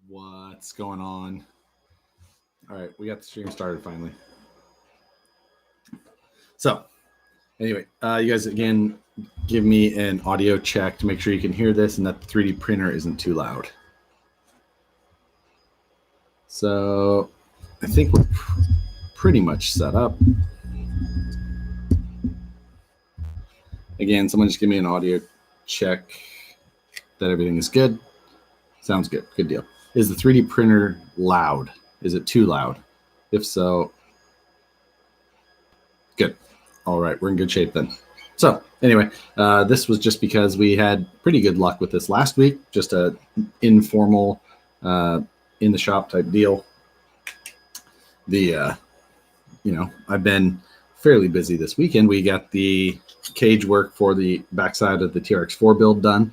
What's going on? All right, we got the stream started finally. So, anyway, you guys again give me an audio check to make sure you can hear this and that the 3D printer isn't too loud. So, I think we're pretty much set up. Again, someone just give me an audio check that everything is good. Sounds good. Good deal. Is the 3D printer loud? Is it too loud? If so, good. All right, we're in good shape then. So anyway, this was just because we had pretty good luck with this last week. Just a informal in the shop type deal. I've been fairly busy this weekend. We got the cage work for the backside of the TRX4 build done.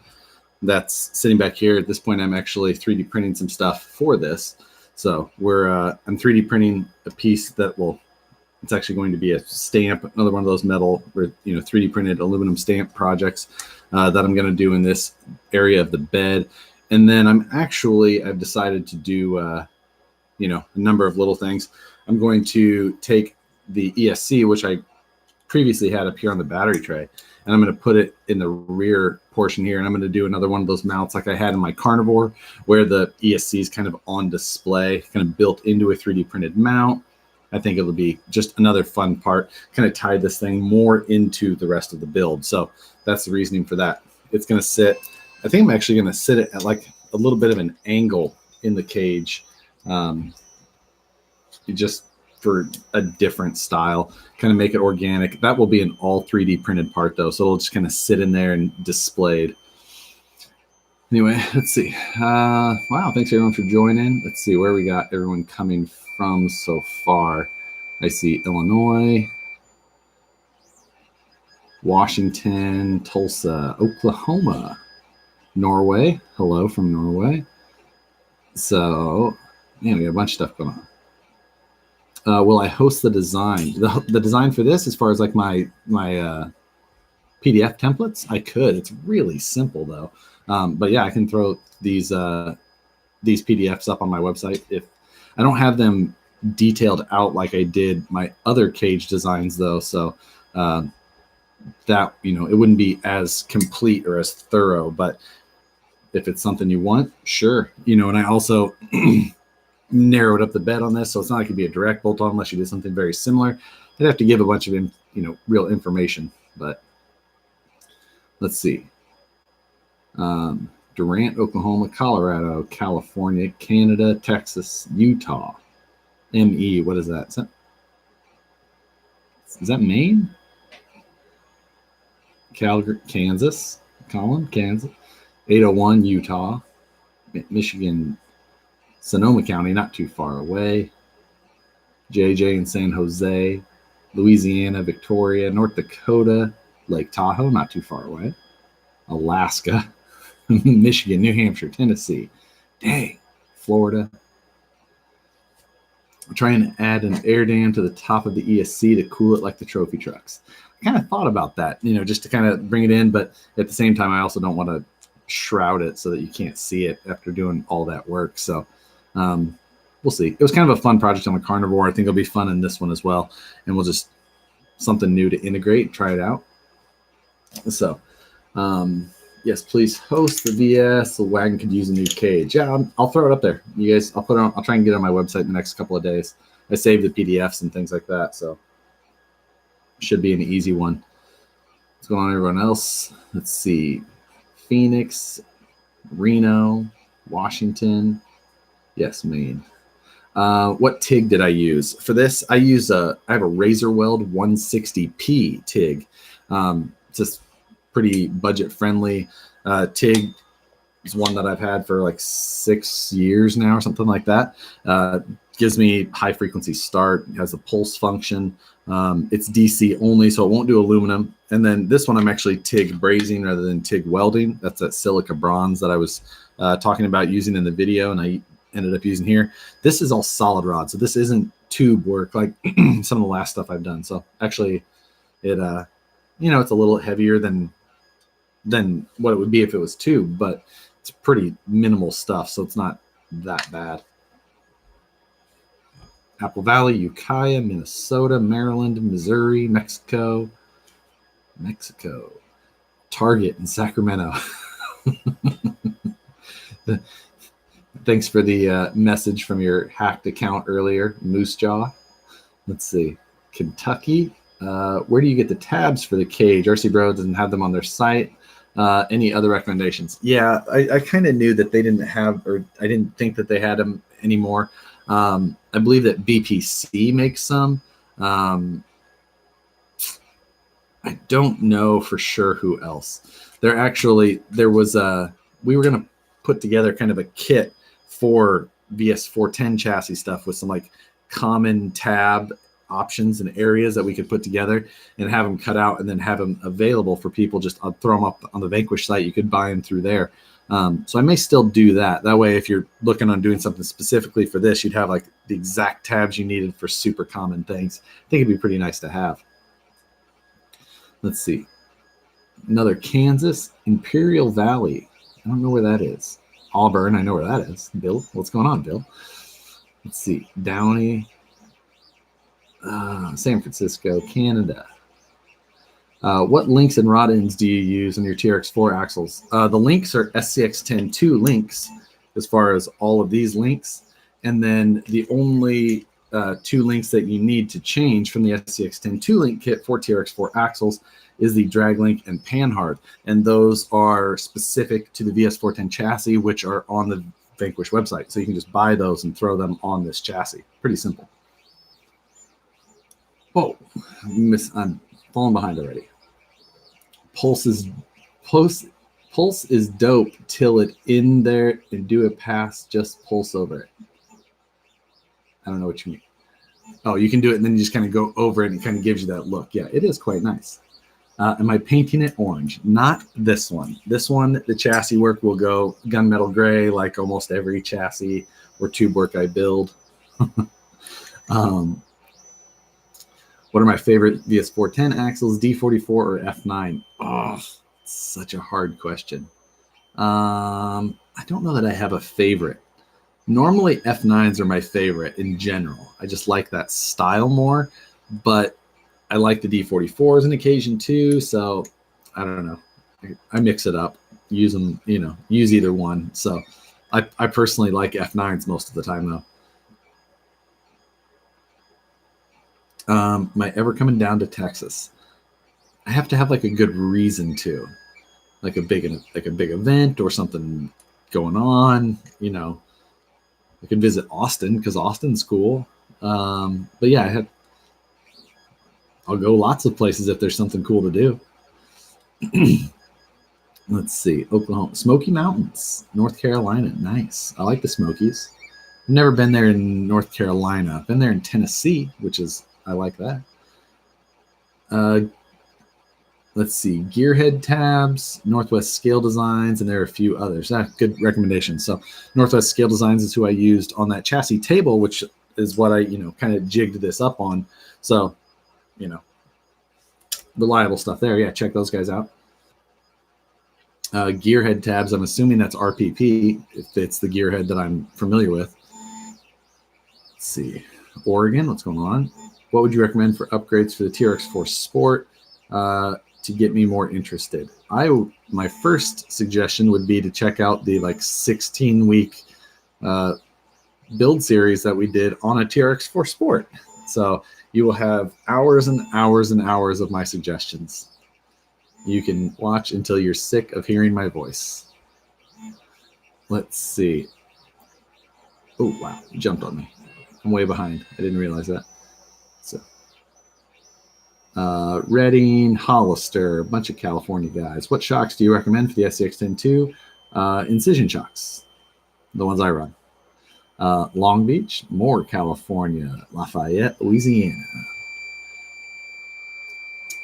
That's sitting back here. At this point, I'm actually 3D printing some stuff for this. So I'm 3D printing a piece that it's actually going to be a stamp, another one of those metal, 3D printed aluminum stamp projects that I'm going to do in this area of the bed. And then I've decided to do, a number of little things. I'm going to take the ESC, which I previously had up here on the battery tray, and I'm going to put it in the rear portion here. And I'm going to do another one of those mounts like I had in my Carnivore, where the ESC is kind of on display, kind of built into a 3D printed mount. I think it'll be just another fun part, kind of tie this thing more into the rest of the build. So that's the reasoning for that. It's going to sit, I think I'm actually going to sit it at like a little bit of an angle in the cage, just for a different style, kind of make it organic. That will be an all 3D printed part though, so it'll just kind of sit in there and displayed. Anyway, let's see. Wow, thanks everyone for joining. Let's see where we got everyone coming from so far. I see Illinois, Washington, Tulsa, Oklahoma, Norway. Hello from Norway. So, we got a bunch of stuff going on. Will I host the design? The design for this, as far as like my PDF templates, I could. It's really simple though. But yeah, I can throw these PDFs up on my website. If I don't have them detailed out like I did my other cage designs though, so that it wouldn't be as complete or as thorough. But if it's something you want, sure. And I also narrowed up the bed on this, so it's not like it'd be a direct bolt on unless you did something very similar. I'd have to give a bunch of real information. But let's see. Durant, Oklahoma, Colorado, California, Canada, Texas, Utah, ME. What is that? Is that Maine? Calgary, Kansas, Colin, Kansas, 801, Utah, Michigan, Sonoma County, not too far away. JJ in San Jose, Louisiana, Victoria, North Dakota, Lake Tahoe, not too far away. Alaska, Michigan, New Hampshire, Tennessee, dang, Florida. I'm trying to add an air dam to the top of the ESC to cool it like the trophy trucks. I kind of thought about that, just to kind of bring it in, but at the same time, I also don't want to shroud it so that you can't see it after doing all that work. So we'll see. It was kind of a fun project on the Carnivore. I think it'll be fun in this one as well. And we'll just something new to integrate, try it out. So yes, please host the VS. The wagon could use a new cage. Yeah, I'll throw it up there. You guys, I'll try and get it on my website in the next couple of days. I saved the PDFs and things like that. So should be an easy one. What's going on, everyone else? Let's see. Phoenix, Reno, Washington. Yes, Maine. What TIG did I use? For this, I have a Razor Weld 160p TIG. It's just pretty budget friendly. TIG is one that I've had for like 6 years now or something like that. Gives me high frequency start. It has a pulse function. It's DC only, so it won't do aluminum. And then this one I'm actually TIG brazing rather than TIG welding. That's that silica bronze that I was talking about using in the video, and I ended up using here. This is all solid rod, so this isn't tube work like some of the last stuff I've done. So actually it it's a little heavier than what it would be if it was tube, but it's pretty minimal stuff, so it's not that bad. Apple Valley, Ukiah, Minnesota, Maryland, Missouri, Mexico, Target in Sacramento. Thanks for the message from your hacked account earlier, Moose Jaw. Let's see. Kentucky. Where do you get the tabs for the cage? RC Bro doesn't have them on their site. Any other recommendations? Yeah, I kind of knew that they didn't have, or I didn't think that they had them anymore. I believe that BPC makes some. I don't know for sure who else. We were going to put together kind of a kit for VS410 chassis stuff with some like common tab options and areas that we could put together and have them cut out and then have them available for people. I'll throw them up on the Vanquish site. You could buy them through there. So I may still do that. That way, if you're looking on doing something specifically for this, you'd have like the exact tabs you needed for super common things. I think it'd be pretty nice to have. Let's see. Another Kansas, Imperial Valley. I don't know where that is. Auburn, I know where that is. Bill, what's going on, Bill? Let's see. Downey, San Francisco, Canada. What links and rod ends do you use on your TRX4 axles? The links are SCX102 links as far as all of these links. And then the only two links that you need to change from the SCX102 link kit for TRX4 axles is the drag link and panhard. And those are specific to the VS410 chassis, which are on the Vanquish website. So you can just buy those and throw them on this chassis. Pretty simple. Oh, I'm falling behind already. Pulse is dope till it in there and do a pass, just pulse over it. I don't know what you mean. Oh, you can do it and then you just kind of go over it and it kind of gives you that look. Yeah, it is quite nice. Am I painting it orange? Not this one. This one, the chassis work will go gunmetal gray like almost every chassis or tube work I build. What are my favorite VS410 axles, D44 or F9? Oh, such a hard question. I don't know that I have a favorite. Normally, F9s are my favorite in general. I just like that style more, but I like the D44s on occasion too. So I don't know. I mix it up, use them, use either one. So I personally like F9s most of the time though. Am I ever coming down to Texas? I have to have like a good reason to, like a big event or something going on. I could visit Austin because Austin's cool. But yeah, I'll go lots of places if there's something cool to do. Let's see, Oklahoma, Smoky Mountains, North Carolina. Nice. I like the Smokies. I've never been there in North Carolina. I've been there in Tennessee, which is, I like that. Let's see, Gearhead tabs, Northwest Scale Designs, and there are a few others. Good recommendations. So Northwest Scale Designs is who I used on that chassis table, which is what I, kind of jigged this up on. So, reliable stuff there. Yeah, check those guys out. Gearhead tabs, I'm assuming that's RPP, if it's the gearhead that I'm familiar with. Let's see, Oregon, what's going on? What would you recommend for upgrades for the TRX4 Sport to get me more interested? My first suggestion would be to check out the 16-week build series that we did on a TRX4 Sport. So you will have hours and hours and hours of my suggestions. You can watch until you're sick of hearing my voice. Let's see. Oh, wow. You jumped on me. I'm way behind. I didn't realize that. So, Redding, Hollister, a bunch of California guys. What shocks do you recommend for the SCX102? Incision shocks, the ones I run. Long Beach, Moore, California, Lafayette, Louisiana.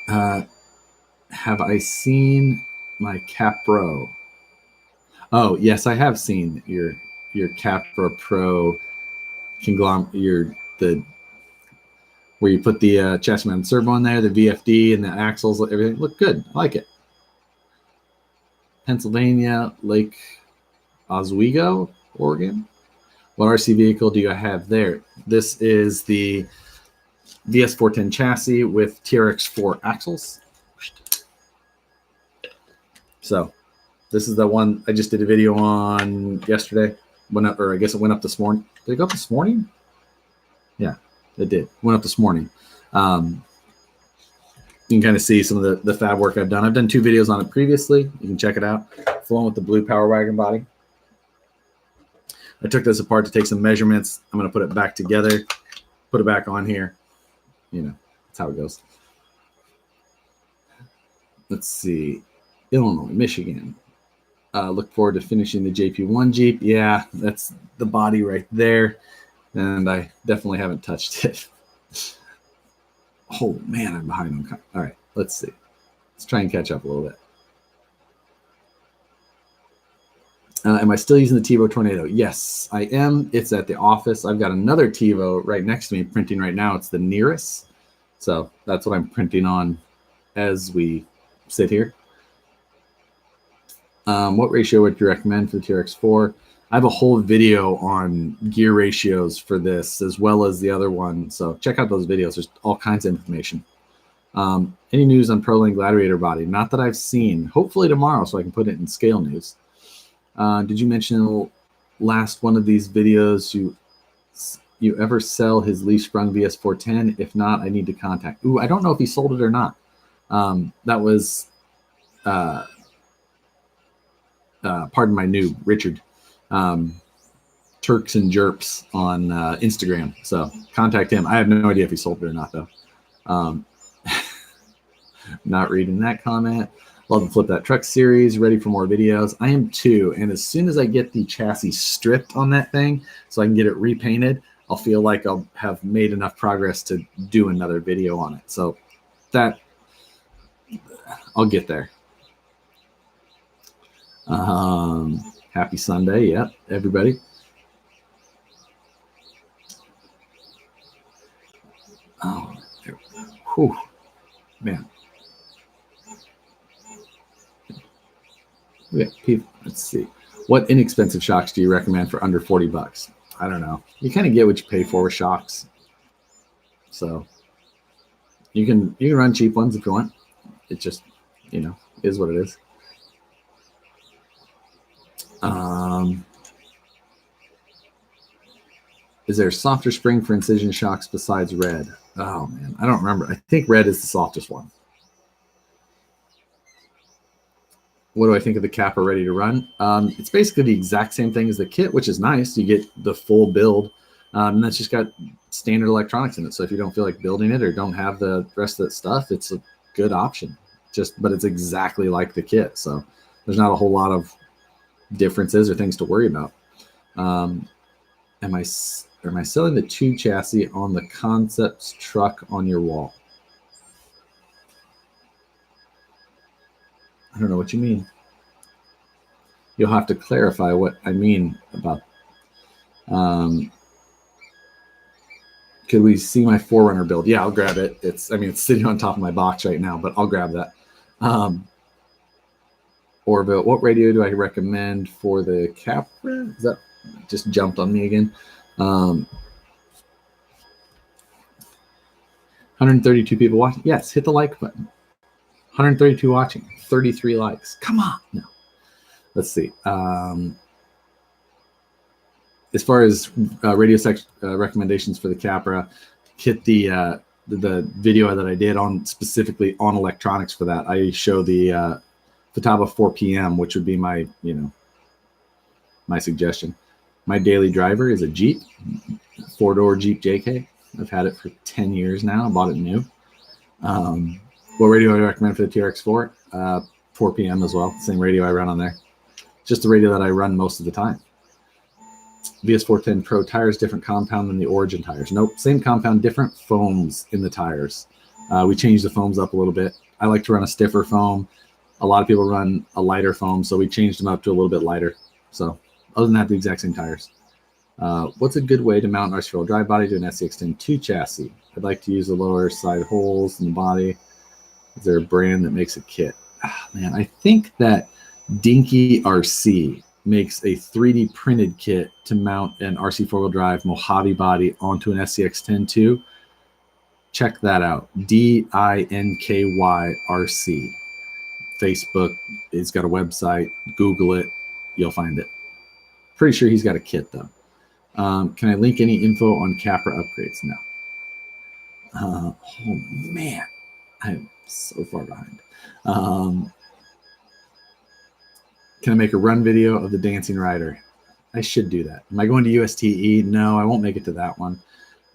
Have I seen my Capro? Oh, yes, I have seen your Capra Pro conglomerate, where you put the chassis mounted servo in there, the VFD and the axles, everything look good. I like it. Pennsylvania, Lake Oswego, Oregon. What RC vehicle do you have there? This is the VS410 chassis with TRX4 axles. So this is the one I just did a video on yesterday. Went up, or I guess it went up this morning. Did it go up this morning? Yeah, it did. Went up this morning. You can kind of see some of the fab work I've done. I've done 2 videos on it previously. You can check it out. It's the one with the blue Power Wagon body. I took this apart to take some measurements. I'm going to put it back together, put it back on here. You know, that's how it goes. Let's see. Illinois, Michigan. Look forward to finishing the JP1 Jeep. Yeah, that's the body right there. And I definitely haven't touched it. Oh, man, I'm behind on. All right, let's see. Let's try and catch up a little bit. Am I still using the TiVo Tornado? Yes, I am. It's at the office. I've got another TiVo right next to me printing right now. It's the nearest. So that's what I'm printing on as we sit here. What ratio would you recommend for the TRX4? I have a whole video on gear ratios for this as well as the other one. So check out those videos. There's all kinds of information. Any news on ProLane Gladiator body? Not that I've seen. Hopefully tomorrow so I can put it in scale news. Did you mention the last one of these videos you ever sell his leaf sprung VS410? If not, I need to contact. Ooh, I don't know if he sold it or not. That was pardon my noob, Richard. Turks and Jerps on Instagram. So contact him. I have no idea if he sold it or not, though. Not reading that comment. Love the Flip That Truck series. Ready for more videos. I am too. And as soon as I get the chassis stripped on that thing so I can get it repainted, I'll feel like I'll have made enough progress to do another video on it. So that I'll get there. Happy Sunday. Yep, everybody. Oh, whew, man. We got people. Let's see. What inexpensive shocks do you recommend for under 40 bucks? I don't know. You kind of get what you pay for with shocks. So you can run cheap ones if you want. It just, you know, is what it is. Is there a softer spring for incision shocks besides red? Oh man, I don't remember. I think red is the softest one. What do I think of the Capra ready to run? It's basically the exact same thing as the kit, which is nice. You get the full build, and that's just got standard electronics in it. So if you don't feel like building it or don't have the rest of that stuff, it's a good option. But it's exactly like the kit. So there's not a whole lot of differences or things to worry about. Am I selling the 2 chassis on the Concepts truck on your wall? I don't know what you mean. You'll have to clarify what I mean about. Could we see my 4Runner build? Yeah, I'll grab it. It's sitting on top of my box right now, but I'll grab that. Orville, what radio do I recommend for the Capra? Is that just jumped on me again? 132 people watching. Yes, hit the like button. 132 watching, 33 likes. Come on. No. Let's see. As far as radio recommendations for the Capra, hit the video that I did on specifically on electronics for that. I show the Futaba 4 PM, which would be my, my suggestion. My daily driver is a Jeep, 4-door Jeep JK. I've had it for 10 years now. I bought it new. What radio do I recommend for the TRX4? 4 PM as well. Same radio I run on there. Just the radio that I run most of the time. VS410 Pro tires, different compound than the Origin tires. Nope, same compound, different foams in the tires. We changed the foams up a little bit. I like to run a stiffer foam. A lot of people run a lighter foam, so we changed them up to a little bit lighter. So other than that, the exact same tires. What's a good way to mount an RC Servo drive body to an SCX-10 2 chassis? I'd like to use the lower side holes in the body. Is there a brand that makes a kit? Man, I think that Dinky RC makes a 3D printed kit to mount an RC four-wheel drive Mojave body onto an SCX-10-2. Check that out. DINKYRC. Facebook. He's got a website. Google it. You'll find it. Pretty sure he's got a kit though. Can I link any info on Capra upgrades? No. Oh man, I'm so far behind. Can I make a run video of the Dancing Rider? I should do that. Am I going to USTE? No, I won't make it to that one.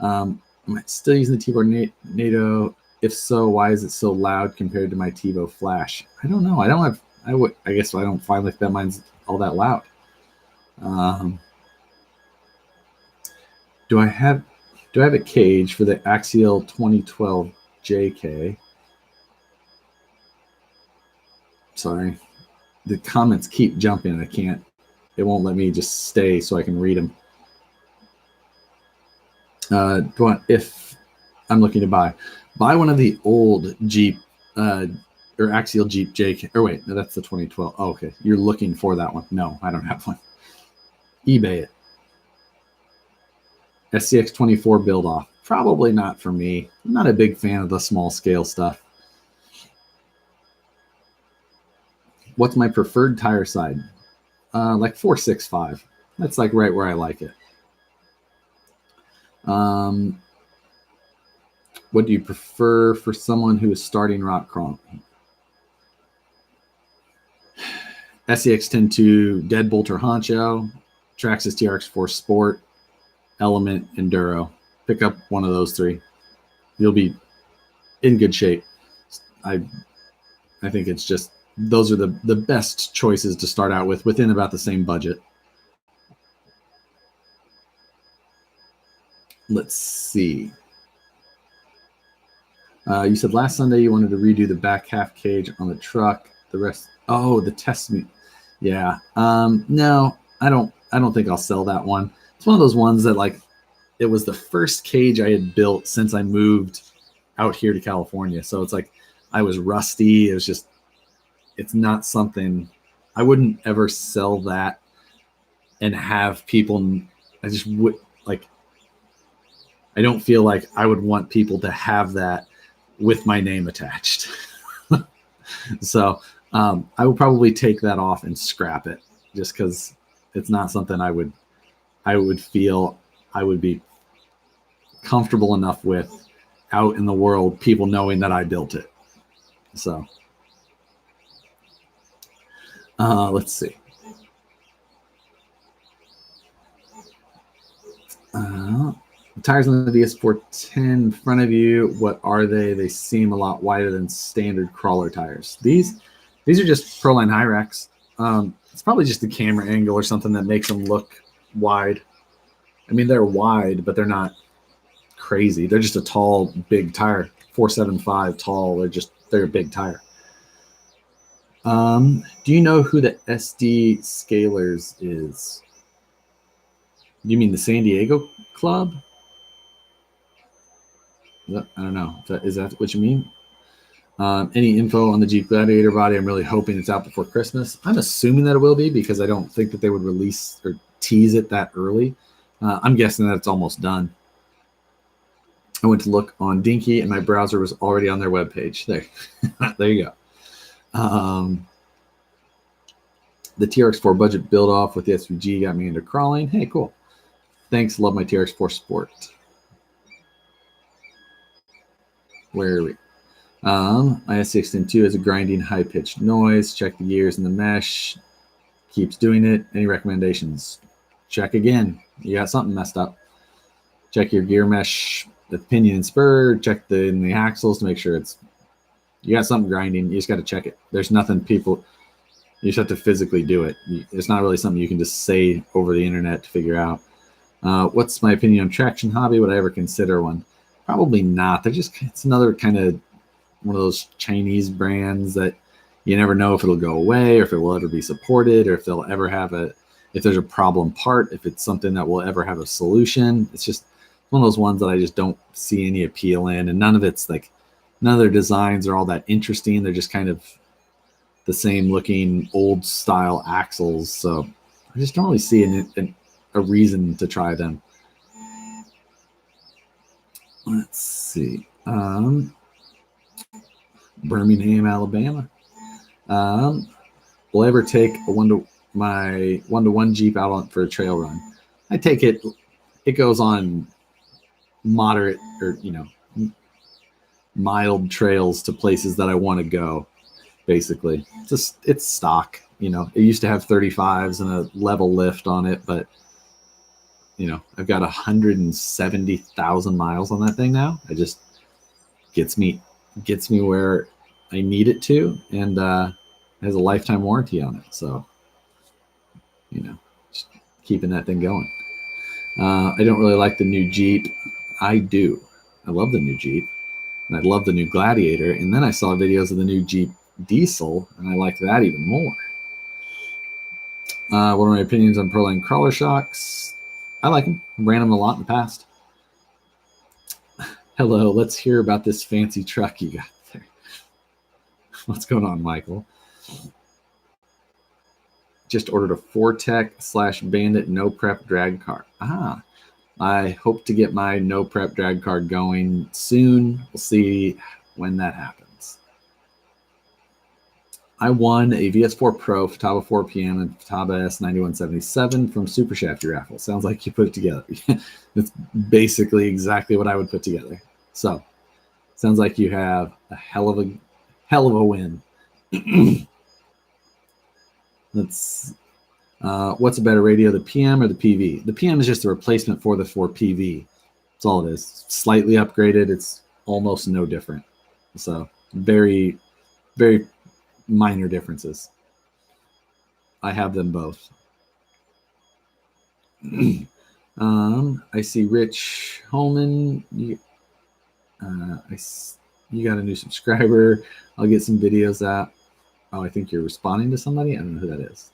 Am I still using the T-Board NATO? If so, why is it so loud compared to my TiVo Flash? I don't know. I guess I don't find like that mine's all that loud. Do I have a cage for the Axial 2012 JK? Sorry. The comments keep jumping. It won't let me just stay so I can read them. If I'm looking to buy one of the old Jeep or Axial Jeep JK, or wait, no, that's the 2012. Oh, okay. You're looking for that one. No, I don't have one. eBay it. SCX-24 build off. Probably not for me. I'm not a big fan of the small scale stuff. What's my preferred tire side? Like 465. That's like right where I like it. What do you prefer for someone who is starting rock crawling? SCX-10-2 Deadbolt or Honcho, Traxxas TRX4 Sport, Element, Enduro. Pick up one of those three. You'll be in good shape. I think it's just those are the best choices to start out with within about the same budget. Let's see. You said last Sunday you wanted to redo the back half cage on the truck. The rest, the test meet. Yeah. No, I don't think I'll sell that one. It's one of those ones that like it was the first cage I had built since I moved out here to California. So it's like I was rusty. It was just, it's not something I wouldn't ever sell that and have people. I just would like, I don't feel like I would want people to have that with my name attached. So I would probably take that off and scrap it just because it's not something I would feel I would be comfortable enough with out in the world, people knowing that I built it. So let's see. Tires on the DS410 in front of you, what are they? They seem a lot wider than standard crawler tires. These are just Proline Hyrax. It's probably just the camera angle or something that makes them look wide. I mean, they're wide, but they're not crazy. They're just a tall, big tire. 475 tall. They're a big tire. Do you know who the SD Scalers is? You mean the San Diego club? I don't know. Is that what you mean? Any info on the Jeep Gladiator body? I'm really hoping it's out before Christmas. I'm assuming that it will be because I don't think that they would release or tease it that early. I'm guessing that it's almost done. I went to look on Dinky and my browser was already on their webpage. There you go. The TRX4 budget build off with the SVG got me into crawling. Hey, cool. Thanks. Love my TRX4 Sport. Where are we? My SCX-10-2 has a grinding, high-pitched noise. Check the gears in the mesh. Keeps doing it. Any recommendations? Check again. You got something messed up. Check your gear mesh, the pinion and spur. Check in the axles to make sure you got something grinding. You just got to check it. There's nothing you just have to physically do it. It's not really something you can just say over the internet to figure out. What's my opinion on traction hobby? Would I ever consider one? Probably not. It's another kind of one of those Chinese brands that you never know if it'll go away or if it will ever be supported or if they'll ever have if there's a problem part, if it's something that will ever have a solution. It's just one of those ones that I just don't see any appeal in. And none of their designs are all that interesting. They're just kind of the same looking old style axles. So I just don't really see a reason to try them. Let's see. Birmingham, Alabama. Will I ever take my one-to-one Jeep out for a trail run? I take it. It goes on moderate or mild trails to places that I want to go. Basically, it's stock. It used to have 35s and a level lift on it, but I've got 170,000 miles on that thing now. It just gets me where I need it to, and has a lifetime warranty on it. So, just keeping that thing going. I don't really like the new Jeep. I do. I love the new Jeep, and I love the new Gladiator. And then I saw videos of the new Jeep Diesel, and I like that even more. What are my opinions on Proline crawler shocks? I like them. Ran them a lot in the past. Hello, let's hear about this fancy truck you got there. What's going on, Michael? Just ordered a Fortec/Bandit no prep drag car. I hope to get my no prep drag car going soon. We'll see when that happens. I won a VS4 Pro Futaba 4PM and Futaba S9177 from Super Shafty raffle. Sounds like you put it together. It's basically exactly what I would put together. So, sounds like you have a hell of a win. What's a better radio, the PM or the PV? The PM is just a replacement for the 4PV. That's all it is. Slightly upgraded. It's almost no different. So very, very minor differences. I have them both. I see Rich Holman. You got a new subscriber. I'll get some videos out. Oh, I think you're responding to somebody. I don't know who that is.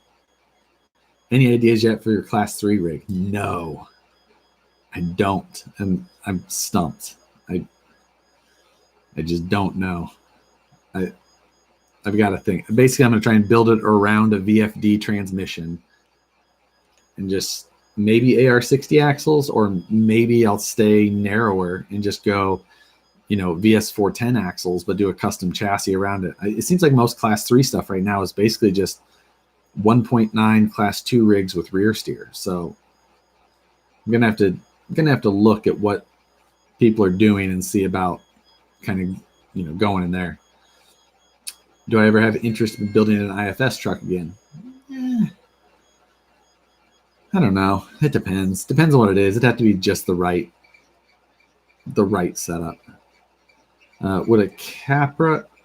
Any ideas yet for your class 3 rig? No, I don't. I'm stumped. I just don't know. I've got to think. Basically, I'm going to try and build it around a VFD transmission and just maybe AR60 axles, or maybe I'll stay narrower and just go, VS410 axles, but do a custom chassis around it. It seems like most class 3 stuff right now is basically just 1.9 class 2 rigs with rear steer. So I'm gonna have to look at what people are doing and see about kind of going in there. Do I ever have interest in building an IFS truck again? I don't know. It depends. Depends on what it is. It'd have to be just the right setup. Would an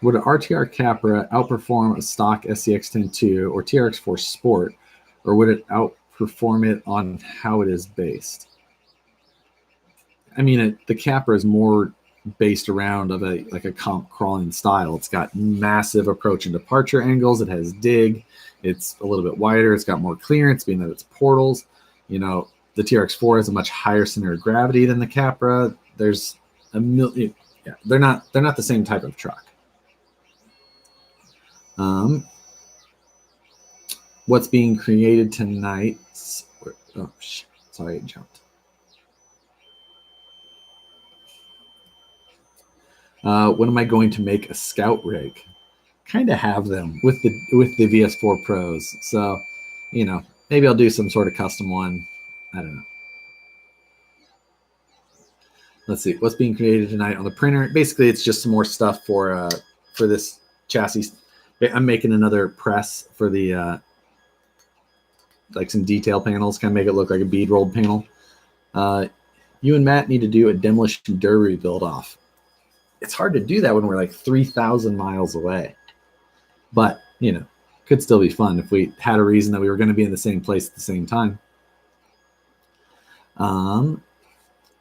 RTR Capra outperform a stock SCX-10-2 or TRX-4 Sport, or would it outperform it on how it is based? I mean, the Capra is more based around of a comp crawling style. It's got massive approach and departure angles. It has dig. It's a little bit wider. It's got more clearance, being that it's portals. The TRX-4 has a much higher center of gravity than the Capra. There's a million. Yeah, they're not the same type of truck. What's being created tonight? Oh shit! Sorry, I jumped. When am I going to make a scout rig? Kind of have them with the VS4 Pros. So, maybe I'll do some sort of custom one. I don't know. Let's see what's being created tonight on the printer. Basically, it's just some more stuff for this chassis. I'm making another press for the like some detail panels, kind of make it look like a bead rolled panel. You and Matt need to do a demolition derby build off. It's hard to do that when we're like 3,000 miles away, but could still be fun if we had a reason that we were going to be in the same place at the same time.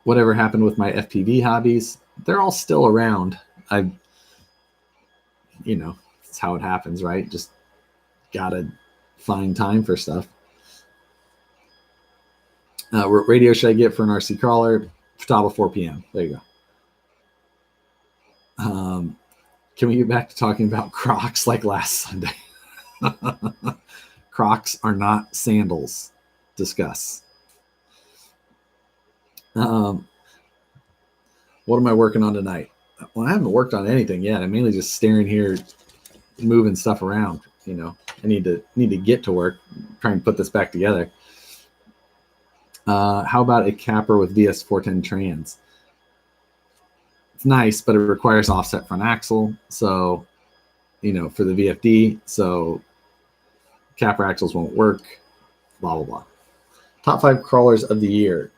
Whatever happened with my FPV hobbies? They're all still around. It's how it happens, right? Just gotta find time for stuff. What radio should I get for an RC crawler? Futaba 4PM. There you go. Can we get back to talking about Crocs like last Sunday? Crocs are not sandals. Discuss. What am I working on tonight? Well, I haven't worked on anything yet. I'm mainly just staring here, moving stuff around. You know, I need to get to work, try and put this back together. How about a capper with VS410 trans? It's nice, but it requires offset front axle. So, you know, for the VFD, so capper axles won't work. Blah blah blah. Top 5 crawlers of the year.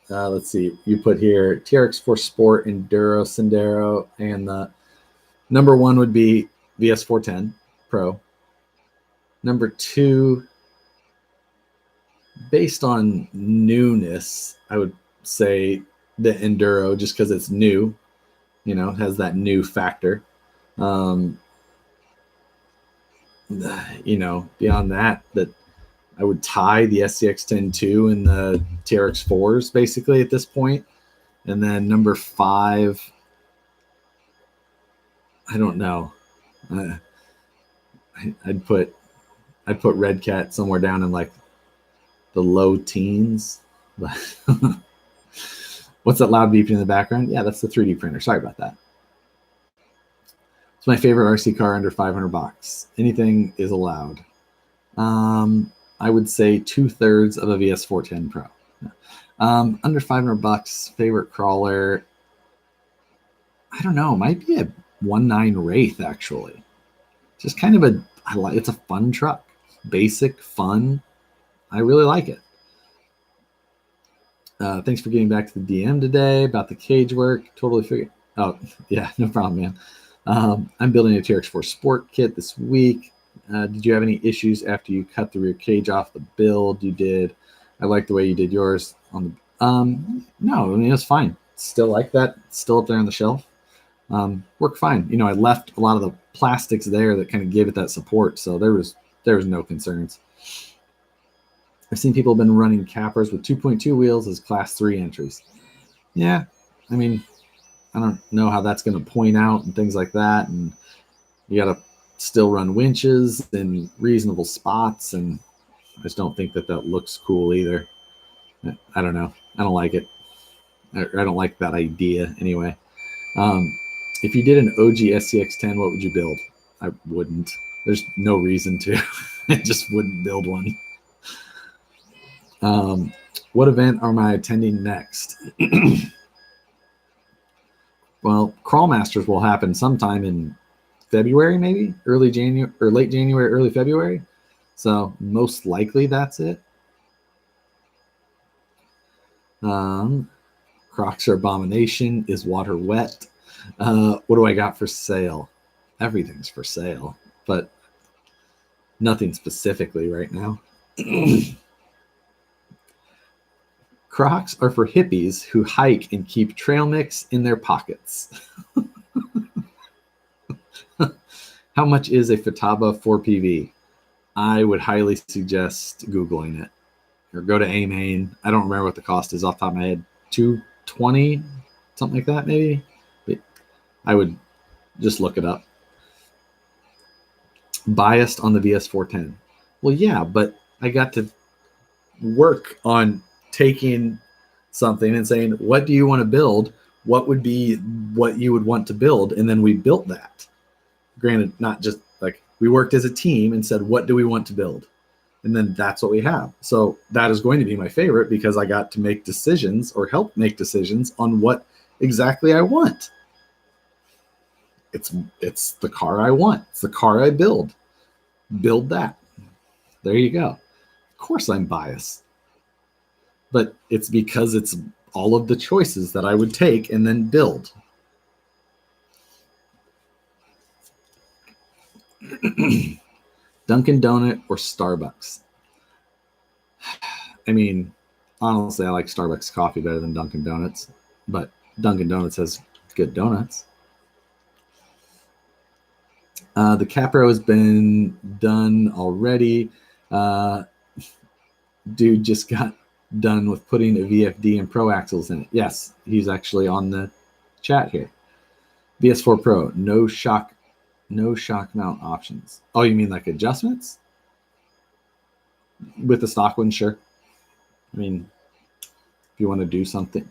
Let's see. You put here TRX4 Sport, Enduro, Sendero, and the number 1 would be VS410 Pro. Number 2, based on newness, I would say the Enduro, just because it's new. You know, has that new factor. You know, beyond that I would tie the SCX-10-2 and the TRX-4s basically at this point. And then number 5, I don't know. I'd put Redcat somewhere down in like the low teens. What's that loud beeping in the background? Yeah, that's the 3D printer. Sorry about that. It's my favorite RC car under $500. Anything is allowed. I would say 2/3 of a VS410 Pro. Under $500, favorite crawler. I don't know. Might be a 1.9 Wraith actually. Just kind of it's a fun truck. Basic, fun. I really like it. Thanks for getting back to the DM today about the cage work. Totally figured. Oh yeah, no problem, man. I'm building a TRX4 Sport kit this week. Did you have any issues after you cut the rear cage off the build? You did. I like the way you did yours on the. No, I mean it's fine. Still like that. Still up there on the shelf. Worked fine. You know, I left a lot of the plastics there that kind of gave it that support, so there was no concerns. I've seen people have been running cappers with 2.2 wheels as class 3 entries. Yeah, I mean, I don't know how that's going to point out and things like that, and you got to still run winches in reasonable spots, and I just don't think that looks cool either. I don't know. I don't like it. I don't like that idea anyway. If you did an OG SCX-10, what would you build? I wouldn't. There's no reason to. I just wouldn't build one. What event am I attending next? Well, Crawl Masters will happen sometime in February, maybe early January or late January, early February. So most likely that's it. Crocs are abomination. Is water wet? What do I got for sale? Everything's for sale, but nothing specifically right now. Crocs are for hippies who hike and keep trail mix in their pockets. How much is a Futaba 4PV? I would highly suggest Googling it or go to A-Main. I don't remember what the cost is off the top of my head. $220, something like that maybe. But I would just look it up. Biased on the VS410. Well, yeah, but I got to work on taking something and saying, what do you want to build? What would be what you would want to build? And then we built that. Granted, not just like we worked as a team and said, what do we want to build? And then that's what we have. So that is going to be my favorite because I got to make decisions or help make decisions on what exactly I want. It's the car I want. It's the car I build. Build that. There you go. Of course I'm biased. But it's because it's all of the choices that I would take and then build. Dunkin' Donut or Starbucks? I mean, honestly, I like Starbucks coffee better than Dunkin' Donuts, but Dunkin' Donuts has good donuts. The Capro has been done already. Dude just got done with putting a VFD and Pro axles in it. Yes, he's actually on the chat here. VS4 Pro, no shock mount options. Oh, you mean like adjustments? With the stock one, sure. I mean, if you want to do something,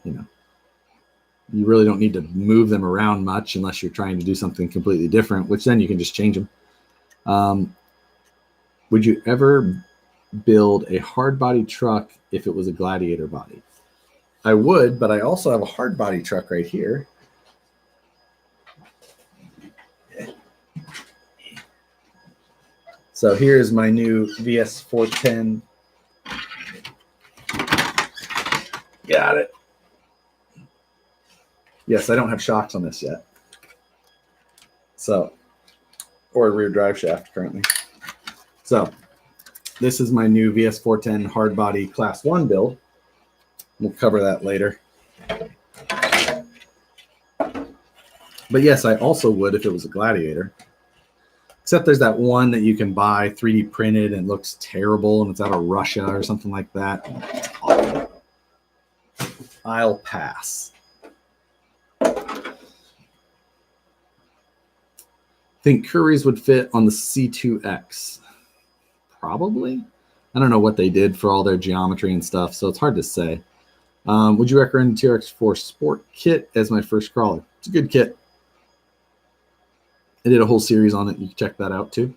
you really don't need to move them around much unless you're trying to do something completely different, which then you can just change them. Would you ever build a hard body truck if it was a Gladiator body? I would, but I also have a hard body truck right here. So here's my new VS 410. Got it. Yes, I don't have shocks on this yet. So, or a rear drive shaft currently. So, this is my new VS 410 hard body class 1 build. We'll cover that later. But yes, I also would if it was a Gladiator. Except there's that one that you can buy 3D printed and looks terrible and it's out of Russia or something like that. I'll pass. Think Curry's would fit on the C2X? Probably. I don't know what they did for all their geometry and stuff, so it's hard to say. Would you recommend the TRX4 Sport kit as my first crawler? It's a good kit. I did a whole series on it. You can check that out too.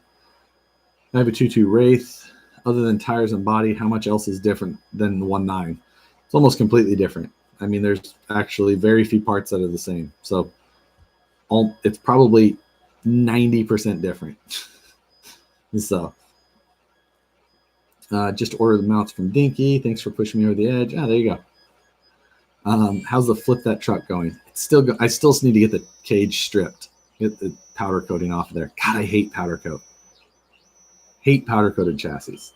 I have a 2.2 Wraith. Other than tires and body, how much else is different than the 1.9? It's almost completely different. I mean, there's actually very few parts that are the same. So it's probably 90% different. So just order the mounts from Dinky. Thanks for pushing me over the edge. Ah, there you go. How's the flip that truck going? It's still I still need to get the cage stripped, get the powder coating off of there. God, I hate powder coat. Hate powder coated chassis.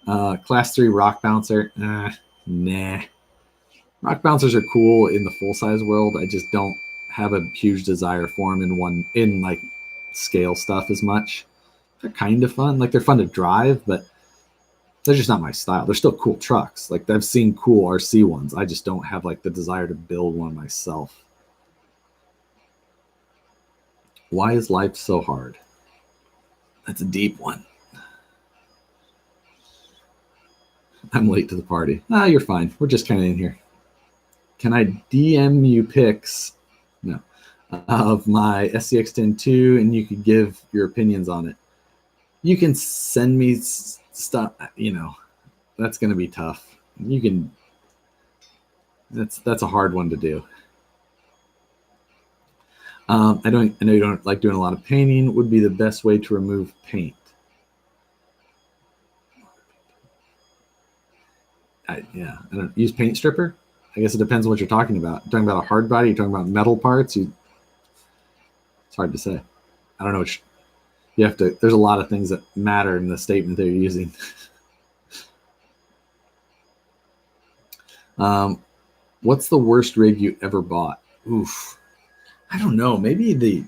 Class 3 rock bouncer. Nah. Rock bouncers are cool in the full size world. I just don't have a huge desire for them in like scale stuff as much. They're kind of fun. Like they're fun to drive, but they're just not my style. They're still cool trucks. Like I've seen cool RC ones. I just don't have like the desire to build one myself. Why is life so hard? That's a deep one. I'm late to the party. Ah, you're fine. We're just kind of in here. Can I DM you pics? No. Of my SCX-10 and you could give your opinions on it. You can send me stuff, that's going to be tough. You can, that's a hard one to do. I know you don't like doing a lot of painting. Would be the best way to remove paint? I don't use paint stripper. I guess it depends on what you're talking about. You're talking about a hard body. You're talking about metal parts. It's hard to say. I don't know. You have to. There's a lot of things that matter in the statement that you're using. What's the worst rig you ever bought? Oof. I don't know. Maybe the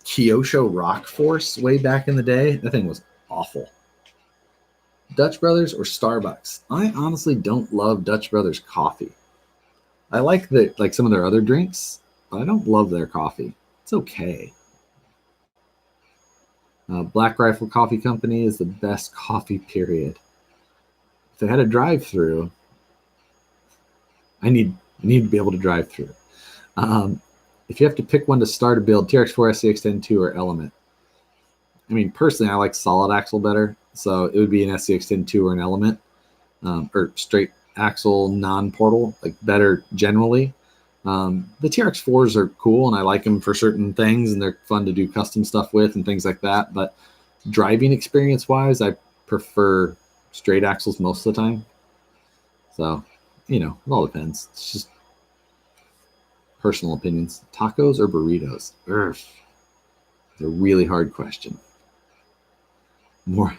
Kyosho Rock Force way back in the day. That thing was awful. Dutch Brothers or Starbucks? I honestly don't love Dutch Brothers coffee. I like some of their other drinks, but I don't love their coffee. It's okay. Black Rifle Coffee Company is the best coffee, period. If they had a drive-through, I need to be able to drive through. If you have to pick one to start a build, TRX4, SCX-10 or Element. I mean, personally, I like solid axle better, so it would be an SCX-10 or an Element, or straight axle non-portal, like better generally. The TRX4s are cool, and I like them for certain things, and they're fun to do custom stuff with and things like that. But driving experience-wise, I prefer straight axles most of the time. So, it all depends. It's just personal opinions. Tacos or burritos? It's a really hard question.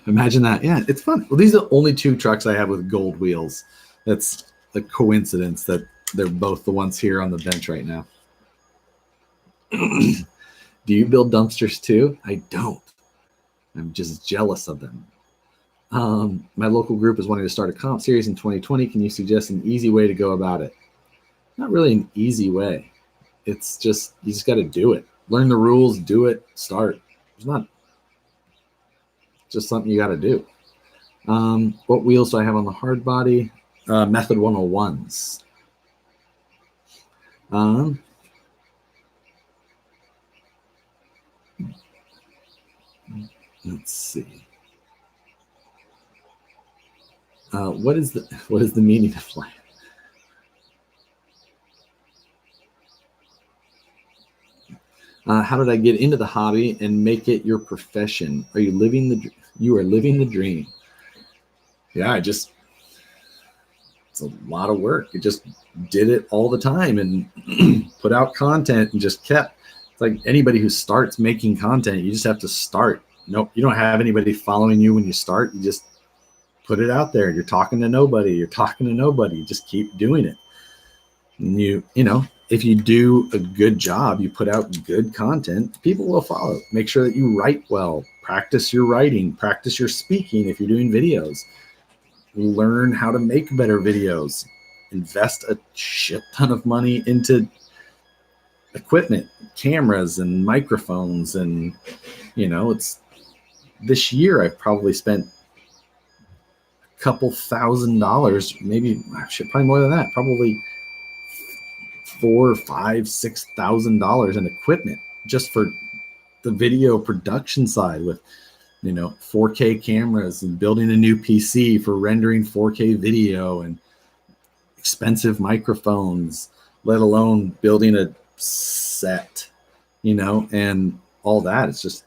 Imagine that. Yeah, it's fun. Well, these are the only two trucks I have with gold wheels. That's a coincidence that they're both the ones here on the bench right now. Do you build dumpsters too? I don't. I'm just jealous of them. My local group is wanting to start a comp series in 2020. Can you suggest an easy way to go about it? Not really an easy way. It's just, you just got to do it. Learn the rules, do it, start. It's not just something you got to do. What wheels do I have on the hard body? Method 101s. Let's see. What is the meaning of life? How did I get into the hobby and make it your profession? Are you living you are living the dream? Yeah, it's a lot of work. I just did it all the time and put out content and just kept. It's like anybody who starts making content, you just have to start. Nope, you don't have anybody following you when you start. You just put it out there. You're talking to nobody. You just keep doing it. And you know, if you do a good job, you put out good content, people will follow. Make sure that you write well, practice your writing, practice your speaking. If you're doing videos, learn how to make better videos, invest a shit ton of money into equipment, cameras and microphones. And, you know, it's this year I've probably spent a couple $1,000, maybe probably more than that, probably $4,000, $5,000, $6,000 in equipment just for the video production side with, you know, 4K cameras and building a new PC for rendering 4K video and expensive microphones, let alone building a set, you know, and all that. It's just,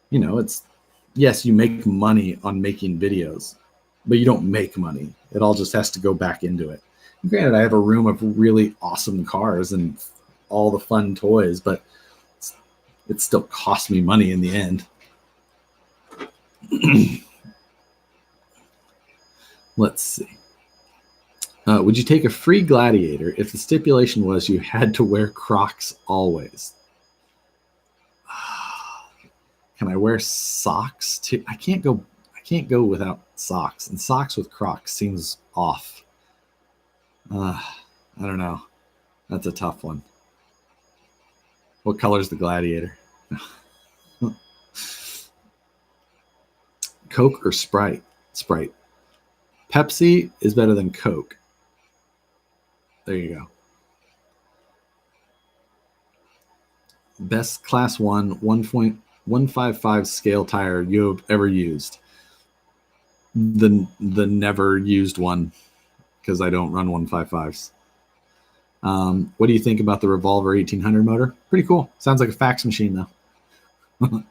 you know, it's, yes, you make money on making videos, but you don't make money. It all just has to go back into it. Granted, I have a room of really awesome cars and all the fun toys, but it still costs me money in the end. Let's see. Would you take a free Gladiator if the stipulation was you had to wear Crocs always? Can I wear socks too? I can't go without socks, and socks with Crocs seems off. I don't know. That's a tough one. What color is the Gladiator? Coke or Sprite? Sprite. Pepsi is better than Coke. There you go. Best class 1.155 scale tire you've ever used. The never used one, because I don't run 155s. What do you think about the Revolver 1800 motor? Pretty cool. Sounds like a fax machine, though.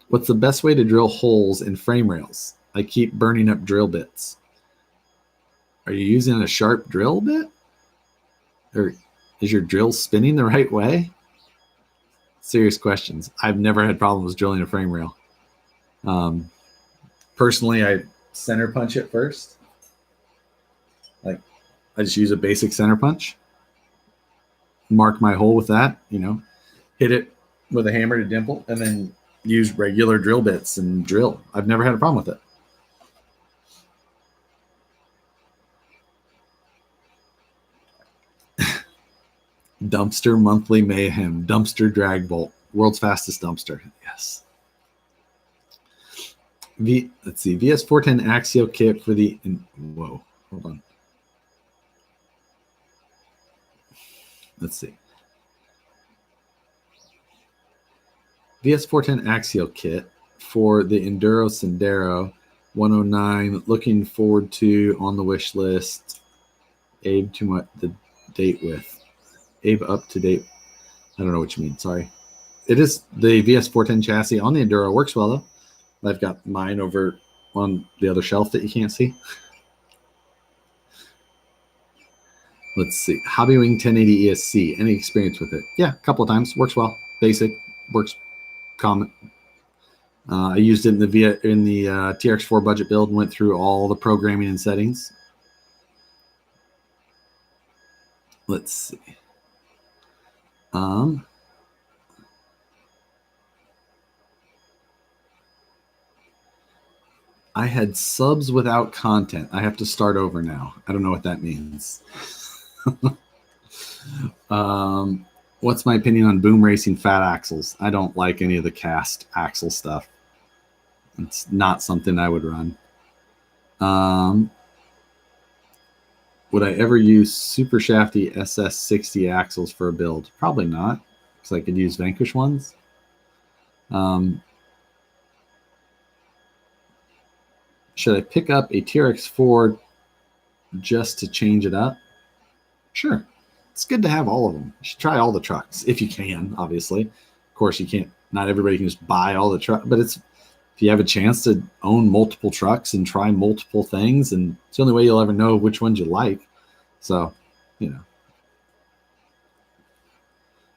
What's the best way to drill holes in frame rails? I keep burning up drill bits. Are you using a sharp drill bit? Or is your drill spinning the right way? Serious questions. I've never had problems drilling a frame rail. Personally, I center punch it first. Like, I just use a basic center punch. Mark my hole with that, you know, hit it with a hammer to dimple, and then use regular drill bits and drill. I've never had a problem with it. Dumpster monthly mayhem. Dumpster drag bolt. World's fastest dumpster. Yes. Let's see. VS410 Axial kit for the... Whoa. Hold on. Let's see. VS410 Axial kit for the Enduro Sendero 109. Looking forward to on the wish list. Abe to my the date with. Abe up to date. I don't know what you mean. Sorry. It is the VS410 chassis on the Enduro. Works well though. I've got mine over on the other shelf that you can't see. Let's see. Hobbywing 1080 ESC. Any experience with it? Yeah, a couple of times. Works well. Basic. Works common. I used it in the TRX4 budget build and went through all the programming and settings. Let's see. I had subs without content. I have to start over now. I don't know what that means. What's my opinion on boom racing fat axles? I don't like any of the cast axle stuff. It's not something I would run. Would I ever use super shafty SS60 axles for a build? Probably not, because I could use Vanquish ones. Should I pick up a TRX4 just to change it up? Sure. It's good to have all of them. You should try all the trucks if you can, obviously. Of course, you can't, not everybody can just buy all the trucks, but if you have a chance to own multiple trucks and try multiple things, and it's the only way you'll ever know which ones you like. So,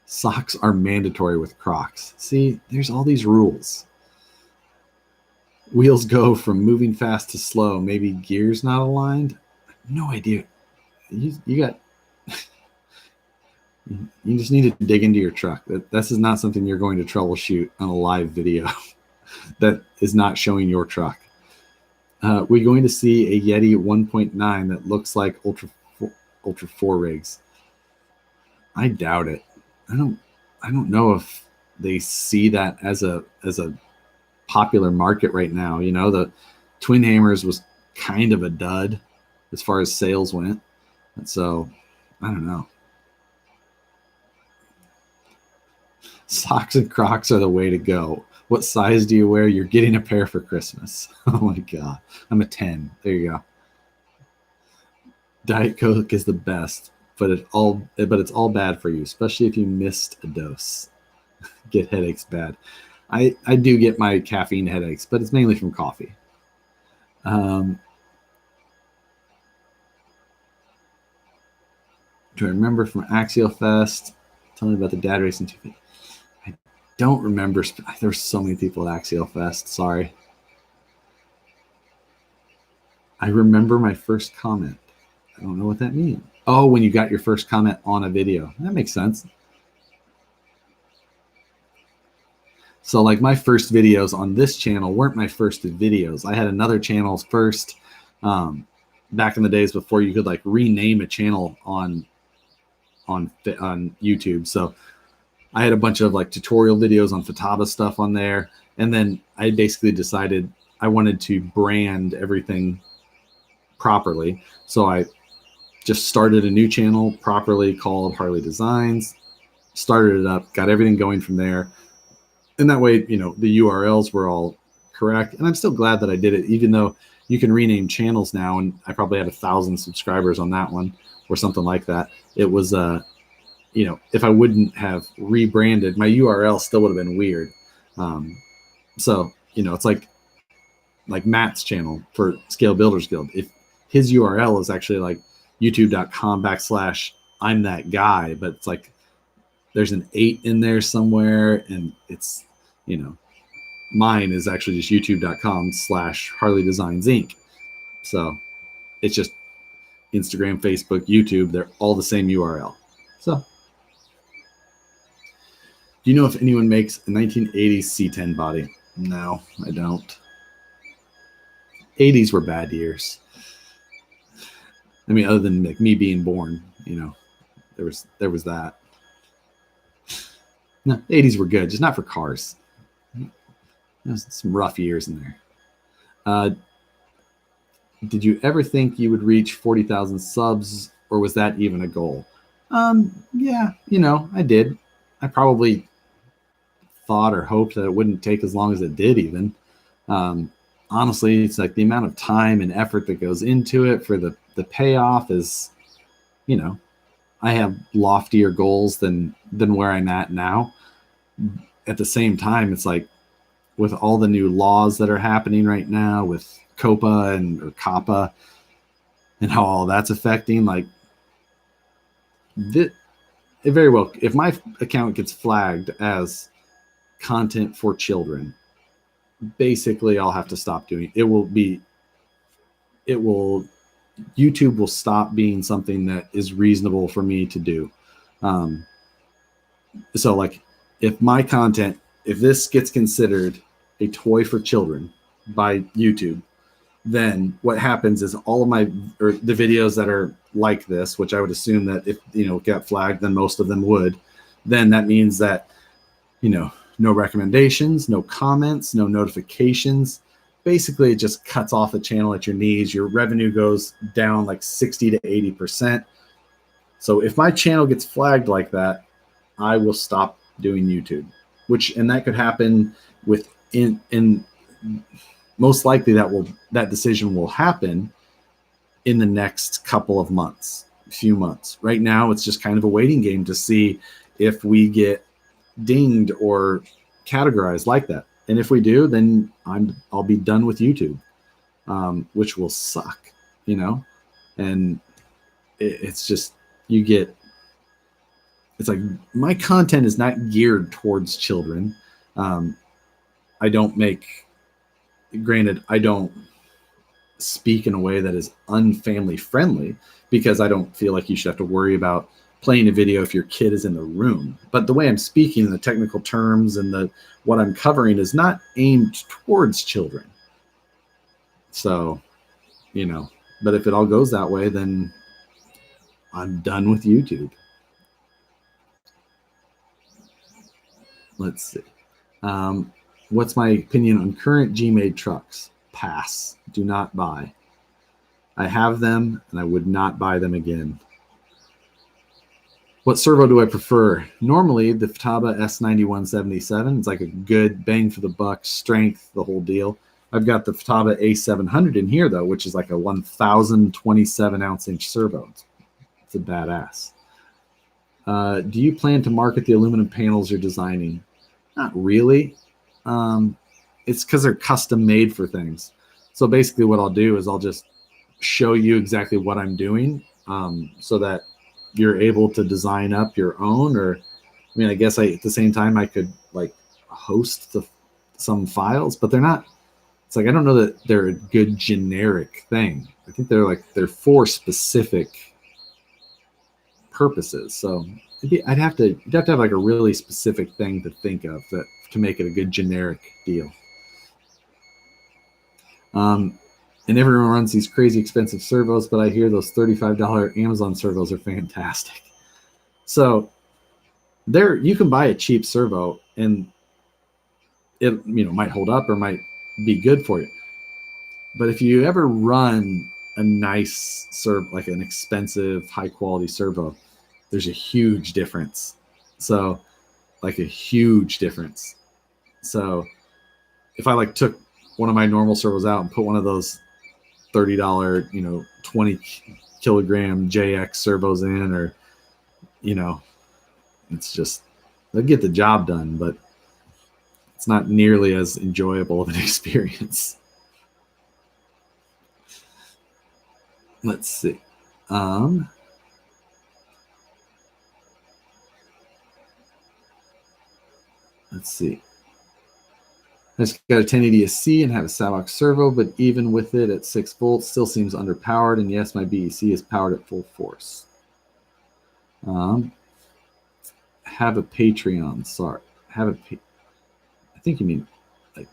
socks are mandatory with Crocs. See, there's all these rules. Wheels go from moving fast to slow. Maybe gears not aligned. No idea. You got. You just need to dig into your truck. This is not something you're going to troubleshoot on a live video. That is not showing your truck. We're going to see a Yeti 1.9 that looks like Ultra 4 rigs. I doubt it. I don't know if they see that as a popular market right now. The Twin Hammers was kind of a dud as far as sales went, and so I don't know. Socks and Crocs are the way to go. What size do you wear? You're getting a pair for Christmas. Oh my God. I'm a 10. There you go. Diet Coke is the best, but it's all bad for you, especially if you missed a dose. Get headaches bad. I do get my caffeine headaches, but it's mainly from coffee. Do I remember from Axial Fest? Tell me about the dad racing 250. I don't remember. There were so many people at Axial Fest. Sorry. I remember my first comment. I don't know what that means. Oh, when you got your first comment on a video. That makes sense. So like my first videos on this channel weren't my first videos. I had another channel first back in the days before you could like rename a channel on YouTube. So I had a bunch of like tutorial videos on Futaba stuff on there. And then I basically decided I wanted to brand everything properly. So I just started a new channel properly called Harley Designs, started it up, got everything going from there. And that way, the URLs were all correct. And I'm still glad that I did it, even though you can rename channels now. And I probably had 1,000 subscribers on that one or something like that. It was, if I wouldn't have rebranded, my URL still would have been weird. So, it's like Matt's channel for Scale Builders Guild. If his URL is actually like youtube.com/I'm that guy, but it's like there's an 8 in there somewhere, and it's, mine is actually just youtube.com/Harley Designs Inc. So it's just Instagram, Facebook, YouTube, they're all the same URL. So do you know if anyone makes a 1980s C10 body? No, I don't. 80s were bad years. I mean, other than me being born, there was that. No, 80s were good, just not for cars. There's some rough years in there. Did you ever think you would reach 40,000 subs, or was that even a goal? Yeah, I did. I probably thought or hoped that it wouldn't take as long as it did even. Honestly, it's like the amount of time and effort that goes into it for the payoff is, I have loftier goals than where I'm at now. At the same time, it's like with all the new laws that are happening right now with COPA or COPPA and how all that's affecting, like it very well, if my account gets flagged as content for children, basically I'll have to stop doing it. YouTube will stop being something that is reasonable for me to do. So like if my content, if this gets considered a toy for children by YouTube, then what happens is all of the videos that are like this, which I would assume that if, get flagged, then most of them would, then that means that, no recommendations, no comments, no notifications. basically it just cuts off the channel at your knees. Your revenue goes down like 60 to 80%. So if my channel gets flagged like that, I will stop doing YouTube, and that could happen in most likely that decision will happen in the next couple of months, few months. Right now, it's just kind of a waiting game to see if we get dinged or categorized like that. And if we do, then I'll be done with YouTube, which will suck, and it's just, it's like my content is not geared towards children. I don't speak in a way that is unfamily friendly, because I don't feel like you should have to worry about playing a video if your kid is in the room. But the way I'm speaking, the technical terms and what I'm covering is not aimed towards children. So, but if it all goes that way, then I'm done with YouTube. Let's see. What's my opinion on current G-made trucks? Pass. Do not buy. I have them, and I would not buy them again. What servo do I prefer? Normally, the Futaba S9177. It's like a good bang for the buck, strength, the whole deal. I've got the Futaba A700 in here, though, which is like a 1,027-ounce servo. It's a badass. Do you plan to market the aluminum panels you're designing? Not really. It's because they're custom made for things. So basically what I'll do is I'll just show you exactly what I'm doing, so that you're able to design up your own. Or, I guess at the same time I could like host some files, but they're not. It's like I don't know that they're a good generic thing. I think they're for specific purposes. So you'd have to have like a really specific thing to think of to make it a good generic deal. And everyone runs these crazy expensive servos, but I hear those $35 Amazon servos are fantastic. So you can buy a cheap servo and it might hold up or might be good for you. But if you ever run a nice servo, like an expensive, high quality servo, there's a huge difference. So like a huge difference. So if I took one of my normal servos out and put one of those $30, 20 kilogram JX servos in, or, it's just, they'll get the job done, but it's not nearly as enjoyable of an experience. Let's see. Let's see. I just got a 1080 SC and have a Savox servo, but even with it at 6 volts, still seems underpowered. And yes, my BEC is powered at full force. Have a Patreon. Sorry, I think you mean like.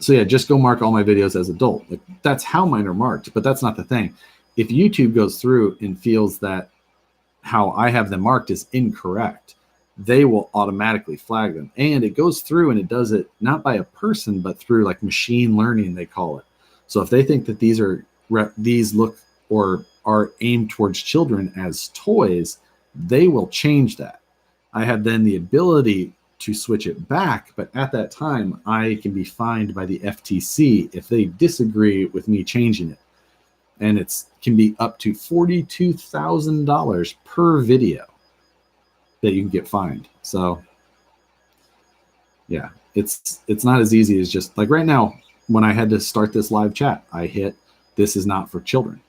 So yeah, just go mark all my videos as adult. Like that's how mine are marked, but that's not the thing. If YouTube goes through and feels that how I have them marked is incorrect, they will automatically flag them. And it goes through and it does it not by a person, but through like machine learning, they call it. So if they think that these look or are aimed towards children as toys, they will change that. I have then the ability to switch it back, but at that time I can be fined by the FTC if they disagree with me changing it. And it can be up to $42,000 per video that you can get fined. So yeah, it's not as easy as just like right now. When I had to start this live chat, I hit "This is not for children."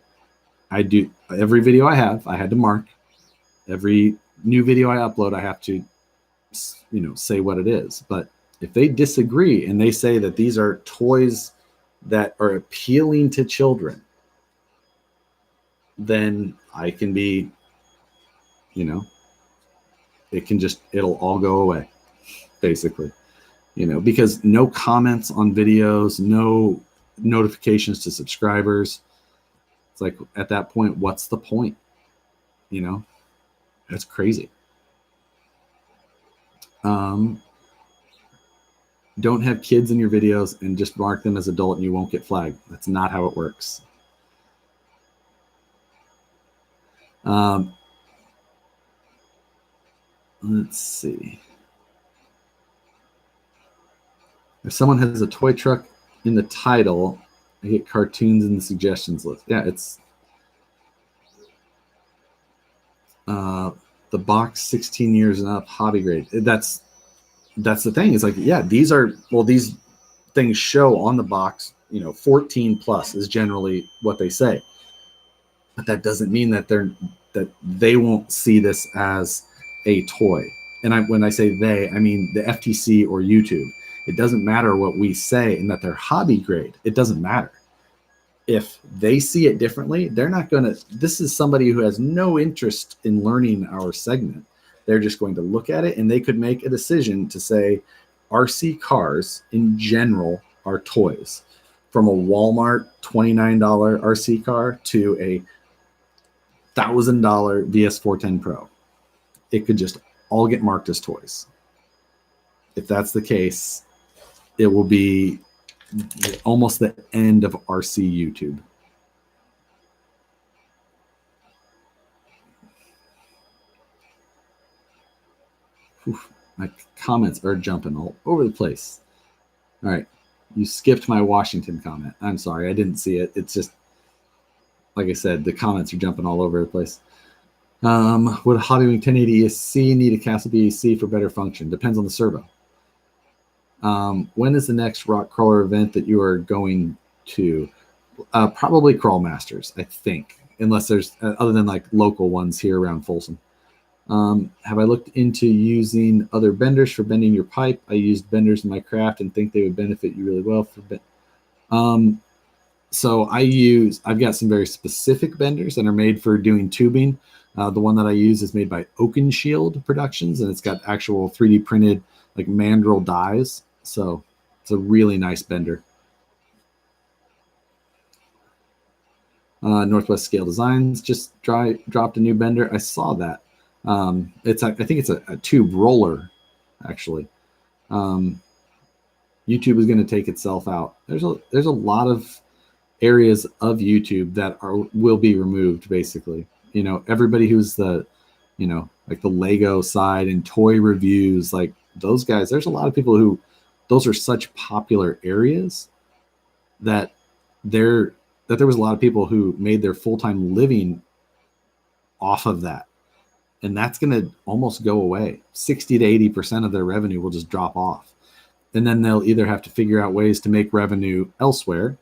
I do every video I had to mark. Every new video I upload, I have to, say what it is. But if they disagree and they say that these are toys that are appealing to children, then I can be, it'll all go away, basically, because no comments on videos, no notifications to subscribers. It's like at that point, what's the point? That's crazy. Don't have kids in your videos and just mark them as adult and you won't get flagged. That's not how it works. Let's see. If someone has a toy truck in the title, I get cartoons in the suggestions list. Yeah, it's the box 16 years and up hobby grade. That's the thing. It's like, yeah, these things show on the box, 14 plus is generally what they say. But that doesn't mean that they won't see this as a toy. And when I say they, I mean the FTC or YouTube. It doesn't matter what we say and that they're hobby grade. It doesn't matter. If they see it differently, they're not going to. This is somebody who has no interest in learning our segment. They're just going to look at it and they could make a decision to say RC cars in general are toys. From a Walmart $29 RC car to a $1,000 VS410 Pro. It could just all get marked as toys. If that's the case, it will be almost the end of RC YouTube. Oof, my comments are jumping all over the place. All right. You skipped my Washington comment. I'm sorry. I didn't see it. It's just, like I said, the comments are jumping all over the place. Would a Hobbywing 1080 ESC need a Castle BAC for better function? Depends on the servo. When is the next rock crawler event that you are going to? Probably Crawl Masters, I think, unless there's other than like local ones here around Folsom. Have I looked into using other benders for bending your pipe? I used benders in my craft and think they would benefit you really well for so I've got some very specific benders that are made for doing tubing. The one that I use is made by Oakenshield Productions, and it's got actual 3D printed like mandrel dies. So it's a really nice bender. Northwest Scale Designs just dropped a new bender. I saw that. I think it's a tube roller, actually. YouTube is going to take itself out. There's a lot of areas of YouTube that will be removed, basically. Everybody who's the like the Lego side and toy reviews, like those guys, there's a lot of people who those are such popular areas that there was a lot of people who made their full-time living off of that. And that's going to almost go away. 60 to 80% of their revenue will just drop off. And then they'll either have to figure out ways to make revenue elsewhere,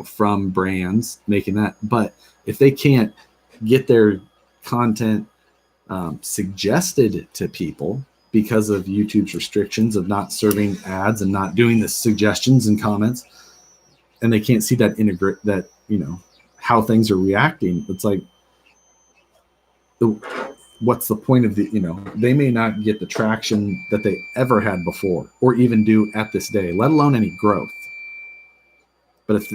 from brands making that. But if they can't get their content suggested to people because of YouTube's restrictions of not serving ads and not doing the suggestions and comments, and they can't see that how things are reacting, it's like, what's the point of they may not get the traction that they ever had before or even do at this day, let alone any growth. But if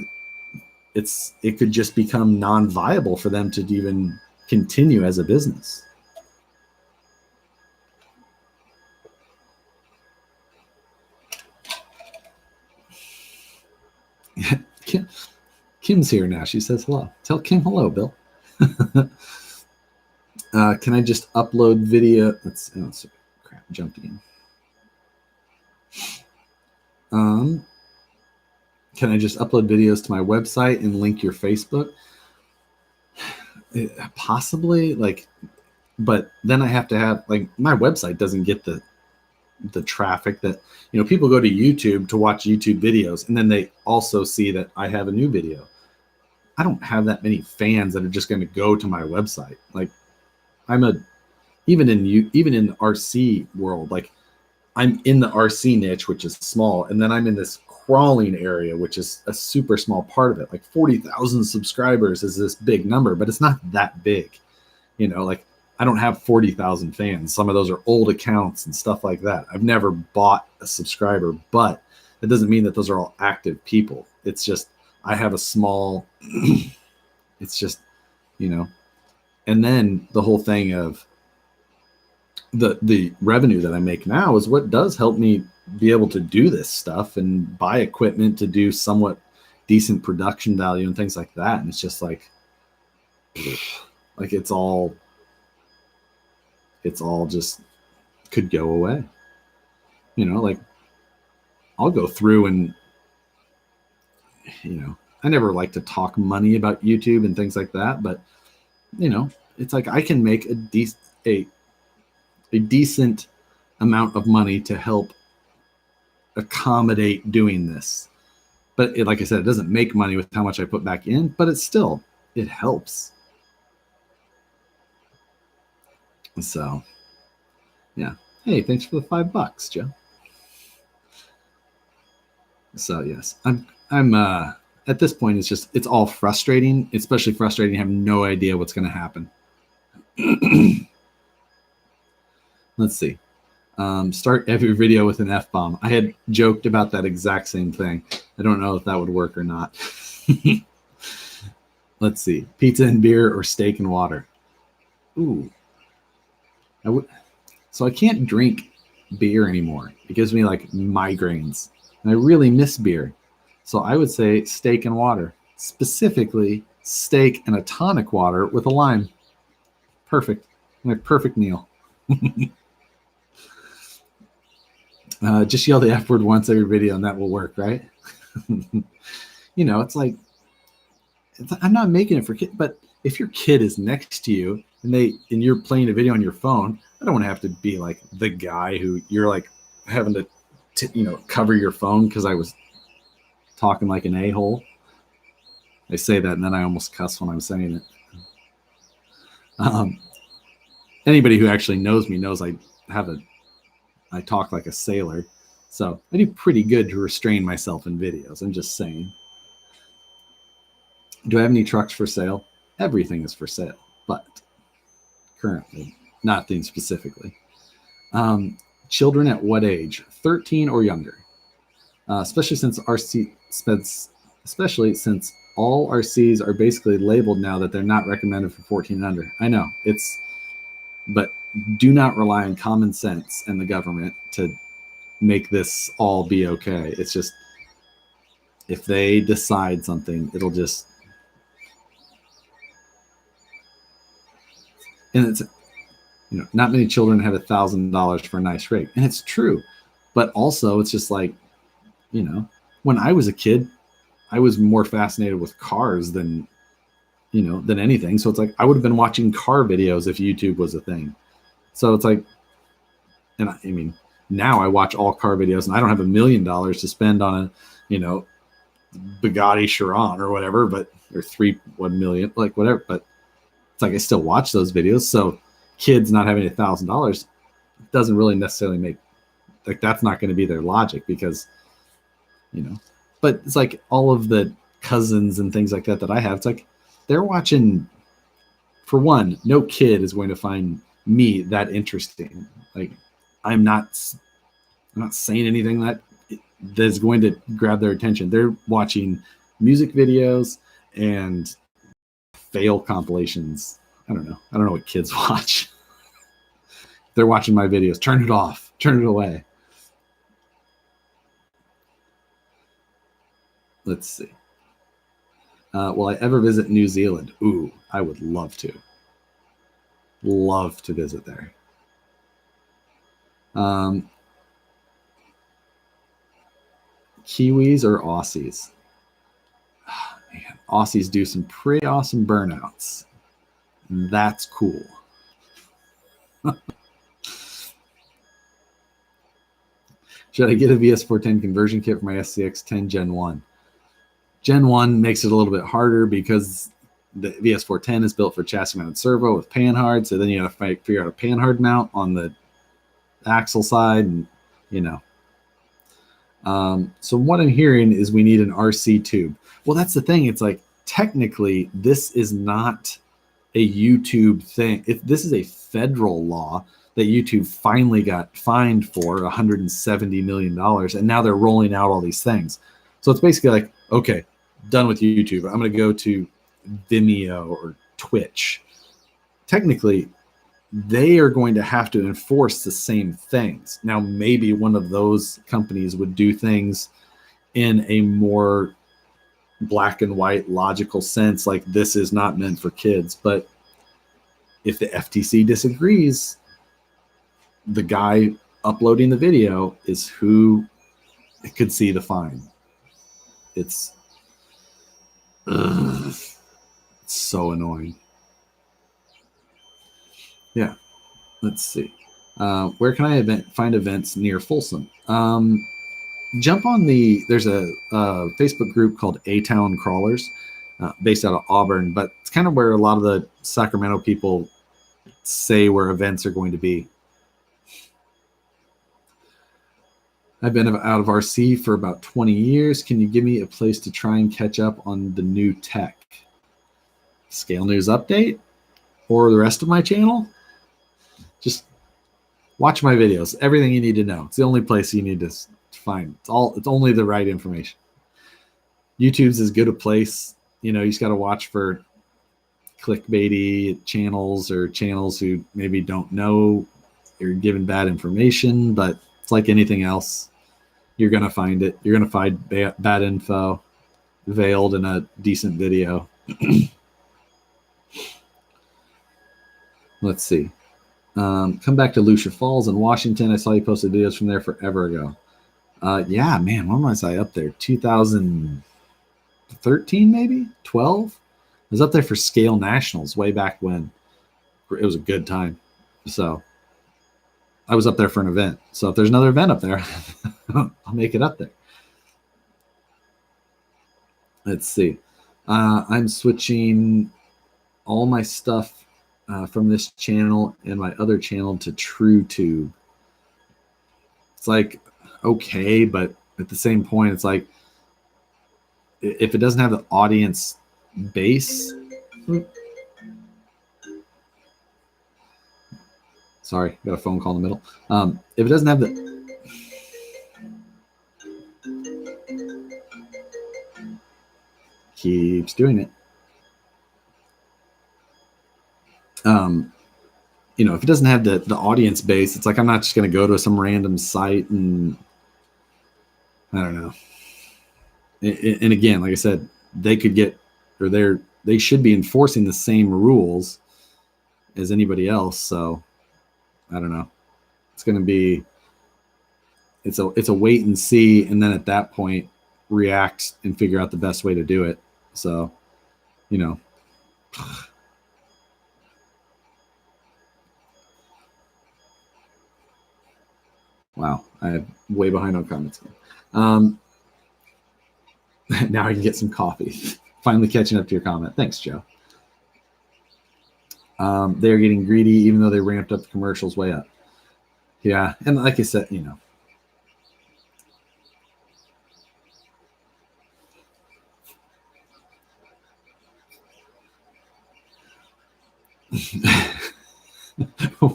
it could just become non-viable for them to even continue as a business. Kim's here now. She says hello. Tell Kim hello, Bill. Can I just upload video? Crap, jumping in. Can I just upload videos to my website and link your Facebook? Possibly, but then I have to have, my website doesn't get the traffic that, people go to YouTube to watch YouTube videos, and then they also see that I have a new video. I don't have that many fans that are just going to go to my website. Even in the RC world, I'm in the RC niche, which is small, and then I'm in this crawling area, which is a super small part of it. 40,000 subscribers is this big number, but it's not that big. I don't have 40,000 fans. Some of those are old accounts and stuff like that. I've never bought a subscriber, but it doesn't mean that those are all active people. It's just I have a small. It's just, and then the whole thing of the revenue that I make now is what does help me be able to do this stuff and buy equipment to do somewhat decent production value and things like that. And it's just like it's all just could go away. You know, like I'll go through and, you know, I never like to talk money about YouTube and things like that, but you know, it's like I can make a decent amount of money to help accommodate doing this. But like I said, it doesn't make money with how much I put back in, but it helps. So yeah. Hey, thanks for the $5, Joe. So yes, I'm at this point, it's all frustrating. It's especially frustrating. I have no idea what's going to happen. Let's see. Start every video with an F-bomb. I had joked about that exact same thing. I don't know if that would work or not. Let's see. Pizza and beer or steak and water. Ooh. So I can't drink beer anymore. It gives me like migraines. And I really miss beer. So I would say steak and water. Specifically, steak and a tonic water with a lime. Perfect. My perfect meal. Just yell the F word once every video and that will work, right? You know, it's like, I'm not making it for kids, but if your kid is next to you and you're playing a video on your phone, I don't want to have to be like the guy who you're like having to cover your phone because I was talking like an a-hole. I say that and then I almost cuss when I'm saying it. Anybody who actually knows me knows I talk like a sailor, so I do pretty good to restrain myself in videos. I'm just saying. Do I have any trucks for sale? Everything is for sale, but currently, nothing specifically. Children at what age? 13 or younger. Especially since all RCs are basically labeled now that they're not recommended for 14 and under. I know but do not rely on common sense and the government to make this all be okay. It's just, if they decide something, it'll just, and it's, not many children have $1,000 for a nice rig. And it's true. But also it's just like, when I was a kid, I was more fascinated with cars than anything. So it's like, I would have been watching car videos if YouTube was a thing. So it's like, and I mean, now I watch all car videos and I don't have $1 million to spend on a, Bugatti Chiron or whatever, or 1 million, like whatever. But it's like, I still watch those videos. So kids not having $1,000 doesn't really necessarily make, like, that's not going to be their logic because, but it's like all of the cousins and things like that I have, it's like, they're watching, for one, no kid is going to find me that interesting. Like, I'm not saying anything that's going to grab their attention. They're watching music videos and fail compilations. I don't know what kids watch. They're watching my videos. Turn it off. Turn it away. Let's see. Will I ever visit New Zealand? Ooh, I would love to. Love to visit there. Kiwis or Aussies? Oh, man, Aussies do some pretty awesome burnouts. That's cool. Should I get a VS410 conversion kit for my SCX10 Gen 1? Gen 1 makes it a little bit harder because the VS410 is built for chassis mounted servo with panhard. So then you have to figure out a panhard mount on the axle side, and so what I'm hearing is we need an RC tube. Well, that's the thing. It's like, technically, this is not a YouTube thing. This is a federal law that YouTube finally got fined for $170 million. And now they're rolling out all these things. So it's basically like, okay, done with YouTube. I'm going to go to Vimeo or Twitch. Technically, they are going to have to enforce the same things. Now, maybe one of those companies would do things in a more black and white logical sense, like this is not meant for kids. But if the FTC disagrees, the guy uploading the video is who could see the fine. It's so annoying. Yeah, let's see. Where can I find events near Folsom? Jump on there's a Facebook group called A-Town Crawlers, based out of Auburn, but it's kind of where a lot of the Sacramento people say where events are going to be. I've been out of RC for about 20 years. Can you give me a place to try and catch up on the new tech? Scale News Update or the rest of my channel? Just watch my videos. Everything you need to know. It's the only place you need to find. It's only the right information. YouTube's as good a place. You just got to watch for clickbaity channels or channels who maybe don't know you're giving bad information, but it's like anything else. You're going to find it. You're going to find bad info veiled in a decent video. Let's see. Come back to Lucia Falls in Washington. I saw you posted videos from there forever ago. Yeah, man, when was I up there? 2013, maybe 12. I was up there for Scale Nationals way back when. It was a good time. So I was up there for an event. So if there's another event up there, I'll make it up there. Let's see. I'm switching all my stuff from this channel and my other channel to TrueTube. It's like, okay, but at the same point, it's like, if it doesn't have the audience base, sorry, got a phone call in the middle. If it doesn't have the, keeps doing it. If it doesn't have the audience base, it's like, I'm not just going to go to some random site and I don't know. And again, like I said, they could get, or they should be enforcing the same rules as anybody else. So I don't know. It's going to be, it's a wait and see. And then at that point, react and figure out the best way to do it. So, wow, I'm way behind on comments. Now I can get some coffee. Finally catching up to your comment. Thanks, Joe. They're getting greedy, even though they ramped up the commercials way up. Yeah, and like I said,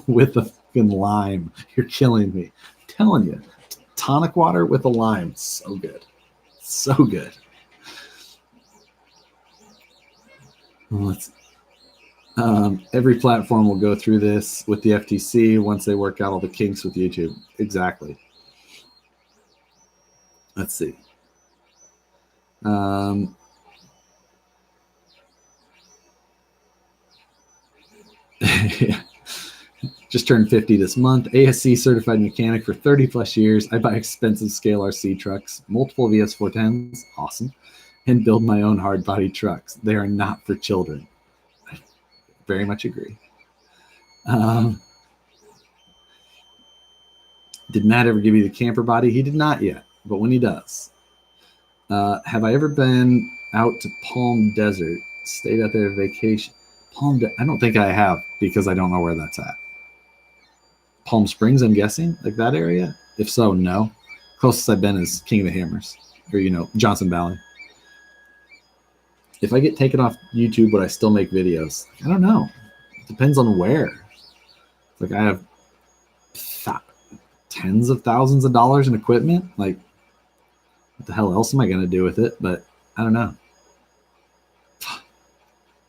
with a fucking lime. You're killing me. I'm telling you, tonic water with a lime. So good. So good. Every platform will go through this with the FTC once they work out all the kinks with YouTube. Exactly. Let's see. Just turned 50 this month. ASC certified mechanic for 30 plus years. I buy expensive scale RC trucks, multiple VS410s, awesome, and build my own hard body trucks. They are not for children. I very much agree. Did Matt ever give you the camper body? He did not yet, but when he does. Have I ever been out to Palm Desert? Stayed out there vacation? I don't think I have, because I don't know where that's at. Palm Springs, I'm guessing, like that area. If so, no. Closest I've been is King of the Hammers, or Johnson Valley. If I get taken off YouTube, would I still make videos? I don't know. It depends on where. Like, I have tens of thousands of dollars in equipment. Like, what the hell else am I going to do with it? But I don't know.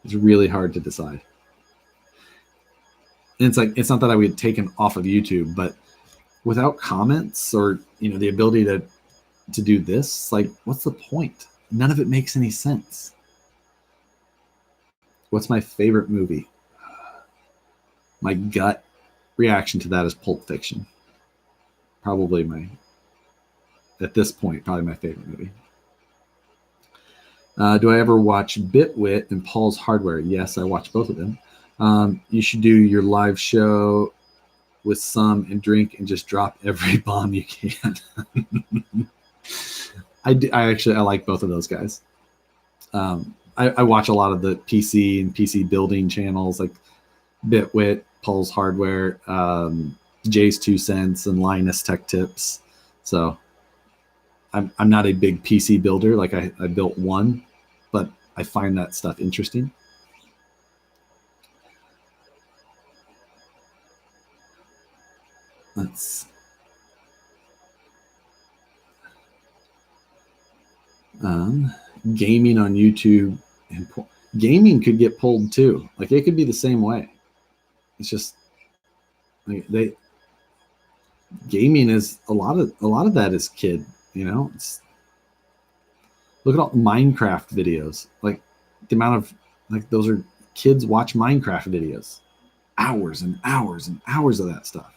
It's really hard to decide. And it's like, it's not that I would get taken off of YouTube, but without comments or, you know, the ability to do this, like, what's the point? None of it makes any sense. What's my favorite movie? My gut reaction to that is Pulp Fiction. Probably at this point, probably my favorite movie. Do I ever watch Bitwit and Paul's Hardware? Yes, I watch both of them. You should do your live show with some and drink and just drop every bomb you can. I like both of those guys. I watch a lot of the PC and PC building channels like Bitwit, Paul's Hardware, Jay's 2 Cents, and Linus Tech Tips. So I'm not a big PC builder. Like I built one, but I find that stuff interesting. Let's gaming on YouTube, and gaming could get pulled too. Like it could be the same way. It's just like gaming is a lot of that is kid, you know. Look at all the Minecraft videos. Like the amount of, like, those are kids watch Minecraft videos, hours and hours and hours of that stuff.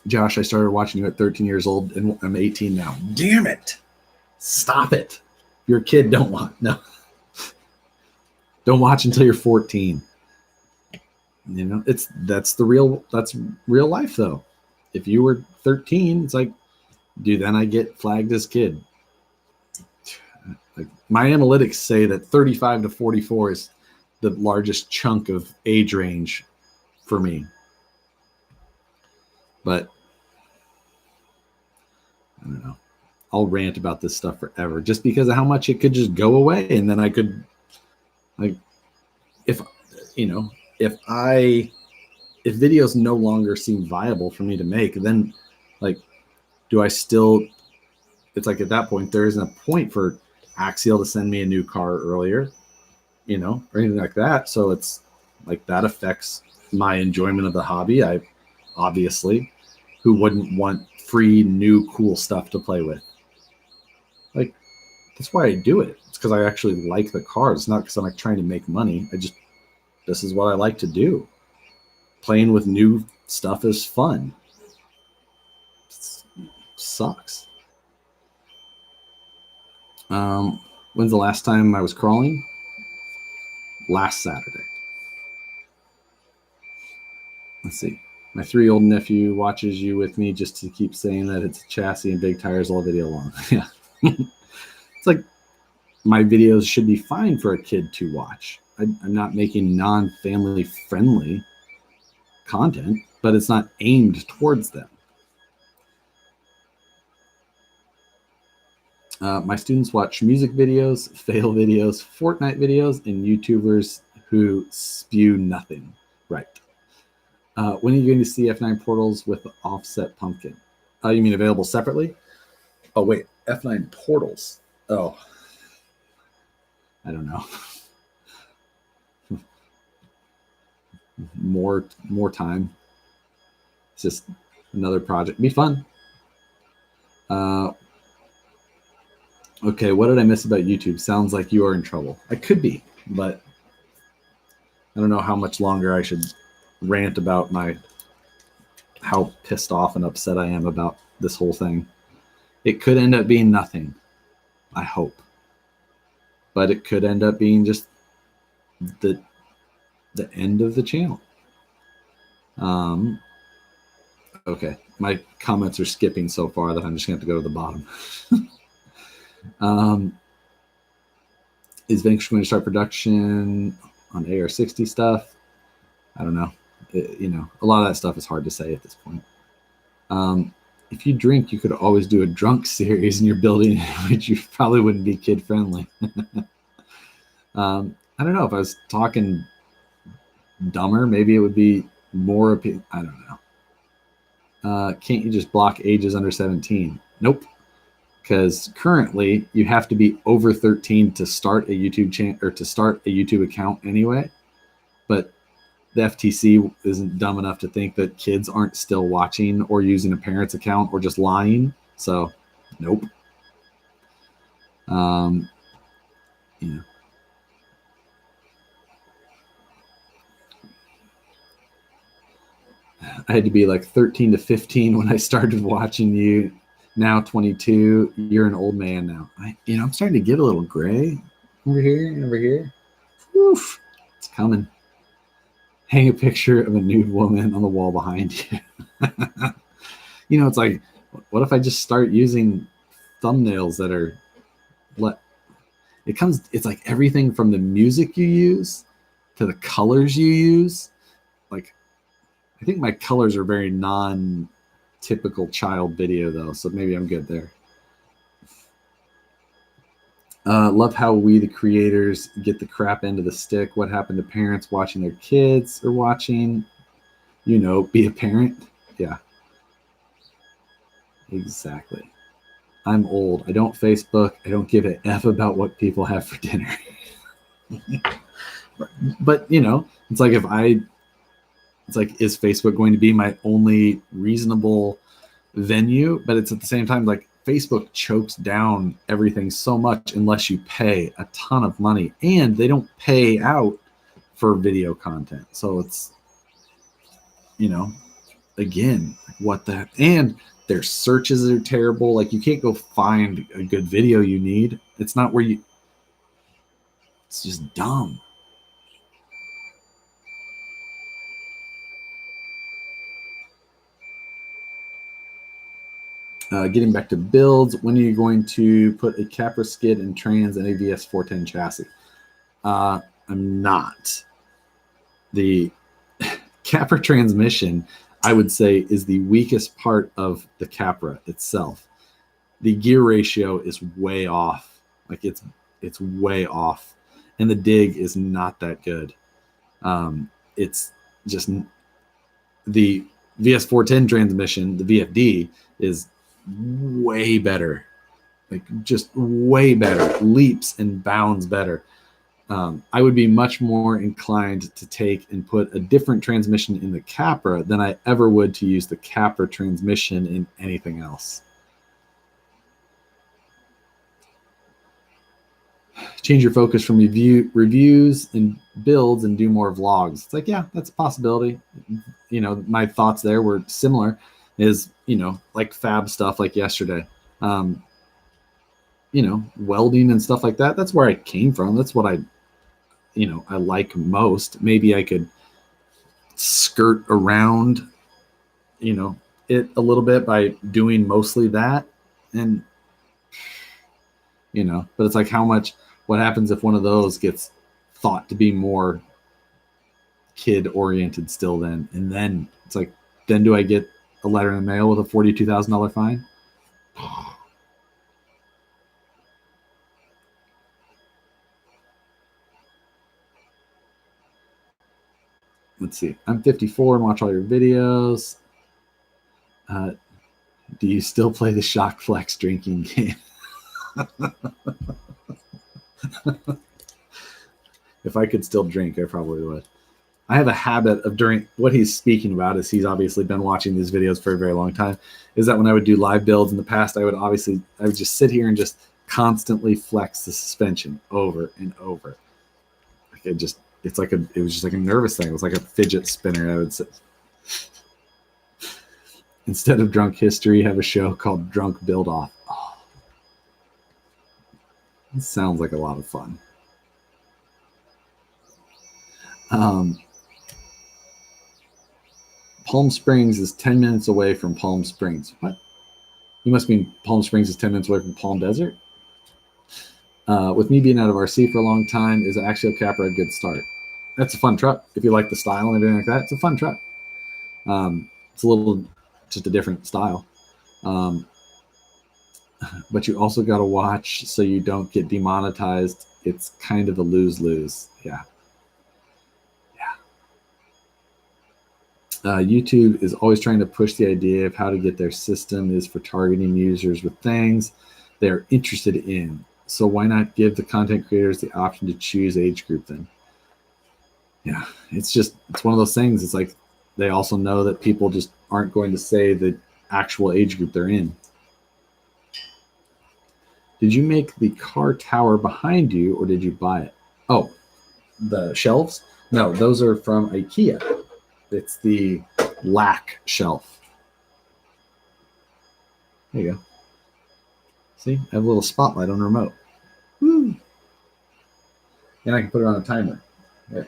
Josh, I started watching you at 13 years old and I'm 18 now. Damn it. Stop it. You're a kid. Don't watch until you're 14. You know, that's real life though. If you were 13, it's like, dude, then I get flagged as kid. Like my analytics say that 35 to 44 is the largest chunk of age range for me. But I don't know. I'll rant about this stuff forever just because of how much it could just go away. And then I could, like, if videos no longer seem viable for me to make, then like, do I still, it's like at that point, there isn't a point for Axial to send me a new car earlier, you know, or anything like that. So it's like, that affects my enjoyment of the hobby. I obviously, who wouldn't want free, new, cool stuff to play with? Like, that's why I do it. It's because I actually like the cars. It's not because I'm like trying to make money. This is what I like to do. Playing with new stuff is fun. It sucks. When's the last time I was crawling? Last Saturday. Let's see. My 3-year-old nephew watches you with me just to keep saying that it's a chassis and big tires all video long. Yeah. It's like, my videos should be fine for a kid to watch. I'm not making non-family friendly content, but it's not aimed towards them. My students watch music videos, fail videos, Fortnite videos, and YouTubers who spew nothing. Right. When are you going to see F9 portals with the offset pumpkin? You mean available separately? Oh, wait. F9 portals. Oh. I don't know. More time. It's just another project. Be fun. Okay, what did I miss about YouTube? Sounds like you are in trouble. I could be, but I don't know how much longer I should rant about how pissed off and upset I am about this whole thing. It could end up being nothing, I hope. But it could end up being just the end of the channel. Okay, my comments are skipping so far that I'm just going to have to go to the bottom. Is Vanquish going to start production on AR60 stuff? I don't know. A lot of that stuff is hard to say at this point. If you drink, you could always do a drunk series in your building, which you probably wouldn't be kid friendly. I don't know. If I was talking dumber, maybe it would be more appealing. I don't know. Can't you just block ages under 17? Nope. because currently you have to be over 13 to start a YouTube channel or to start a YouTube account anyway. But the FTC isn't dumb enough to think that kids aren't still watching or using a parent's account or just lying. So, nope. Yeah. I had to be like 13 to 15 when I started watching you. Now 22. You're an old man now. I'm starting to get a little gray over here. Oof, it's coming. Hang a picture of a nude woman on the wall behind you. It's like, what if I just start using thumbnails that are it's like everything from the music you use to the colors you use. Like, I think my colors are very non-typical child video though, so maybe I'm good there. Love how we, the creators, get the crap end of the stick. What happened to parents watching their kids or watching, be a parent? Yeah. Exactly. I'm old. I don't Facebook. I don't give a F about what people have for dinner. But, it's like is Facebook going to be my only reasonable venue? But it's at the same time, like, Facebook chokes down everything so much unless you pay a ton of money, and they don't pay out for video content. So it's, again, what that, and their searches are terrible. Like, you can't go find a good video you need. It's not where it's just dumb. Getting back to builds, when are you going to put a Capra skid and trans and a VS410 chassis? I'm not. The Capra transmission, I would say, is the weakest part of the Capra itself. The gear ratio is way off. Like, it's way off. And the dig is not that good. It's just the VS410 transmission, the VFD, is way better, like just way better, leaps and bounds better. I would be much more inclined to take and put a different transmission in the Capra than I ever would to use the Capra transmission in anything else. Change your focus from reviews and builds and do more vlogs. It's like, yeah, that's a possibility. My thoughts there were similar. Is, like fab stuff like yesterday, welding and stuff like that. That's where I came from. That's what I like most. Maybe I could skirt around, it a little bit by doing mostly that. And, but it's like, what happens if one of those gets thought to be more kid oriented still then? And then it's like, then do I get a letter in the mail with a $42,000 fine? Let's see. I'm 54 and watch all your videos. Do you still play the Shock Flex drinking game? If I could still drink, I probably would. I have a habit of, during what he's speaking about, is he's obviously been watching these videos for a very long time, is that when I would do live builds in the past, I would just sit here and just constantly flex the suspension over and over. Like, it was just like a nervous thing. It was like a fidget spinner. I would say, instead of Drunk History, have a show called Drunk Build Off. Oh, it sounds like a lot of fun. Palm Springs is 10 minutes away from Palm Springs. What? You must mean Palm Springs is 10 minutes away from Palm Desert? With me being out of RC for a long time, is Axial Capra a good start? That's a fun truck. If you like the style and everything like that, it's a fun truck. It's just a different style. But you also got to watch so you don't get demonetized. It's kind of a lose-lose. Yeah. YouTube is always trying to push the idea of how to get their system is for targeting users with things. they're interested in. So why not give the content creators the option to choose age group then? Yeah, it's one of those things. It's like they also know that people just aren't going to say the actual age group they're in. Did you make the car tower behind you, or did you buy it? Oh, the shelves? No, those are from IKEA. It's the lack shelf. There you go. See, I have a little spotlight on the remote. Woo. And I can put it on a timer. Yeah.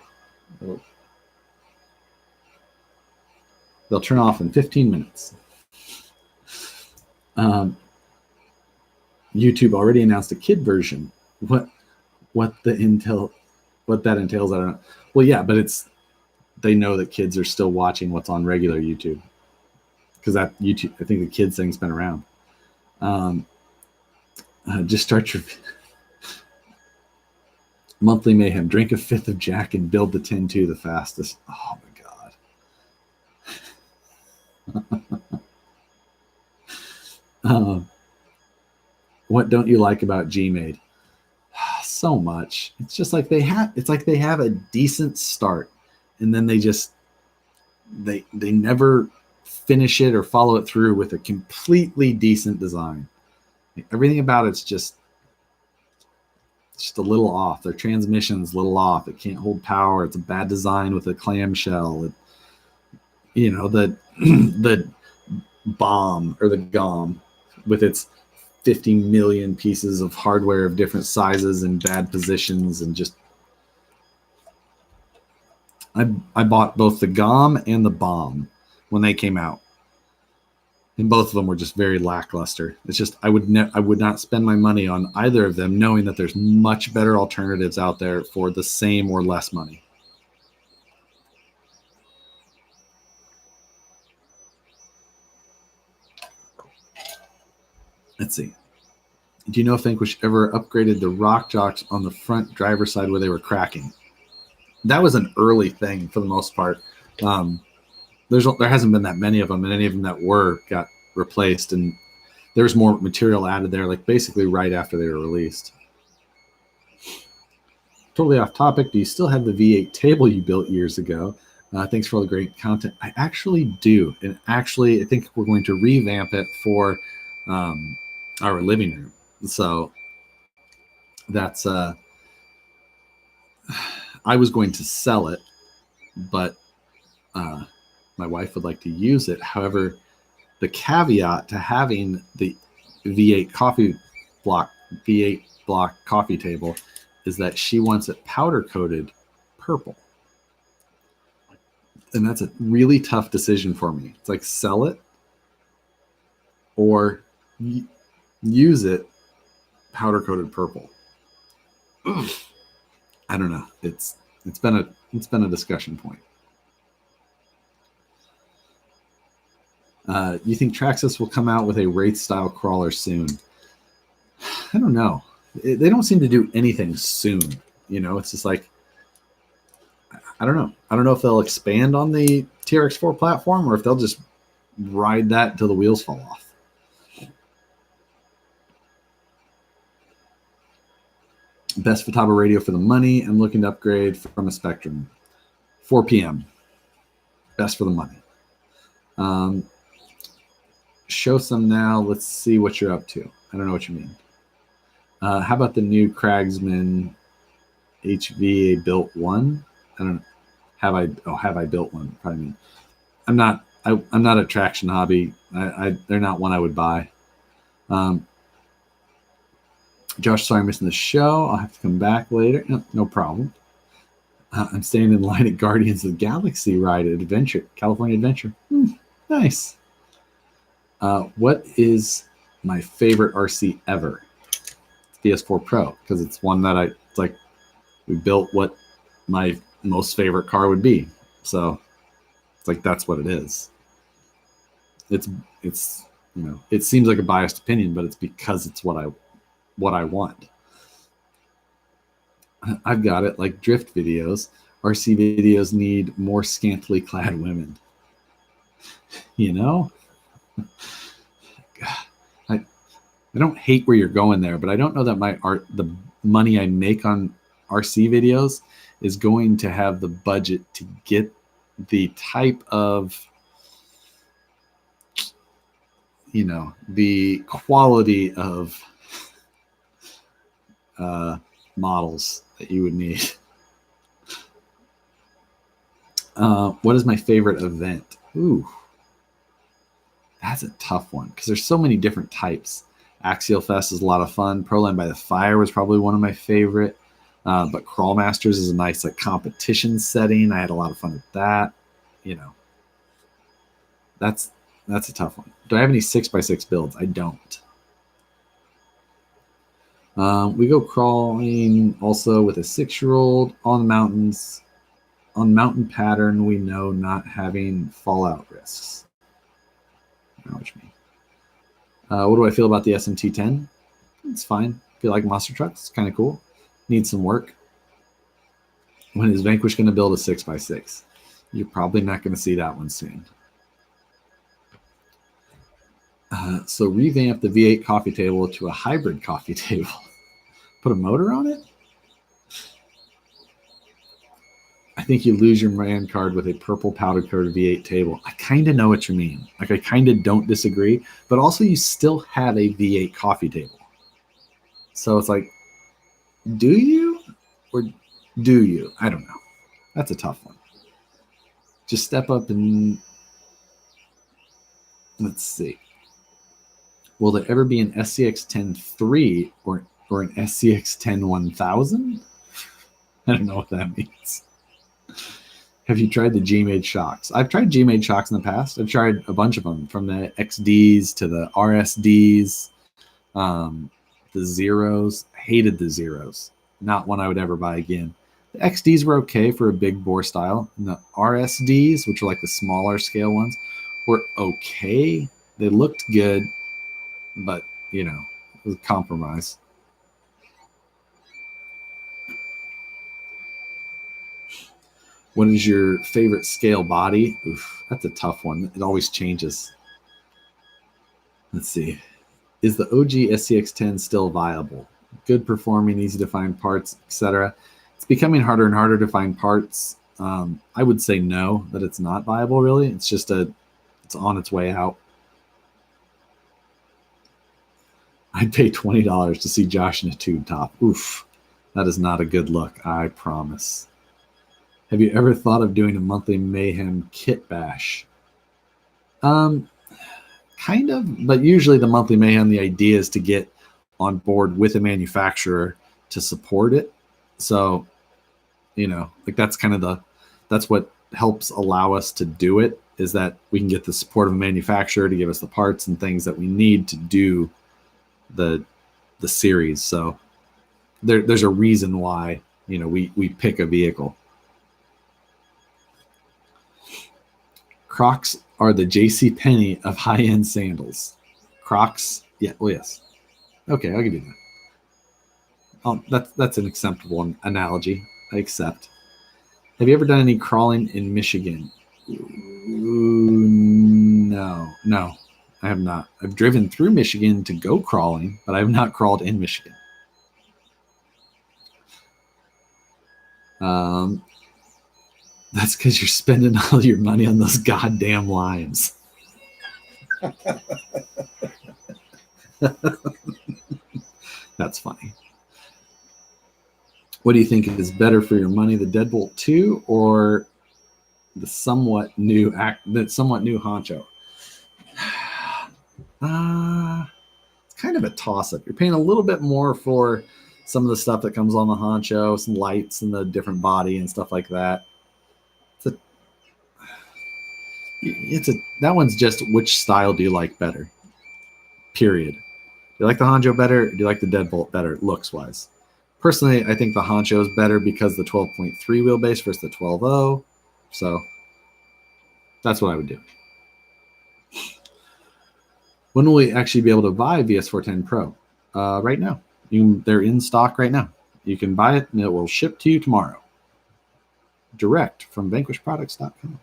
They'll turn off in 15 minutes. YouTube already announced a kid version. What that entails, I don't know. Well, yeah, but they know that kids are still watching what's on regular YouTube, because that YouTube, I think the kids thing's been around. Just start your monthly mayhem. Drink a 5th of Jack and build the 10-2 the fastest. Oh my god. What don't you like about Gmade? So much. It's just like they have a decent start, and then they never finish it or follow it through with a completely decent design. Like, everything about it's just a little off. Their transmission's a little off. It can't hold power. It's a bad design with a clamshell. The bomb or the GOM with its 50 million pieces of hardware of different sizes and bad positions, and just I bought both the GOM and the bomb when they came out, and both of them were just very lackluster. It's just I would not spend my money on either of them, knowing that there's much better alternatives out there for the same or less money. Let's see. Do you know if Vanquish ever upgraded the rock jocks on the front driver's side where they were cracking? That was an early thing for the most part. There hasn't been that many of them, and any of them that were got replaced, and there was more material added there, like basically right after they were released. Totally off topic. Do you still have the V8 table you built years ago? Thanks for all the great content. I actually do, and actually I think we're going to revamp it for our living room. So that's I was going to sell it, but my wife would like to use it. However, the caveat to having the V8 block coffee table is that she wants it powder coated purple. And that's a really tough decision for me. It's like sell it or use it powder coated purple. I don't know. It's been a discussion point. You think Traxxas will come out with a Wraith style crawler soon? I don't know. They don't seem to do anything soon. It's just like, I don't know. I don't know if they'll expand on the TRX4 platform or if they'll just ride that until the wheels fall off. Best Futaba radio for the money. I'm looking to upgrade from a Spectrum. 4 p.m. Best for the money. Show some now. Let's see what you're up to. I don't know what you mean. How about the new Kragsman HVA built one? I don't know. Have I built one? Probably mean. I'm not a traction hobby. They're not one I would buy. Josh, sorry I'm missing the show. I'll have to come back later. No problem. I'm staying in line at Guardians of the Galaxy ride at California Adventure. Nice. What is my favorite RC ever? It's PS4 Pro, because it's one that it's like we built what my most favorite car would be. So it's like that's what it is. It's it seems like a biased opinion, but it's because it's what I want. I've got it. Like drift videos, RC videos need more scantily clad women. I don't hate where you're going there, but I don't know that the money I make on RC videos is going to have the budget to get the type of, the quality of models that you would need. What is my favorite event? Ooh, that's a tough one because there's so many different types. Axial Fest is a lot of fun. Proline by the Fire was probably one of my favorite. But Crawl Masters is a nice competition setting. I had a lot of fun with that. That's a tough one. Do I have any 6x6 builds? I don't. We go crawling also with a 6-year-old on the mountains. On mountain pattern, we know not having fallout risks. I know what you mean. What do I feel about the SMT-10? It's fine. Feel like monster trucks. It's kind of cool. Needs some work. When is Vanquish going to build a 6x6? You're probably not going to see that one soon. So revamp the V8 coffee table to a hybrid coffee table. Put a motor on it? I think you lose your man card with a purple powder coated V8 table. I kind of know what you mean. I kind of don't disagree, but also you still have a V8 coffee table. So it's like, do you or do you? I don't know. That's a tough one. Just step up and let's see. Will there ever be an SCX-10-3 or an SCX-10-1000? I don't know what that means. Have you tried the G-Made shocks? I've tried G-Made shocks in the past. I've tried a bunch of them, from the XDs to the RSDs, the Zeros. I hated the Zeros. Not one I would ever buy again. The XDs were okay for a big bore style. And the RSDs, which are like the smaller scale ones, were okay. They looked good, but, it was a compromise. What is your favorite scale body? Oof, that's a tough one. It always changes. Let's see. Is the OG SCX-10 still viable? Good performing, easy to find parts, etc. It's becoming harder and harder to find parts. I would say no, that it's not viable, really. It's just it's on its way out. I'd pay $20 to see Josh in a tube top. Oof, that is not a good look, I promise. Have you ever thought of doing a monthly Mayhem kit bash? Kind of, but usually the monthly Mayhem, the idea is to get on board with a manufacturer to support it. So, that's kind of that's what helps allow us to do it, is that we can get the support of a manufacturer to give us the parts and things that we need to do the series. So there's a reason why, we pick a vehicle. Crocs are the J.C. Penney of high-end sandals. Crocs, yeah, well, yes. Okay, I'll give you that. That's an acceptable analogy. I accept. Have you ever done any crawling in Michigan? No, I have not. I've driven through Michigan to go crawling, but I have not crawled in Michigan. That's because you're spending all your money on those goddamn limes. That's funny. What do you think is better for your money, the Deadbolt 2 or the somewhat new Honcho? It's kind of a toss-up. You're paying a little bit more for some of the stuff that comes on the Honcho, some lights and the different body and stuff like that. That one's just which style do you like better? Period. Do you like the Honcho better? Or do you like the Deadbolt better, looks-wise? Personally, I think the Honcho is better because the 12.3 wheelbase versus the 12.0. So that's what I would do. When will we actually be able to buy VS410 Pro? Right now. They're in stock right now. You can buy it and it will ship to you tomorrow. Direct from vanquishproducts.com.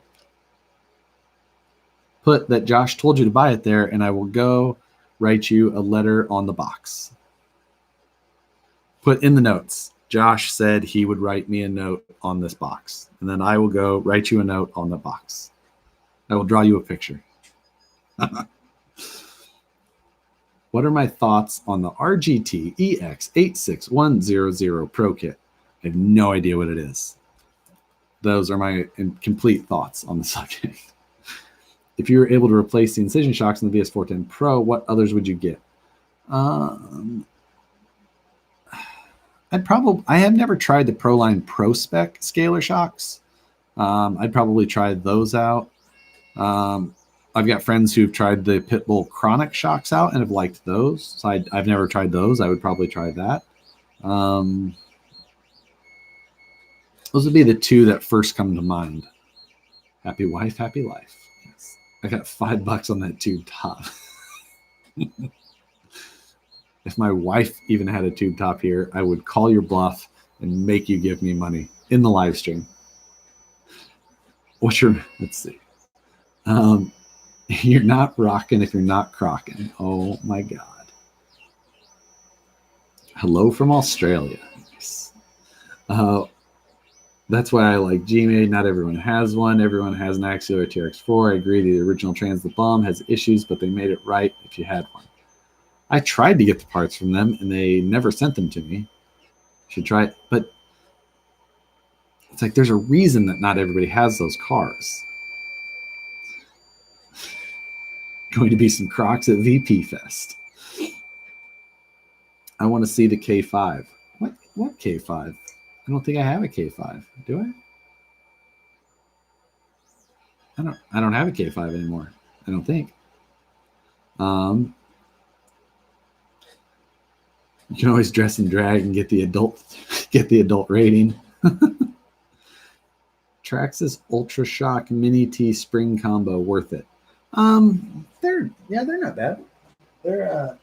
Put that Josh told you to buy it there, and I will go write you a letter on the box. Put in the notes, Josh said he would write me a note on this box. And then I will go write you a note on the box. I will draw you a picture. What are my thoughts on the RGT EX86100 Pro Kit? I have no idea what it is. Those are my complete thoughts on the subject. If you were able to replace the incision shocks in the VS410 Pro, what others would you get? I have never tried the Proline Pro Spec scalar shocks. I'd probably try those out. I've got friends who've tried the Pitbull Chronic shocks out and have liked those. So I've never tried those. I would probably try that. Those would be the two that first come to mind. Happy wife, happy life. Yes. I got $5 on that tube top. If my wife even had a tube top here, I would call your bluff and make you give me money in the live stream. Let's see. You're not rocking if you're not crocking. Oh my God. Hello from Australia. Nice. That's why I like Gmade. Not everyone has one. Everyone has an Axial or TRX4. I agree the original Transit Bomb has issues, but they made it right if you had one. I tried to get the parts from them, and they never sent them to me. Should try it. But it's like there's a reason that not everybody has those cars. Going to be some Crocs at VP Fest. I want to see the K5. What K5? I don't think I have a K5. Do I? I don't have a K5 anymore. I don't think. You can always dress and drag and get the adult rating. Traxxas Ultra Shock Mini T Spring Combo worth it. They're not bad. They're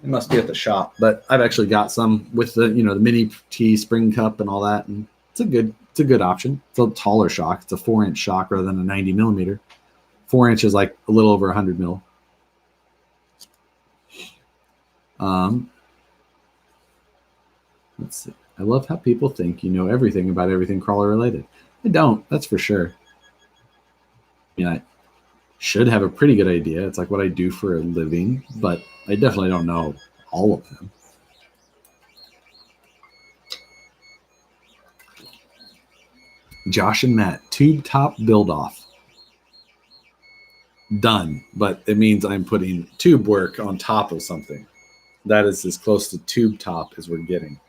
it must be at the shop, but I've actually got some with the the Mini T Spring Cup and all that, and it's a good option. It's a taller shock. It's a 4-inch shock rather than a 90 millimeter. 4 inches like a little over 100 mil. Let's see. I love how people think you know everything about everything crawler related. I don't, that's for sure. I mean, I should have a pretty good idea. It's like what I do for a living, but I definitely don't know all of them. Josh and Matt, tube top build off. Done, but it means I'm putting tube work on top of something. That is as close to tube top as we're getting.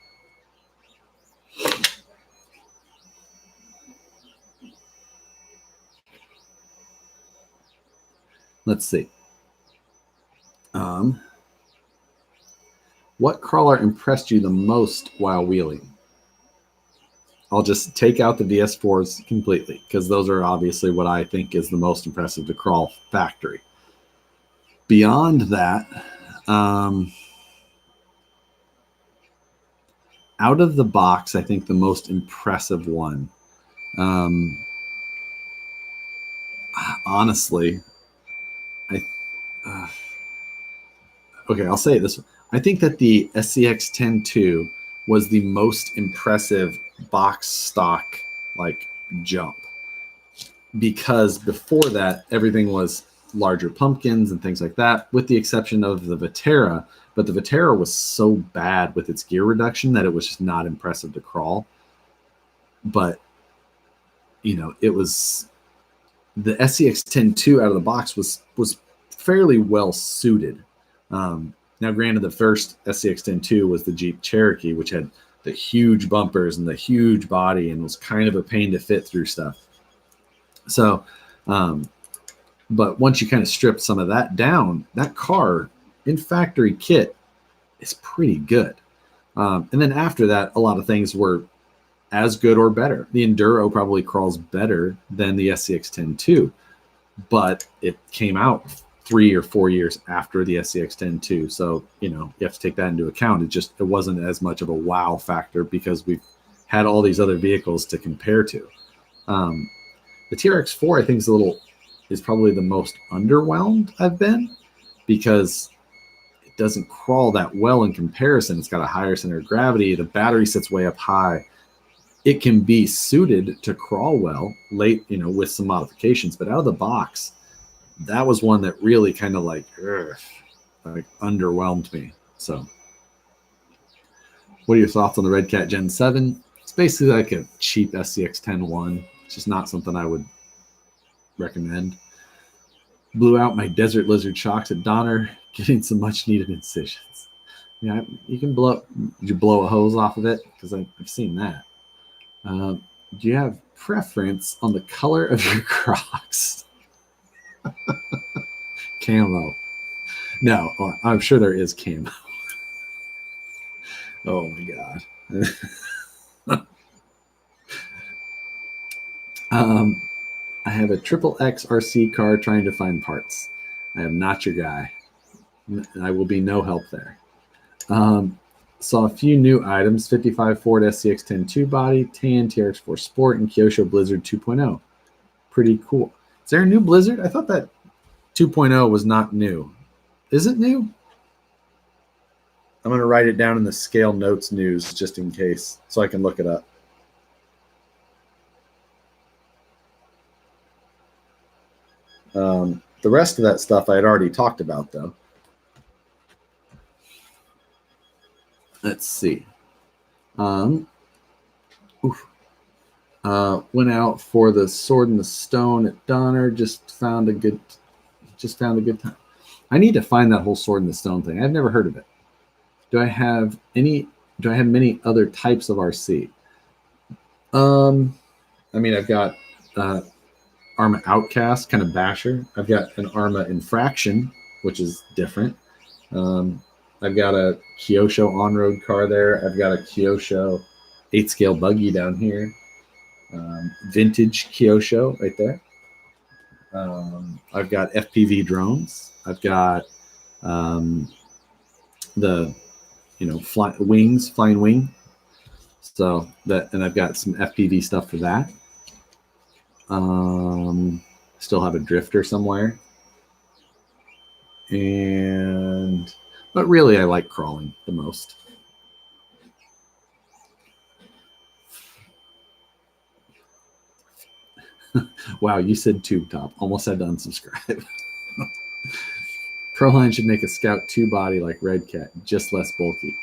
Let's see. What crawler impressed you the most while wheeling? I'll just take out the DS4s completely because those are obviously what I think is the most impressive to crawl factory. Beyond that, out of the box, I think the most impressive one, honestly, okay, I'll say it this way. I think that the SCX-10-2 was the most impressive box stock jump, because before that everything was larger pumpkins and things like that, with the exception of the Vitera. But the Vitera was so bad with its gear reduction that it was just not impressive to crawl. But it was the SCX-10-2 out of the box was fairly well suited. Now, granted, the first SCX-10-2 was the Jeep Cherokee, which had the huge bumpers and the huge body and was kind of a pain to fit through stuff. So, but once you kind of strip some of that down, that car in factory kit is pretty good. And then after that, a lot of things were as good or better. The Enduro probably crawls better than the SCX-10-2, but it came out 3 or 4 years after the SCX-10-2. So, you have to take that into account. It wasn't as much of a wow factor because we've had all these other vehicles to compare to. The TRX4 I think is probably the most underwhelmed I've been, because it doesn't crawl that well in comparison. It's got a higher center of gravity. The battery sits way up high. It can be suited to crawl well late, with some modifications, but out of the box, that was one that really kind of like underwhelmed me. So what are your thoughts on the Redcat Gen 7? It's basically like a cheap SCX 10-1. It's just not something I would recommend. Blew out my Desert Lizard shocks at Donner, getting some much needed incisions. Yeah, you can blow. Did you blow a hose off of it? Because I've seen that. Do you have preference on the color of your Crocs? Camo. No, I'm sure there is camo. Oh my god. I have a XXX RC car trying to find parts. I am not your guy. I will be no help there. Saw a few new items: 55 Ford SCX 10-2 body, Tan TRX4 Sport, and Kyosho Blizzard 2.0. Pretty cool. Is there a new Blizzard? I thought that 2.0 was not new. Is it new? I'm going to write it down in the scale notes news just in case, so I can look it up. The rest of that stuff I had already talked about, though. Let's see. Went out for the Sword and the Stone at Donner. Just found a good time. I need to find that whole Sword and the Stone thing. I've never heard of it. Do I have many other types of RC? I mean, I've got Arma Outcast, kind of basher. I've got an Arma Infraction, which is different. I've got a Kyosho on-road car there. I've got a Kyosho 8-scale buggy down here. Vintage Kyosho right there. I've got FPV drones. I've got the flying wing. So that, and I've got some FPV stuff for that. Still have a drifter somewhere. But really I like crawling the most. Wow, you said tube top. Almost had to unsubscribe. Proline should make a Scout 2 body like Redcat, just less bulky.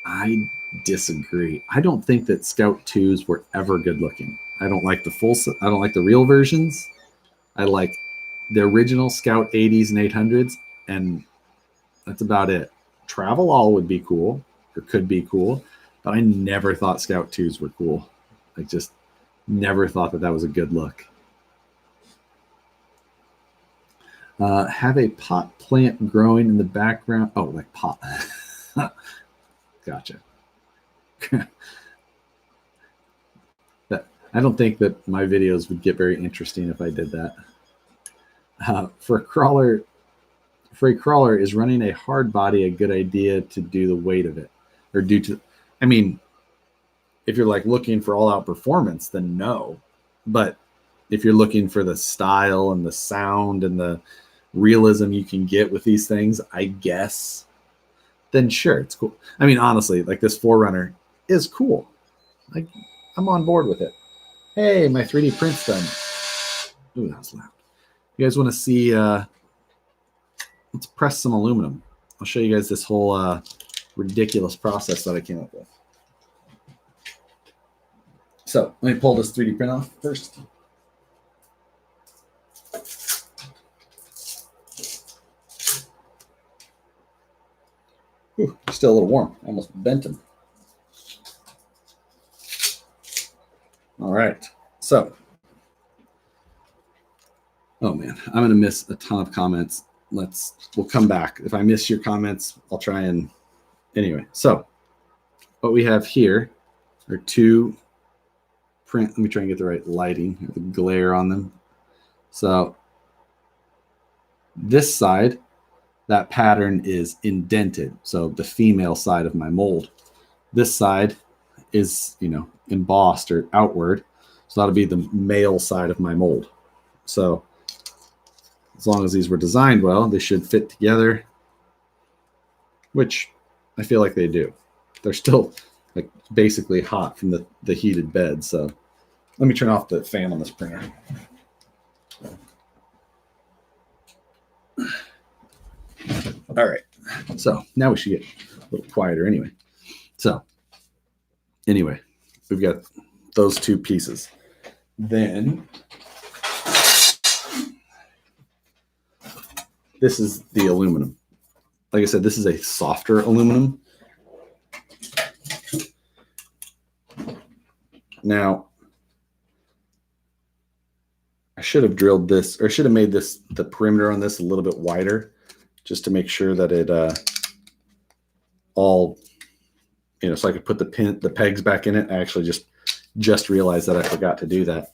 I disagree. I don't think that Scout 2s were ever good looking. I don't like the real versions. I like the original Scout 80s and 800s, and that's about it. Travel All would be cool, or could be cool, but I never thought Scout 2s were cool. I just never thought that was a good look. Have a pot plant growing in the background. Oh, like pot. Gotcha. I don't think that my videos would get very interesting if I did that. For a crawler, is running a hard body a good idea to do the weight of it? Or I mean, if you're like looking for all out performance, then no. But if you're looking for the style and the sound and the realism you can get with these things, I guess, then sure, it's cool. I mean, honestly, like this 4Runner is cool. Like, I'm on board with it. Hey, my 3D print's done. Ooh, that was loud. You guys want to see, let's press some aluminum. I'll show you guys this whole ridiculous process that I came up with. So let me pull this 3D print off first. Ooh, still a little warm. I almost bent him. All right. So, oh man, I'm going to miss a ton of comments. We'll come back. If I miss your comments, I'll try and, anyway. So what we have here are two print. Let me try and get the right lighting, the glare on them. So this side, that pattern is indented. So the female side of my mold. This side is, embossed or outward. So that'll be the male side of my mold. So as long as these were designed well, they should fit together, which I feel like they do. They're still like basically hot from the heated bed. So let me turn off the fan on this printer. All right. So now we should get a little quieter anyway. So anyway, we've got those two pieces. Then this is the aluminum. Like I said, this is a softer aluminum. Now, I should have drilled this, or I should have made this, the perimeter on this a little bit wider, just to make sure that it all, you know, so I could put the pegs back in it. I actually just realized that I forgot to do that.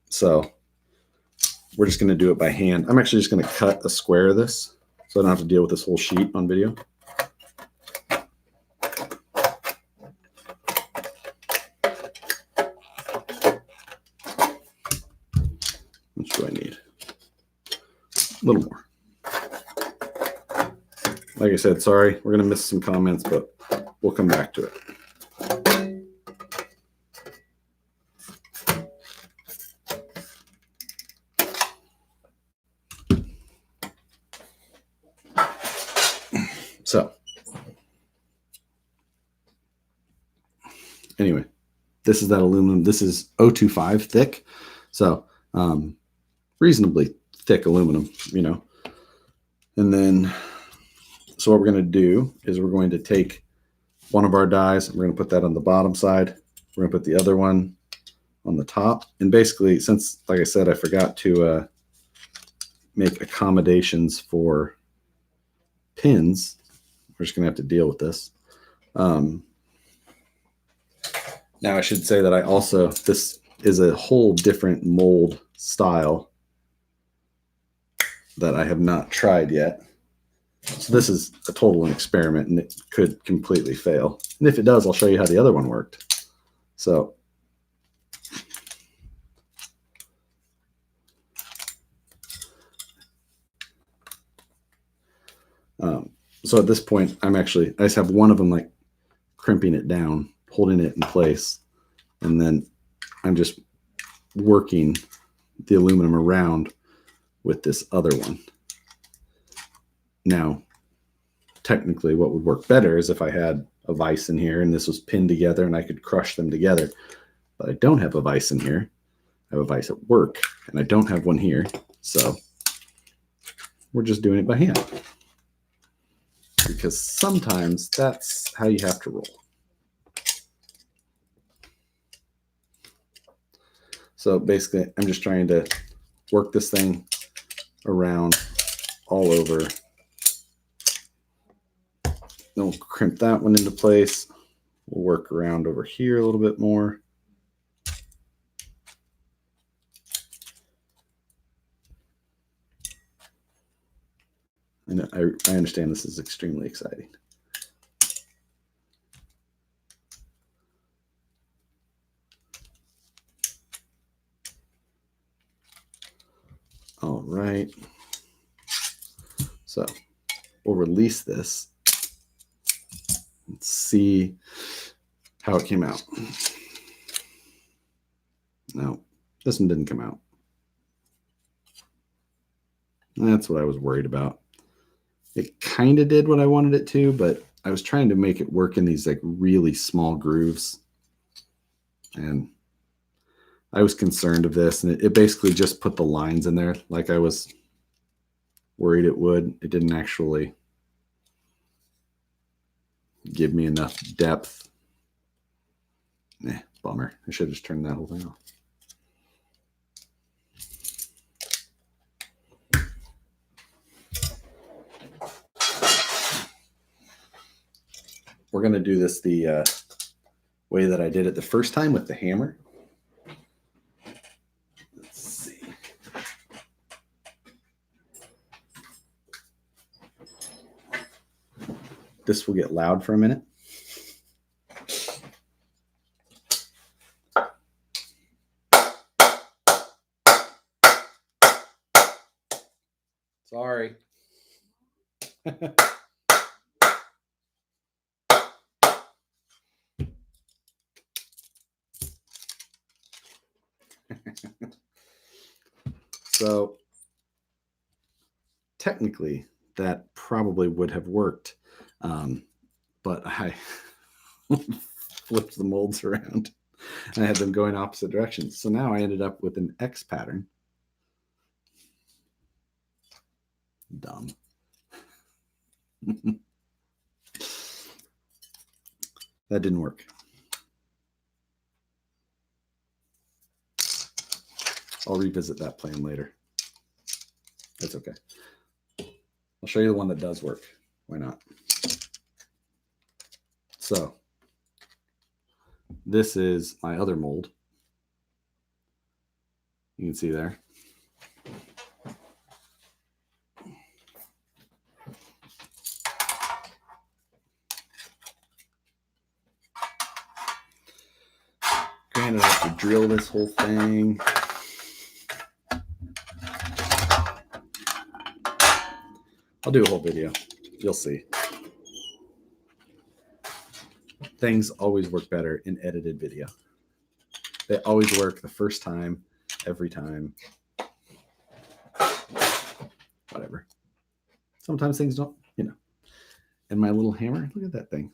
So we're just going to do it by hand. I'm actually just going to cut a square of this so I don't have to deal with this whole sheet on video. What do I need? A little more. Like I said, sorry, we're going to miss some comments, but we'll come back to it. So anyway, this is that aluminum. This is 025 thick. So reasonably thick aluminum, you know. And then, so what we're going to do is we're going to take one of our dies, and we're going to put that on the bottom side. We're going to put the other one on the top. And basically, since, like I said, I forgot to make accommodations for pins, we're just going to have to deal with this. Now, I should say that I also, this is a whole different mold style that I have not tried yet. So this is a total experiment, and it could completely fail. And if it does, I'll show you how the other one worked. So so at this point, I just have one of them like crimping it down, holding it in place. And then I'm just working the aluminum around with this other one. Now, technically what would work better is if I had a vise in here and this was pinned together and I could crush them together. But I don't have a vise in here. I have a vise at work and I don't have one here. So we're just doing it by hand. Because sometimes that's how you have to roll. So basically, I'm just trying to work this thing around all over. Then we'll crimp that one into place. We'll work around over here a little bit more. And I understand this is extremely exciting. All right. So we'll release this and see how it came out. No, this one didn't come out. That's what I was worried about. It kind of did what I wanted it to, but I was trying to make it work in these like really small grooves. And I was concerned of this, and it basically just put the lines in there like I was worried it would. It didn't actually give me enough depth. Bummer. I should have just turned that whole thing off. We're going to do this the way that I did it the first time with the hammer. Let's see. This will get loud for a minute. Sorry. So technically that probably would have worked, but I flipped the molds around and I had them going opposite directions. So now I ended up with an X pattern. Dumb. That didn't work. I'll revisit that plan later. That's okay. I'll show you the one that does work. Why not? So this is my other mold. You can see there. Granted, I have to drill this whole thing. I'll do a whole video. You'll see. Things always work better in edited video. They always work the first time, every time. Whatever. Sometimes things don't, you know. And my little hammer, look at that thing.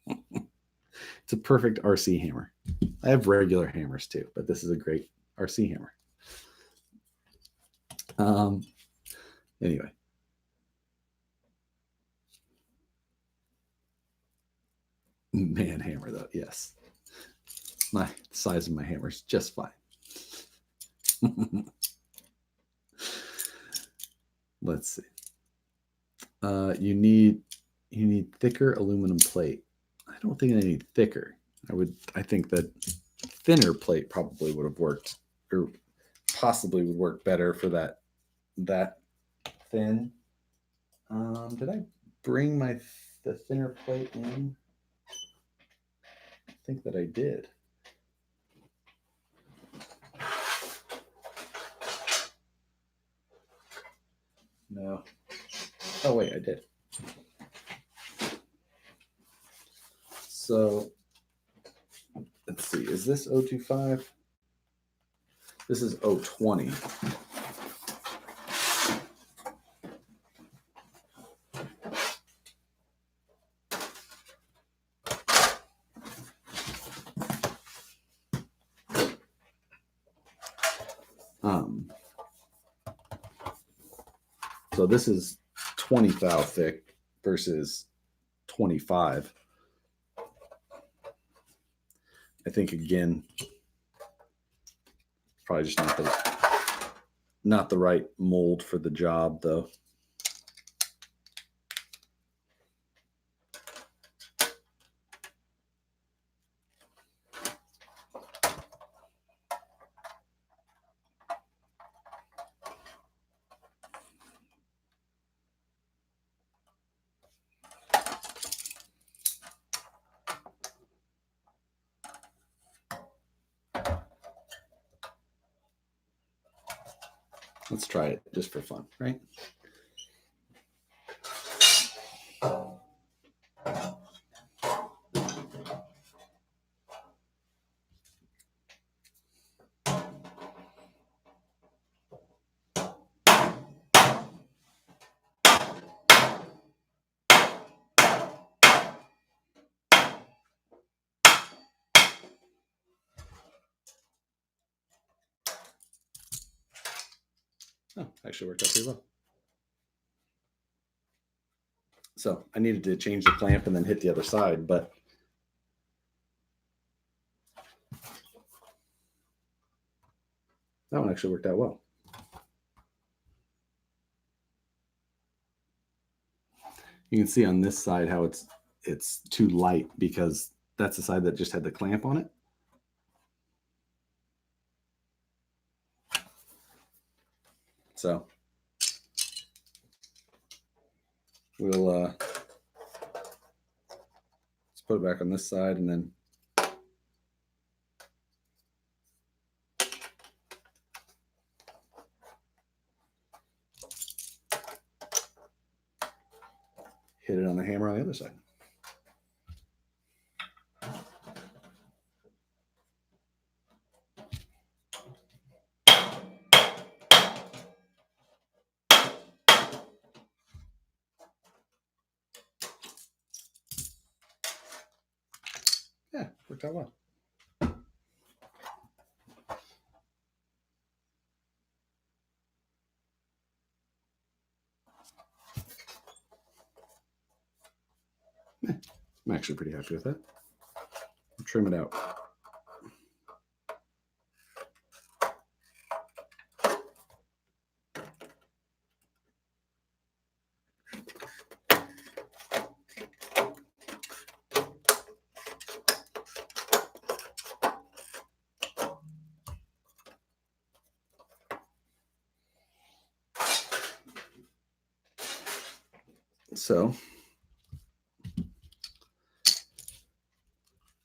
It's a perfect RC hammer. I have regular hammers too, but this is a great RC hammer. Anyway. Man hammer though, yes. The size of my hammer is just fine. Let's see. You need thicker aluminum plate. I don't think I need thicker. I think that thinner plate probably would have worked, or possibly would work better for that thin. Did I bring the thinner plate in? I think that I did. No. Oh wait, I did. So let's see, is this 025? This is 020. So this is 20 thou thick versus 25. I think again, probably just not the right mold for the job though. Let's try it just for fun, right? Oh, actually worked out pretty well. So I needed to change the clamp and then hit the other side, but that one actually worked out well. You can see on this side how it's too light because that's the side that just had the clamp on it. So we'll let's put it back on this side and then hit it on the hammer on the other side. Yeah, worked out well. I'm actually pretty happy with that. I'll trim it out. So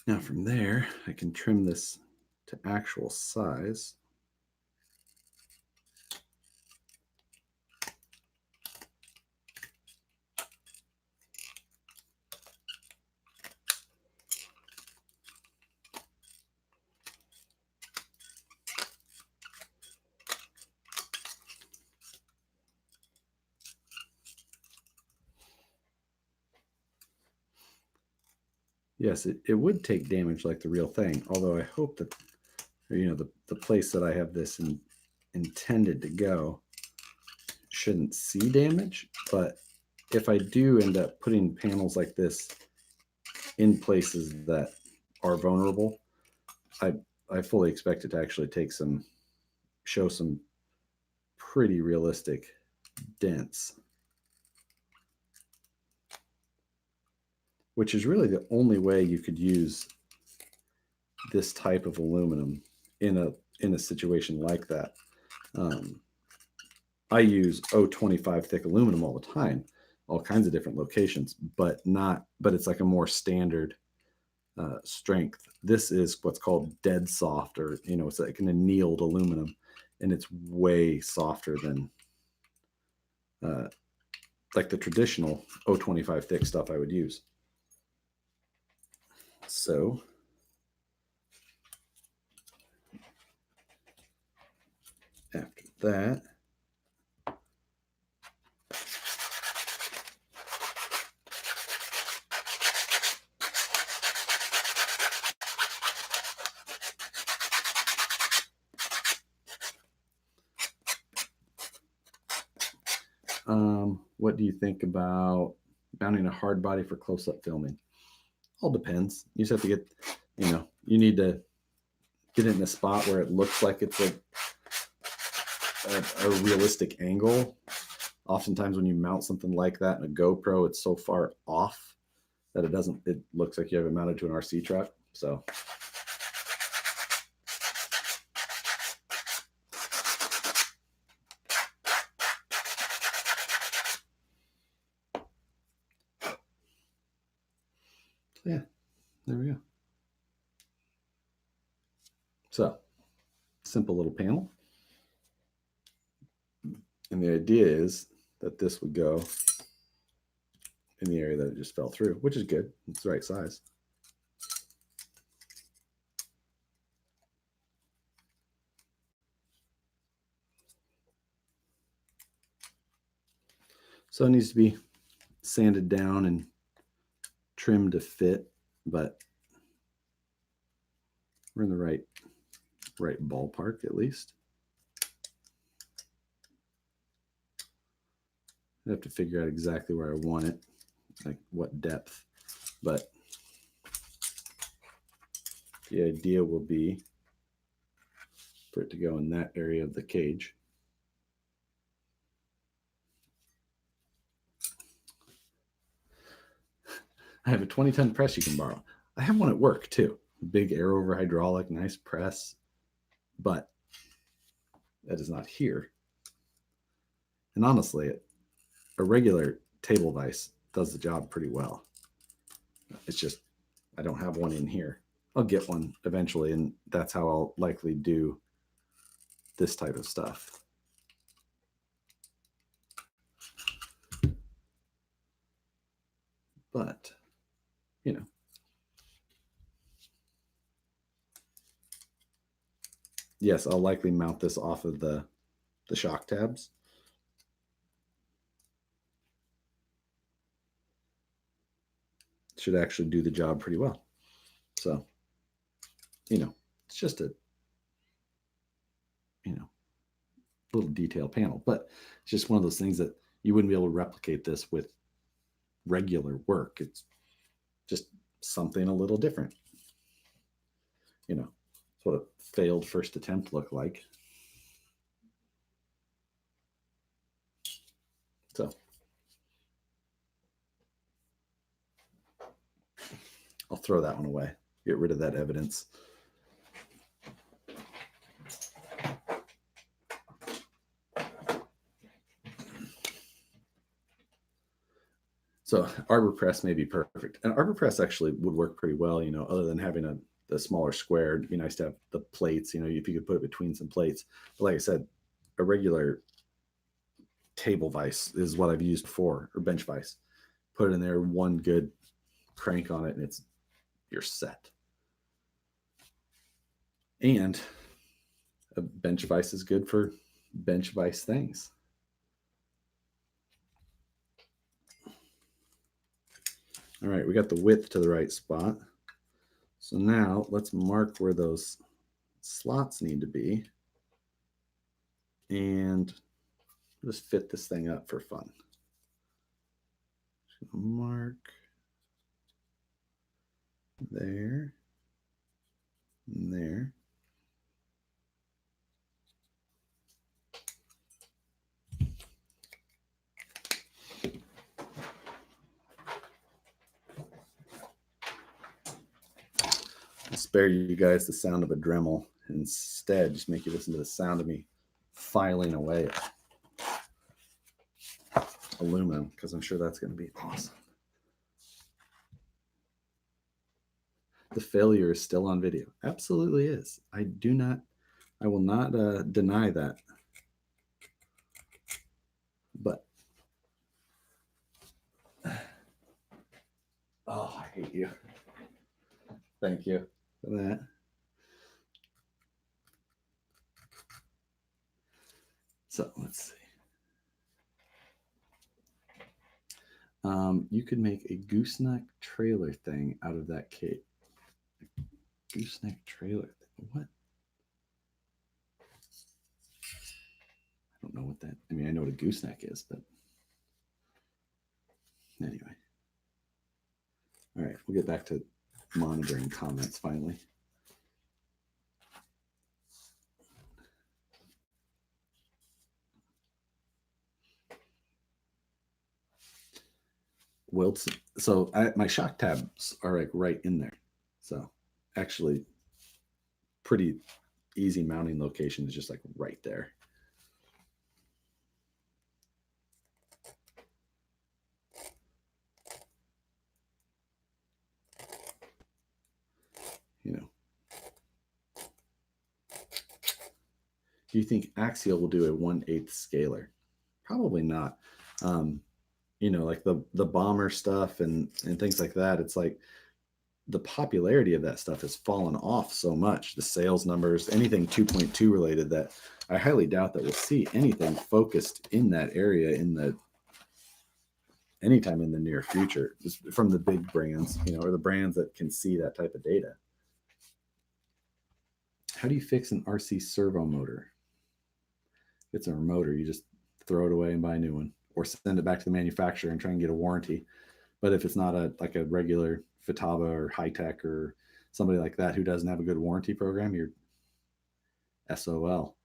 now from there, I can trim this to actual size. Yes, it would take damage like the real thing, although I hope that, you know, the place that I have this intended to go shouldn't see damage. But if I do end up putting panels like this in places that are vulnerable, I fully expect it to actually show some pretty realistic dents, which is really the only way you could use this type of aluminum in a situation like that. I use 0.25 thick aluminum all the time, all kinds of different locations, but it's like a more standard strength. This is what's called dead soft, or, you know, it's like an annealed aluminum, and it's way softer than like the traditional 0.25 thick stuff I would use. So after that, what do you think about mounting a hard body for close-up filming? All depends. You just have to get, you know, you need to get it in a spot where it looks like it's a realistic angle. Oftentimes when you mount something like that in a GoPro, it's so far off that it looks like you have it mounted to an RC truck. So yeah, there we go. So simple little panel. And the idea is that this would go in the area that it just fell through, which is good. It's the right size. So it needs to be sanded down and trimmed to fit, but we're in the right ballpark at least. I have to figure out exactly where I want it, like what depth, but the idea will be for it to go in that area of the cage. I have a 20-ton press you can borrow. I have one at work too. Big air over hydraulic, nice press, but that is not here. And honestly, a regular table vise does the job pretty well. It's just, I don't have one in here. I'll get one eventually, and that's how I'll likely do this type of stuff. But, you know, yes, I'll likely mount this off of the shock tabs. Should actually do the job pretty well. So, you know, it's just a, you know, little detail panel, but it's just one of those things that you wouldn't be able to replicate this with regular work. It's just something a little different. You know, it's what a failed first attempt looked like. So I'll throw that one away. Get rid of that evidence. So Arbor Press may be perfect. And Arbor Press actually would work pretty well, you know, other than having the smaller square. It'd be nice to have the plates, you know, if you could put it between some plates. But like I said, a regular table vise is what I've used before, or bench vise. Put it in there, one good crank on it, and you're set. And a bench vise is good for bench vise things. All right, we got the width to the right spot. So now let's mark where those slots need to be and just fit this thing up for fun. Mark there, and there. I'll spare you guys the sound of a Dremel. Instead, just make you listen to the sound of me filing away aluminum, because I'm sure that's going to be awesome. The failure is still on video. Absolutely is. I will not deny that. But, oh, I hate you. Thank you for that. So let's see. You could make a gooseneck trailer thing out of that cape. Gooseneck trailer thing. What? I don't know what that. I mean, I know what a gooseneck is, but anyway. All right, we'll get back to monitoring comments finally. Wilson. So my shock tabs are like right in there. So actually pretty easy mounting location is just like right there. You know, do you think Axial will do a 1/8 scaler? Probably not. You know, like the bomber stuff and things like that. It's like the popularity of that stuff has fallen off so much. The sales numbers, anything 2.2 related, that I highly doubt that we'll see anything focused in that area anytime in the near future, just from the big brands, you know, or the brands that can see that type of data. How do you fix an RC servo motor? If it's a motor, you just throw it away and buy a new one, or send it back to the manufacturer and try and get a warranty. But if it's not like a regular Futaba or High Tech or somebody like that who doesn't have a good warranty program, you're SOL.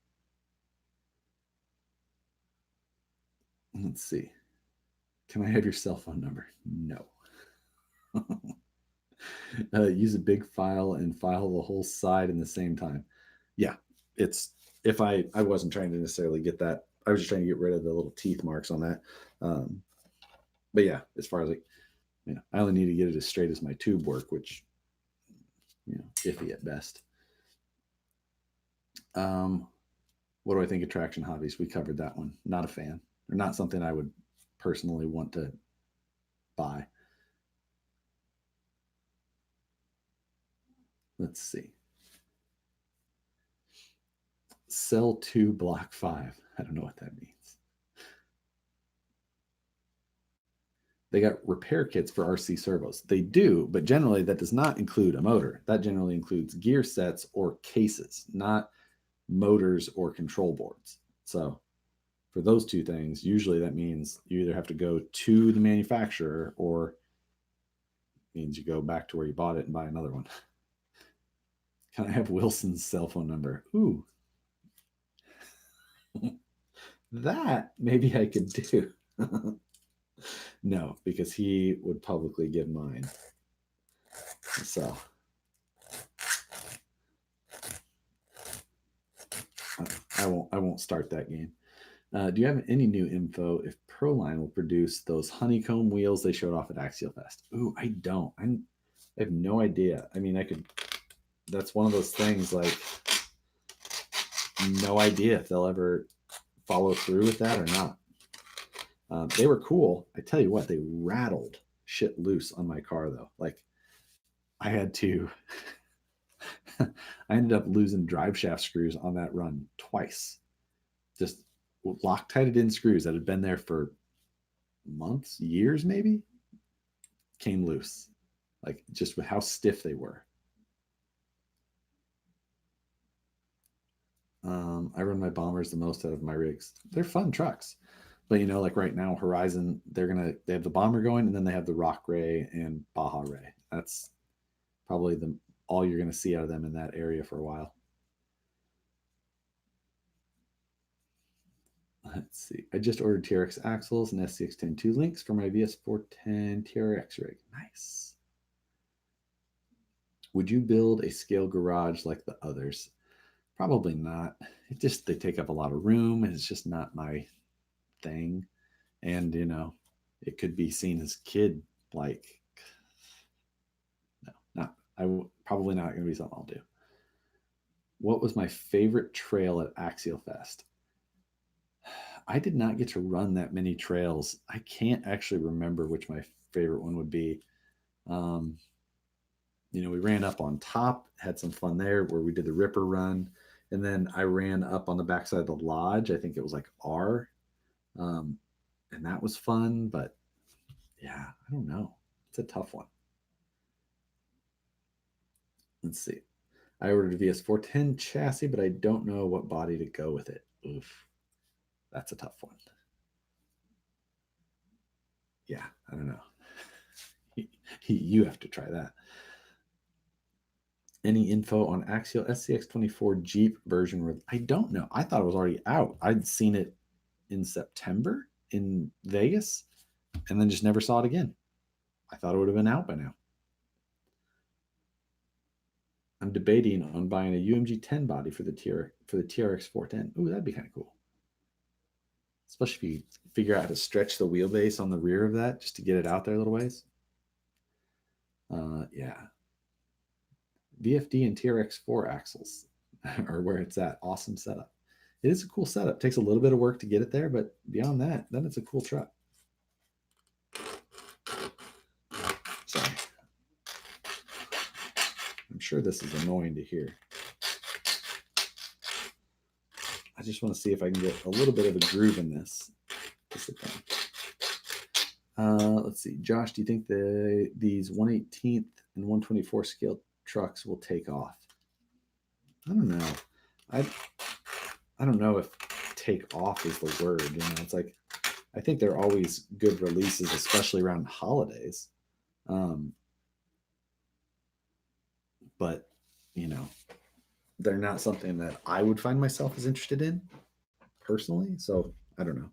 Let's see. Can I have your cell phone number? No. Use a big file and file the whole side in the same time. Yeah, it's, if I wasn't trying to necessarily get that. I was just trying to get rid of the little teeth marks on that. But yeah, as far as like, you know, I only need to get it as straight as my tube work, which, you know, iffy at best. What do I think of traction hobbies? We covered that one. Not a fan, or not something I would personally want to buy. Let's see. Cell 2 block 5. I don't know what that means. They got repair kits for RC servos. They do, but generally that does not include a motor. That generally includes gear sets or cases, not motors or control boards. So for those two things, usually that means you either have to go to the manufacturer or means you go back to where you bought it and buy another one. Can I have Wilson's cell phone number? Ooh. That maybe I could do. No, because he would publicly give mine. So I won't start that game. Do you have any new info if Proline will produce those honeycomb wheels they showed off at Axial Fest? Ooh, I don't. I have no idea. I mean, I could. That's one of those things like no idea if they'll ever follow through with that or not. They were cool. I tell you what, they rattled shit loose on my car though. Like I had to. I ended up losing drive shaft screws on that run twice. Just Loctited in screws that had been there for months, years maybe, came loose. Like just with how stiff they were. I run my Bombers the most out of my rigs. They're fun trucks. But like right now, Horizon, they have the Bomber going, and then they have the Rock Ray and Baja Ray. That's probably all you're gonna see out of them in that area for a while. Let's see. I just ordered TRX axles and SCX102 links for my VS410 TRX rig. Nice. Would you build a scale garage like the others? Probably not. They take up a lot of room, and it's just not my thing. And it could be seen as kid like. No, probably not going to be something I'll do. What was my favorite trail at Axial Fest? I did not get to run that many trails. I can't actually remember which my favorite one would be. We ran up on top, had some fun there where we did the Ripper run. And then I ran up on the backside of the lodge. I think it was like R. And that was fun. But yeah, I don't know. It's a tough one. Let's see. I ordered a VS410 chassis, but I don't know what body to go with it. Oof. That's a tough one. Yeah, I don't know. You have to try that. Any info on Axial SCX24 Jeep version? I don't know. I thought it was already out. I'd seen it in September in Vegas and then just never saw it again. I thought it would have been out by now. I'm debating on buying a UMG 10 body for the TRX 410. Ooh, that'd be kind of cool. Especially if you figure out how to stretch the wheelbase on the rear of that just to get it out there a little ways. Yeah. VFD and TRX4 axles are where it's at. Awesome setup. It is a cool setup. Takes a little bit of work to get it there, but beyond that, then it's a cool truck. Sorry. I'm sure this is annoying to hear. I just want to see if I can get a little bit of a groove in this. Let's see. Josh, do you think these 1/18th and 1/24 scale trucks will take off? I don't know. I don't know if take off is the word. It's like I think they're always good releases, especially around holidays. But they're not something that I would find myself as interested in personally. So I don't know.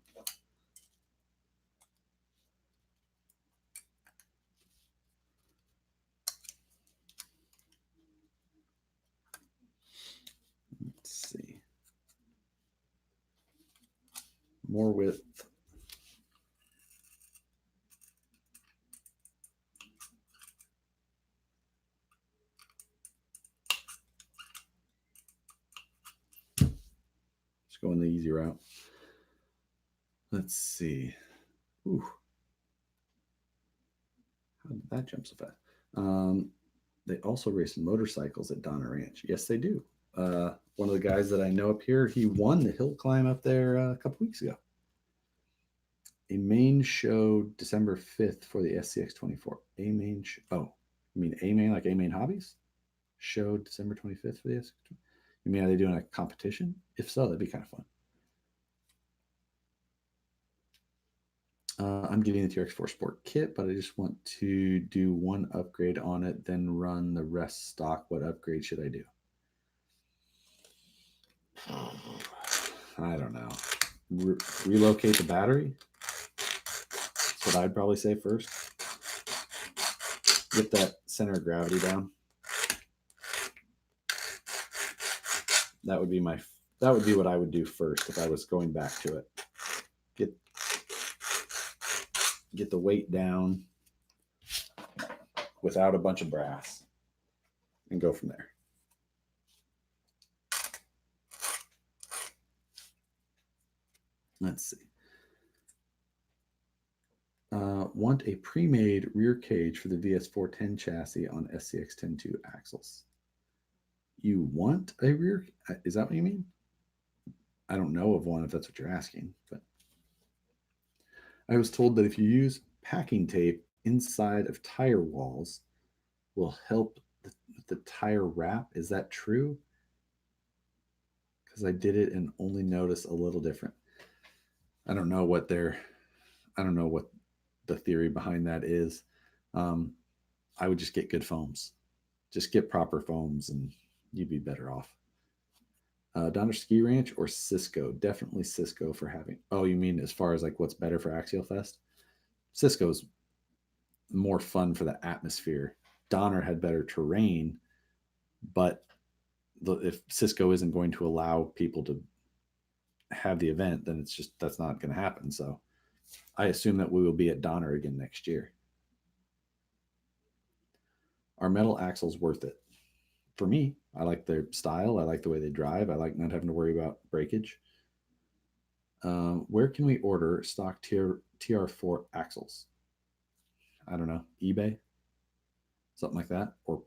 Let's see. More width. Just going the easy route. Let's see. Ooh. How did that jump so fast? They also race motorcycles at Donner Ranch. Yes, they do. One of the guys that I know up here, he won the hill climb up there a couple weeks ago. A main show December 5th for the SCX24. A main oh, you mean A main like A main hobbies? Show December 25th for the SCX24. You mean, are they doing a competition? If so, that'd be kind of fun. I'm getting the TRX4 Sport kit, but I just want to do one upgrade on it, then run the rest stock. What upgrade should I do? I don't know. Relocate the battery? That's what I'd probably say first. Get that center of gravity down. That would be what I would do first if I was going back to it. Get the weight down without a bunch of brass and go from there. Let's see. Want a pre-made rear cage for the VS410 chassis on SCX102 axles. You want a rear? Is that what you mean? I don't know of one if that's what you're asking, but I was told that if you use packing tape inside of tire walls will help the tire wrap. Is that true? Because I did it and only noticed a little different. I don't know what the theory behind that is. I would just get good foams. Just get proper foams and you'd be better off. Donner Ski Ranch or Cisco? Definitely Cisco for having. Oh, you mean as far as like what's better for Axial Fest? Cisco's more fun for the atmosphere. Donner had better terrain, but if Cisco isn't going to allow people to have the event, then that's not going to happen. So I assume that we will be at Donner again next year. Are metal axles worth it? For me, I like their style. I like the way they drive. I like not having to worry about breakage. Where can we order stock TR4 axles? I don't know, eBay, something like that, or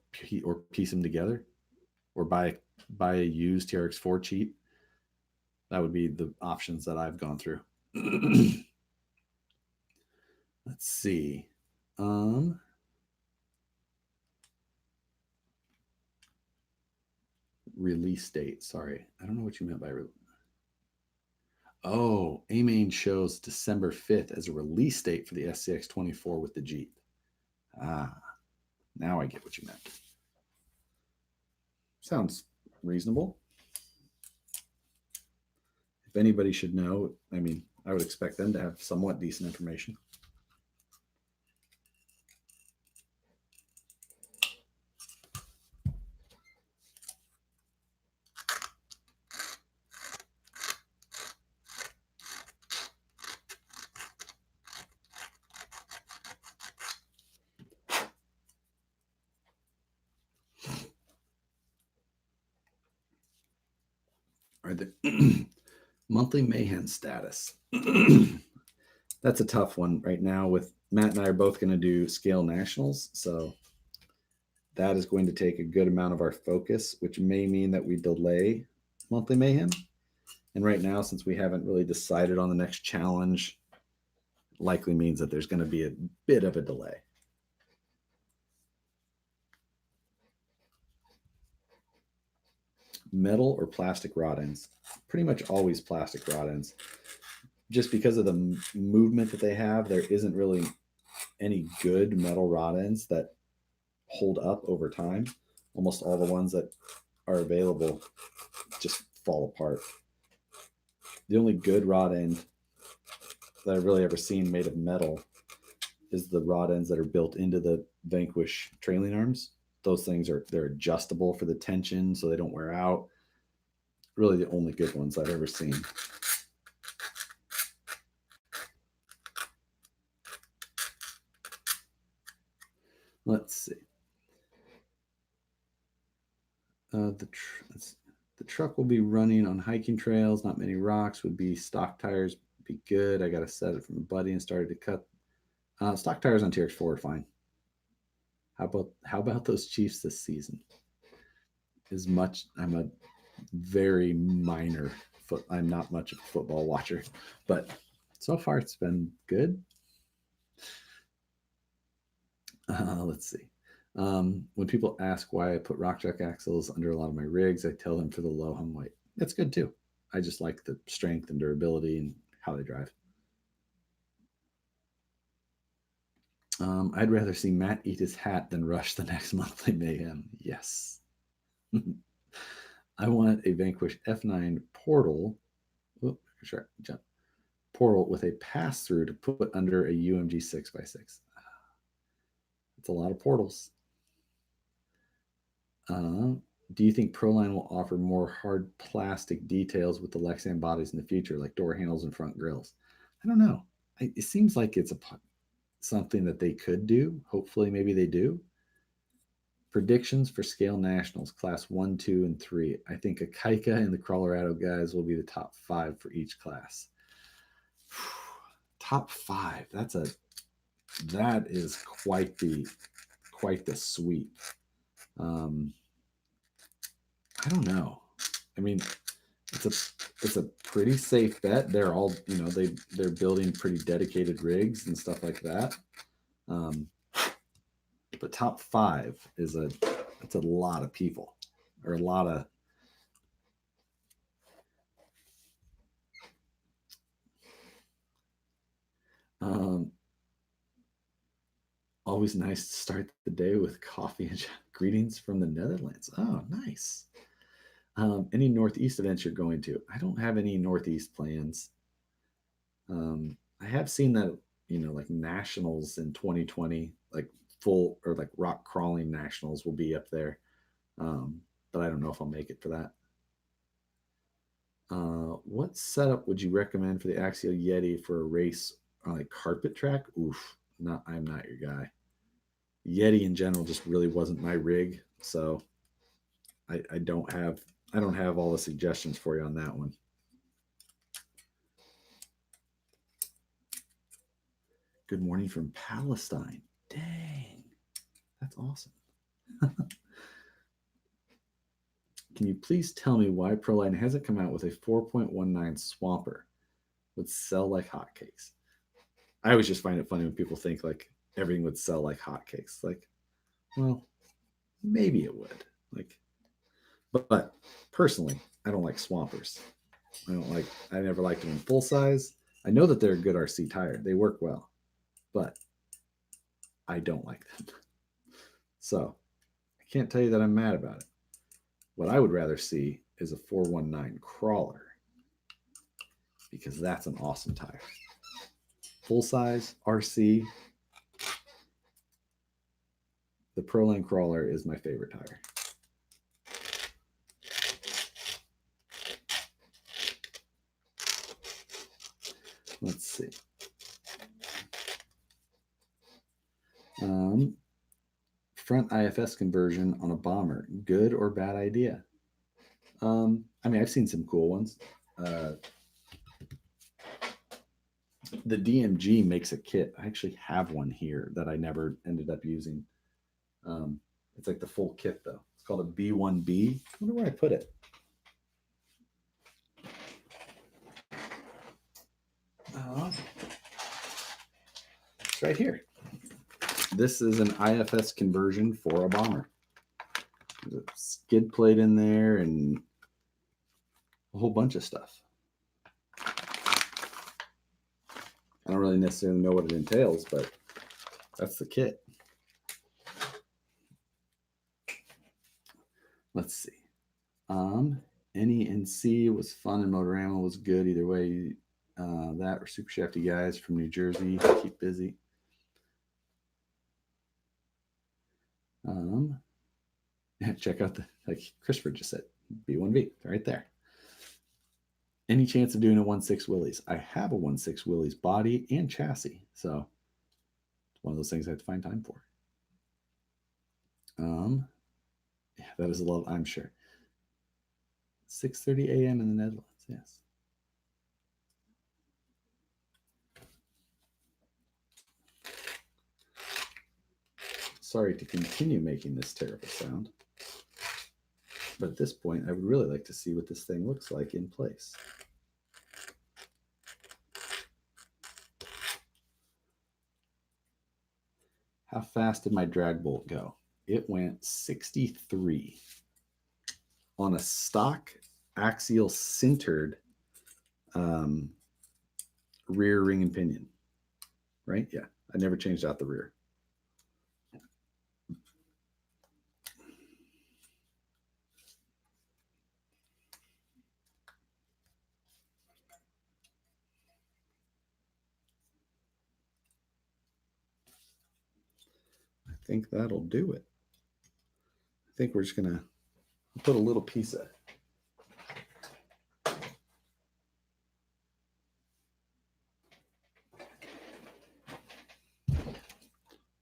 piece them together, or buy a used TRX4 cheap. That would be the options that I've gone through. Let's see. Release date. Sorry, I don't know what you meant by release. Oh, A-Main shows December 5th as a release date for the SCX24 with the Jeep. Now I get what you meant. Sounds reasonable. If anybody should know, I mean, I would expect them to have somewhat decent information. Are the monthly Mayhem status? That's a tough one right now. With Matt and I are both going to do scale nationals, so that is going to take a good amount of our focus, which may mean that we delay monthly Mayhem. And right now, since we haven't really decided on the next challenge, likely means that there's going to be a bit of a delay. Metal or plastic rod ends? Pretty much always plastic rod ends. Just because of the movement that they have, there isn't really any good metal rod ends that hold up over time. Almost all the ones that are available just fall apart. The only good rod end that I've really ever seen made of metal is the rod ends that are built into the Vanquish trailing arms. Those things they're adjustable for the tension so they don't wear out. Really the only good ones I've ever seen. Let's see. The truck will be running on hiking trails, not many rocks. Would be stock tires be good. I got to set it from a buddy and started to cut. Stock tires on TRX4 are fine. How about those Chiefs this season? I'm a very minor I'm not much of a football watcher, but so far it's been good. Let's see. When people ask why I put rock chuck axles under a lot of my rigs, I tell them for the low hung weight. That's good too. I just like the strength and durability and how they drive. I'd rather see Matt eat his hat than rush the next monthly Mayhem. Yes. I want a Vanquish F9 portal. Sure, jump. Portal with a pass through to put under a UMG 6x6. It's a lot of portals. Do you think Proline will offer more hard plastic details with the Lexan bodies in the future, like door handles and front grills? I don't know. It seems like it's something that they could do. Hopefully, maybe they do. Predictions for Scale Nationals, Class 1, 2, and 3. I think Akaika and the Colorado guys will be the top 5 for each class. Top 5. That is quite the sweep. I don't know. I mean, it's a pretty safe bet. They're all, they're building pretty dedicated rigs and stuff like that. But top 5 is it's a lot of people, or a lot of always nice to start the day with coffee and greetings from the Netherlands. Oh, nice. Any Northeast events you're going to? I don't have any Northeast plans. I have seen that, like nationals in 2020, like full or like rock crawling nationals will be up there. But I don't know if I'll make it for that. What setup would you recommend for the Axial Yeti for a race on a carpet track? Oof, I'm not your guy. Yeti in general just really wasn't my rig, so I don't have all the suggestions for you on that one. Good morning from Palestine. Dang, that's awesome. Can you please tell me why Proline hasn't come out with a 4.19 Swamper? Would sell like hotcakes. I always just find it funny when people think like everything would sell like hotcakes. Like, well, maybe it would. Like, but personally, I don't like Swampers. I never liked them in full size. I know that they're a good RC tire. They work well, but I don't like them. So I can't tell you that I'm mad about it. What I would rather see is a 419 crawler, because that's an awesome tire. Full size RC. The Proline crawler is my favorite tire. Let's see. Front IFS conversion on a bomber, good or bad idea? I mean, I've seen some cool ones. The DMG makes a kit. I actually have one here that I never ended up using. It's like the full kit though. It's called a B1B. I wonder where I put it. It's right here. This is an IFS conversion for a bomber. There's a skid plate in there and a whole bunch of stuff. I don't really necessarily know what it entails, but that's the kit. Let's see. NENC was fun and Motorama was good. Either way, that or Super Shafty guys from New Jersey. Keep busy. Check out like Christopher just said, B1B right there. Any chance of doing a 1.6 Willys? I have a 1.6 Willys body and chassis, so it's one of those things I have to find time for. Yeah, that is a lot, I'm sure. 6:30 a.m. in the Netherlands, yes. sorry to continue making this terrible sound. But at this point, I would really like to see what this thing looks like in place. How fast did my drag bolt go? It went 63 on a stock axial sintered rear ring and pinion, right? Yeah, I never changed out the rear. I think that'll do it. I think we're just gonna put a little piece of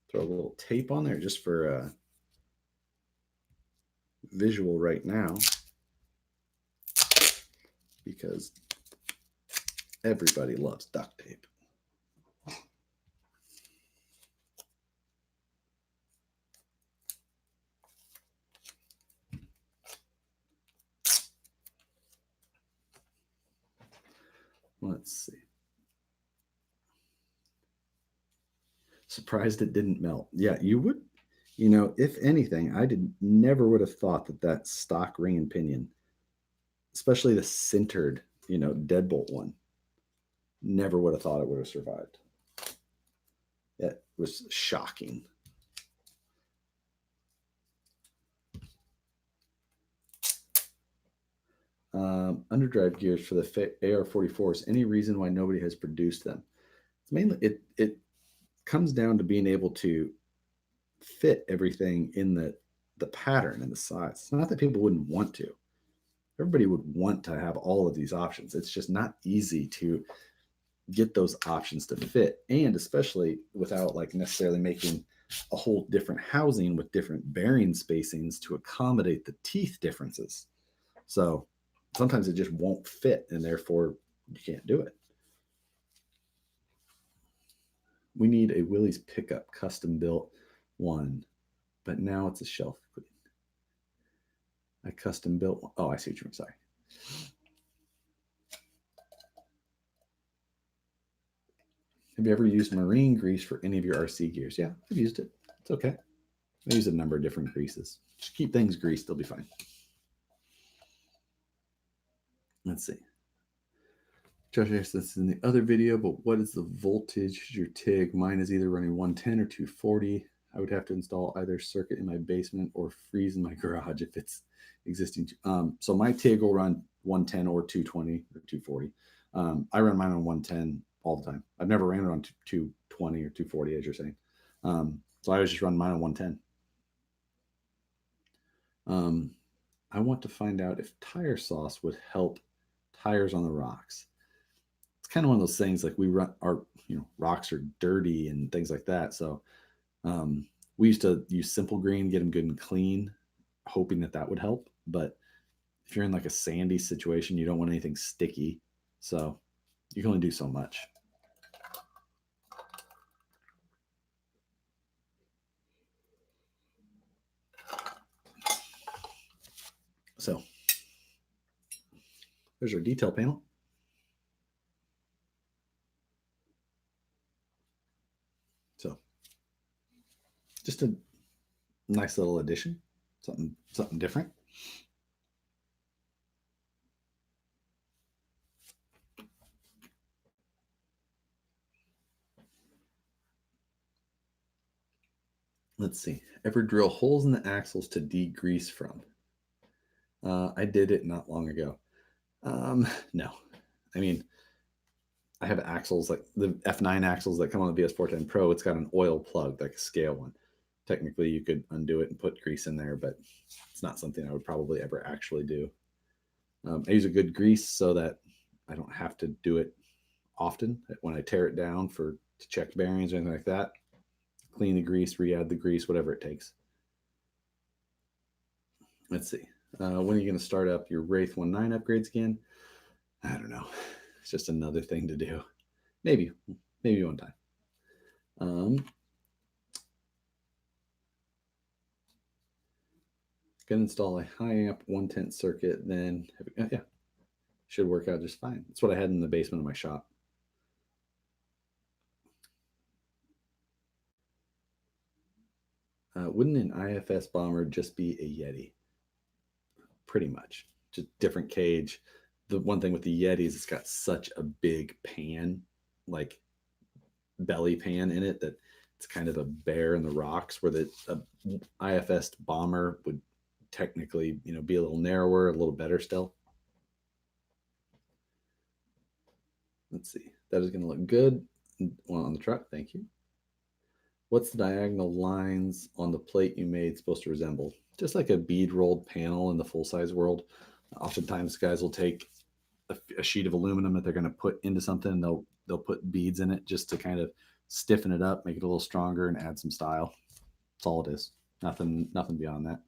throw a little tape on there just for visual right now, because everybody loves duct tape. Let's see. Surprised it didn't melt. Yeah, you would. You know, if anything, I never would have thought that stock ring and pinion, especially the sintered, deadbolt one, never would have thought it would have survived. It was shocking. Underdrive gears for the AR-44s. Any reason why nobody has produced them? It's mainly it comes down to being able to fit everything in the pattern and the size. It's not that people wouldn't want to. Everybody would want to have all of these options. It's just not easy to get those options to fit, and especially without like necessarily making a whole different housing with different bearing spacings to accommodate the teeth differences. So sometimes it just won't fit, and therefore you can't do it. We need a Willys pickup custom built one, but now it's a shelf queen. I custom built one. Oh, I see what you mean. Sorry. Have you ever used marine grease for any of your RC gears? Yeah, I've used it. It's okay. I use a number of different greases. Just keep things greased, they'll be fine. Let's see. Josh asked this in the other video, but what is the voltage your TIG? Mine is either running 110 or 240. I would have to install either circuit in my basement or freeze in my garage if it's existing. So my TIG will run 110 or 220 or 240. I run mine on 110 all the time. I've never ran it on 220 or 240, as you're saying. So I always just run mine on 110. I want to find out if tire sauce would help tires on the rocks. It's kind of one of those things, like we run our, rocks are dirty and things like that. So we used to use Simple Green, get them good and clean, hoping that would help. But if you're in like a sandy situation, you don't want anything sticky. So you can only do so much. So there's our detail panel. So just a nice little addition, something different. Let's see. Ever drill holes in the axles to degrease from? I did it not long ago. No. I mean, I have axles like the F9 axles that come on the BS410 Pro. It's got an oil plug, like a scale one. Technically, you could undo it and put grease in there, but it's not something I would probably ever actually do. I use a good grease so that I don't have to do it often. When I tear it down to check bearings or anything like that, clean the grease, re-add the grease, whatever it takes. Let's see. When are you going to start up your Wraith 19 upgrades again? I don't know. It's just another thing to do. Maybe one time. Gonna install a high amp 110 circuit, then yeah, should work out just fine. That's what I had in the basement of my shop. Wouldn't an IFS bomber just be a Yeti? Pretty much, just different cage. The one thing with the Yetis, it's got such a big pan, like belly pan in it, that it's kind of a bear in the rocks, where the IFS bomber would technically, be a little narrower, a little better still. Let's see. That is going to look good on the truck. Thank you. What's the diagonal lines on the plate you made supposed to resemble? Just like a bead rolled panel in the full size world. Oftentimes guys will take a sheet of aluminum that they're going to put into something, and they'll put beads in it just to kind of stiffen it up, make it a little stronger, and add some style. That's all it is. Nothing beyond that.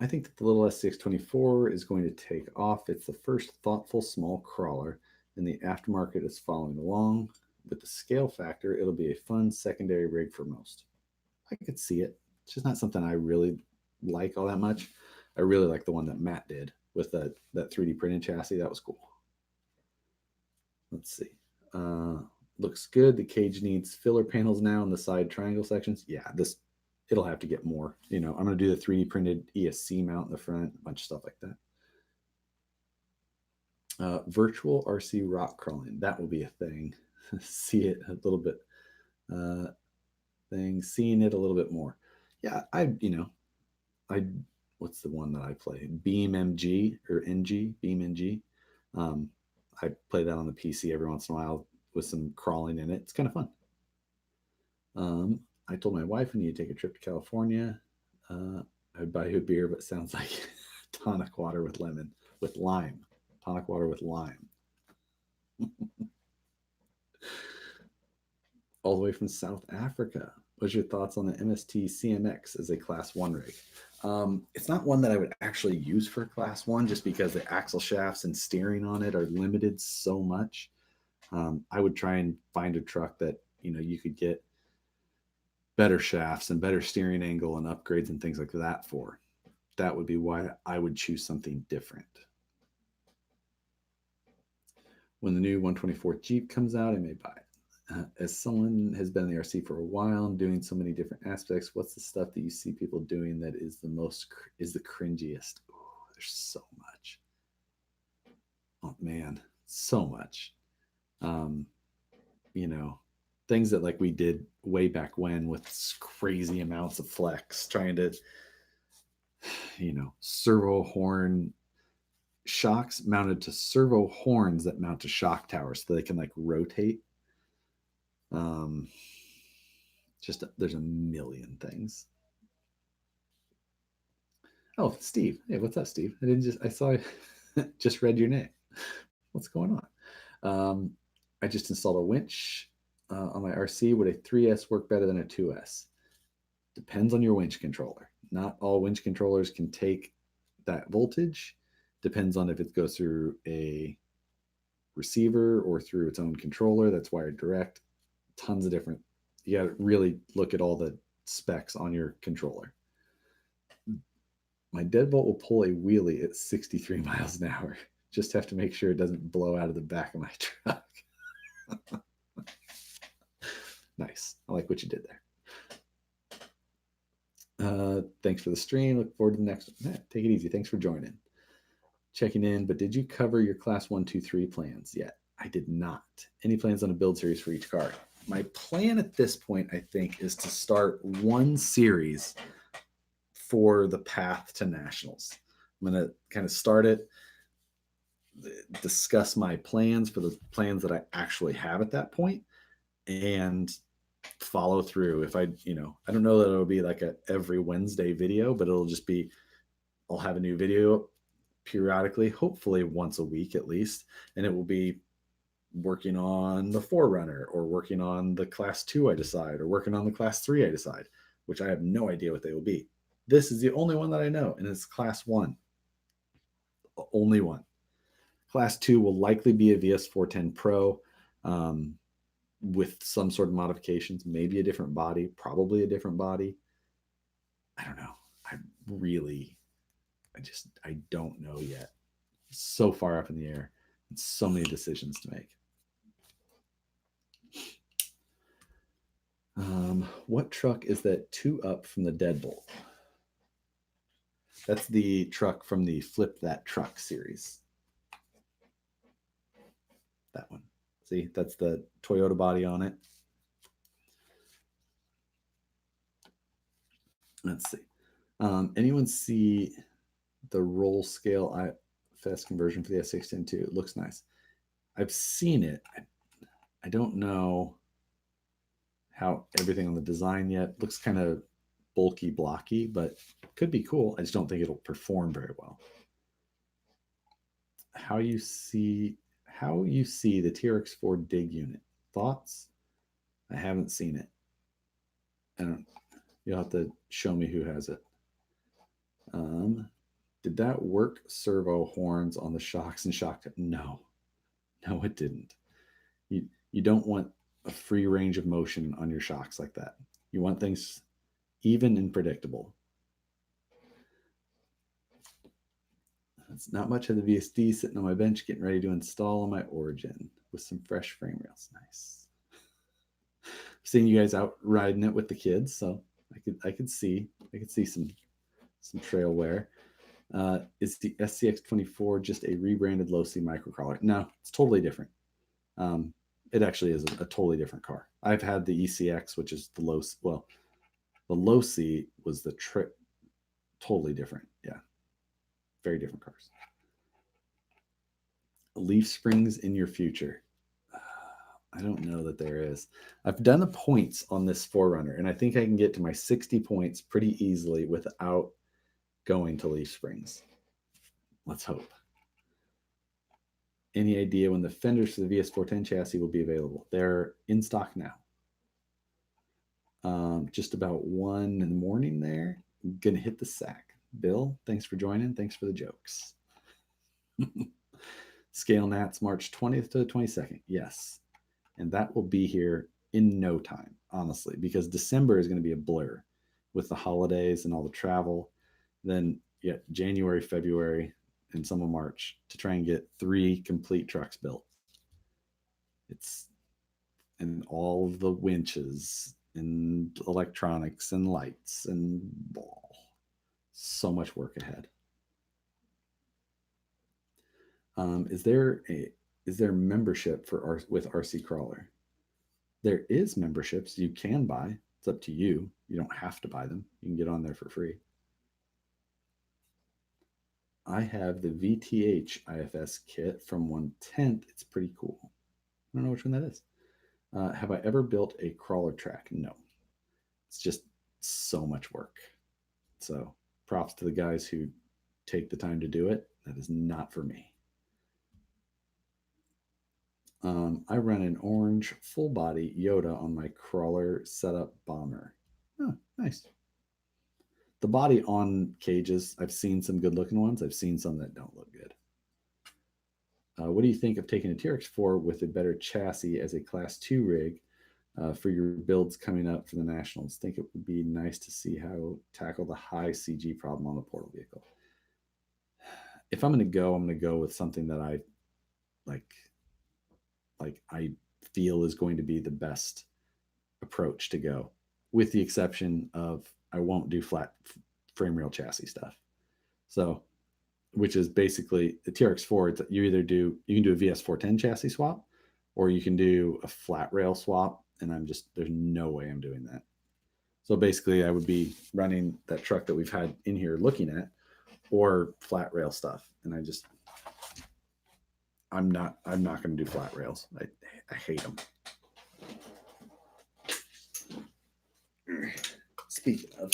I think that the little SCX24 is going to take off. It's the first thoughtful small crawler, and the aftermarket is following along. With the scale factor, it'll be a fun secondary rig for most. I could see it. It's just not something I really like all that much. I really like the one that Matt did with that 3D printed chassis. That was cool. Let's see. Looks good. The cage needs filler panels now in the side triangle sections. Yeah, it'll have to get more. I'm going to do the 3D printed ESC mount in the front, a bunch of stuff like that. Virtual RC rock crawling. That will be a thing. See it a little bit. Seeing it a little bit more. Yeah, what's the one that I play? Beam MG or NG, Beam NG. I play that on the PC every once in a while with some crawling in it. It's kind of fun. I told my wife we need to take a trip to California. I'd buy you a beer, but it sounds like tonic water with lime. Tonic water with lime. All the way from South Africa. What's your thoughts on the MST CMX as a Class 1 rig? It's not one that I would actually use for Class 1, just because the axle shafts and steering on it are limited so much. I would try and find a truck that you could get better shafts and better steering angle and upgrades and things like that for. That would be why I would choose something different. When the new 124 Jeep comes out, I may buy it. As someone has been in the RC for a while and doing so many different aspects, what's the stuff that you see people doing that is the cringiest? Ooh, there's so much. Oh man, so much. Things that like we did way back when with crazy amounts of flex, trying to, servo horn shocks mounted to servo horns that mount to shock towers so they can like rotate. There's a million things. Oh, Steve. Hey, what's up, Steve? I saw just read your name. What's going on? I just installed a winch on my RC. Would a 3S work better than a 2S? Depends on your winch controller. Not all winch controllers can take that voltage. Depends on if it goes through a receiver or through its own controller that's wired direct. Tons of different. You got to really look at all the specs on your controller. My deadbolt will pull a wheelie at 63 miles an hour. Just have to make sure it doesn't blow out of the back of my truck. Nice. I like what you did there. Thanks for the stream. Look forward to the next one. Take it easy. Thanks for joining. Checking in, but did you cover your Class 1, 2, 3 plans yet? I did not. Any plans on a build series for each car? My plan at this point, I think, is to start one series for the path to nationals. I'm going to kind of start it, discuss my plans for the plans that I actually have at that point, and follow through. If I don't know that it'll be like a every Wednesday video, but it'll just be, I'll have a new video periodically, hopefully once a week at least, and it will be working on the 4Runner or working on the Class 2 I decide, or working on the Class 3 I decide, which I have no idea what they will be. This is the only one that I know, and it's Class 1. Only one. Class 2 will likely be a VS410 Pro with some sort of modifications, maybe a different body, probably a different body. I don't know. I don't know yet. So far up in the air, and so many decisions to make. What truck is that 2 up from the Deadbolt? That's the truck from the Flip That Truck series. That one. See, that's the Toyota body on it. Let's see. Anyone see the roll scale IFS conversion for the S610 2? It looks nice. I've seen it. I don't know how everything on the design yet. Looks kind of bulky, blocky, but could be cool. I just don't think it'll perform very well. How you see the TRX4 dig unit? Thoughts? I haven't seen it. You'll have to show me who has it. Did that work servo horns on the shocks and shock? No, it didn't. You don't want a free range of motion on your shocks like that. You want things even and predictable. It's not much of the VSD sitting on my bench getting ready to install on my Origin with some fresh frame rails. Nice. Seeing you guys out riding it with the kids, so I could see some trail wear. Is the SCX24 just a rebranded low C microcrawler? No, it's totally different. It actually is a totally different car. I've had the ECX, which is the low. Well, the low C was the totally different. Yeah, very different cars. Leaf springs in your future. I don't know that there is. I've done the points on this 4Runner, and I think I can get to my 60 points pretty easily without going to leaf springs. Let's hope. Any idea when the fenders for the VS410 chassis will be available? They're in stock now. Just about 1 in the morning there. I'm gonna hit the sack. Bill, thanks for joining. Thanks for the jokes. Scale Nats March 20th to the 22nd. Yes. And that will be here in no time, honestly, because December is going to be a blur with the holidays and all the travel. Then January, February, and some of March to try and get 3 complete trucks built. And all of the winches and electronics and lights and so much work ahead. Is there membership with RC Crawler? There is memberships you can buy. It's up to you. You don't have to buy them. You can get on there for free. I have the VTH IFS kit from 1/10. It's pretty cool. I don't know which one that is. Have I ever built a crawler track? No. It's just so much work. So props to the guys who take the time to do it. That is not for me. I run an orange full body Yoda on my crawler setup bomber. Oh, nice. The body on cages, I've seen some good looking ones. I've seen some that don't look good. What do you think of taking a TRX4 with a better chassis as a class 2 rig for your builds coming up for the Nationals? Think it would be nice to see how tackle the high CG problem on the portal vehicle. If I'm going to go with something that I I feel is going to be the best approach to go, with the exception of I won't do flat frame rail chassis stuff. So, which is basically the TRX4. You can do a VS410 chassis swap, or you can do a flat rail swap. And there's no way I'm doing that. So basically I would be running that truck that we've had in here looking at, or flat rail stuff. And I'm not going to do flat rails. I hate them. Speaking of,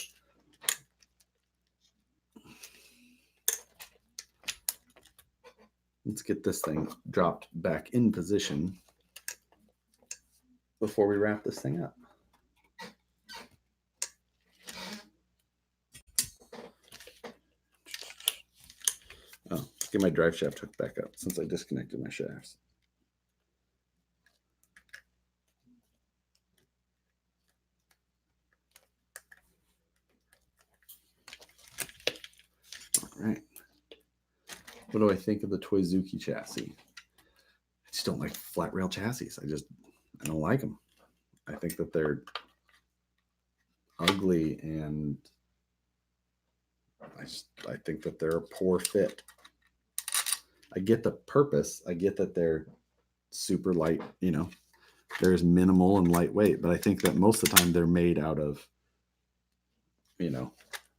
let's get this thing dropped back in position before we wrap this thing up. Oh, let's get my drive shaft hooked back up since I disconnected my shafts. All right. What do I think of the Toyzuki chassis? I just don't like flat rail chassis. I don't like them. I think that they're ugly, and I think that they're a poor fit. I get the purpose. I get that they're super light, they're as minimal and lightweight, but I think that most of the time they're made out of,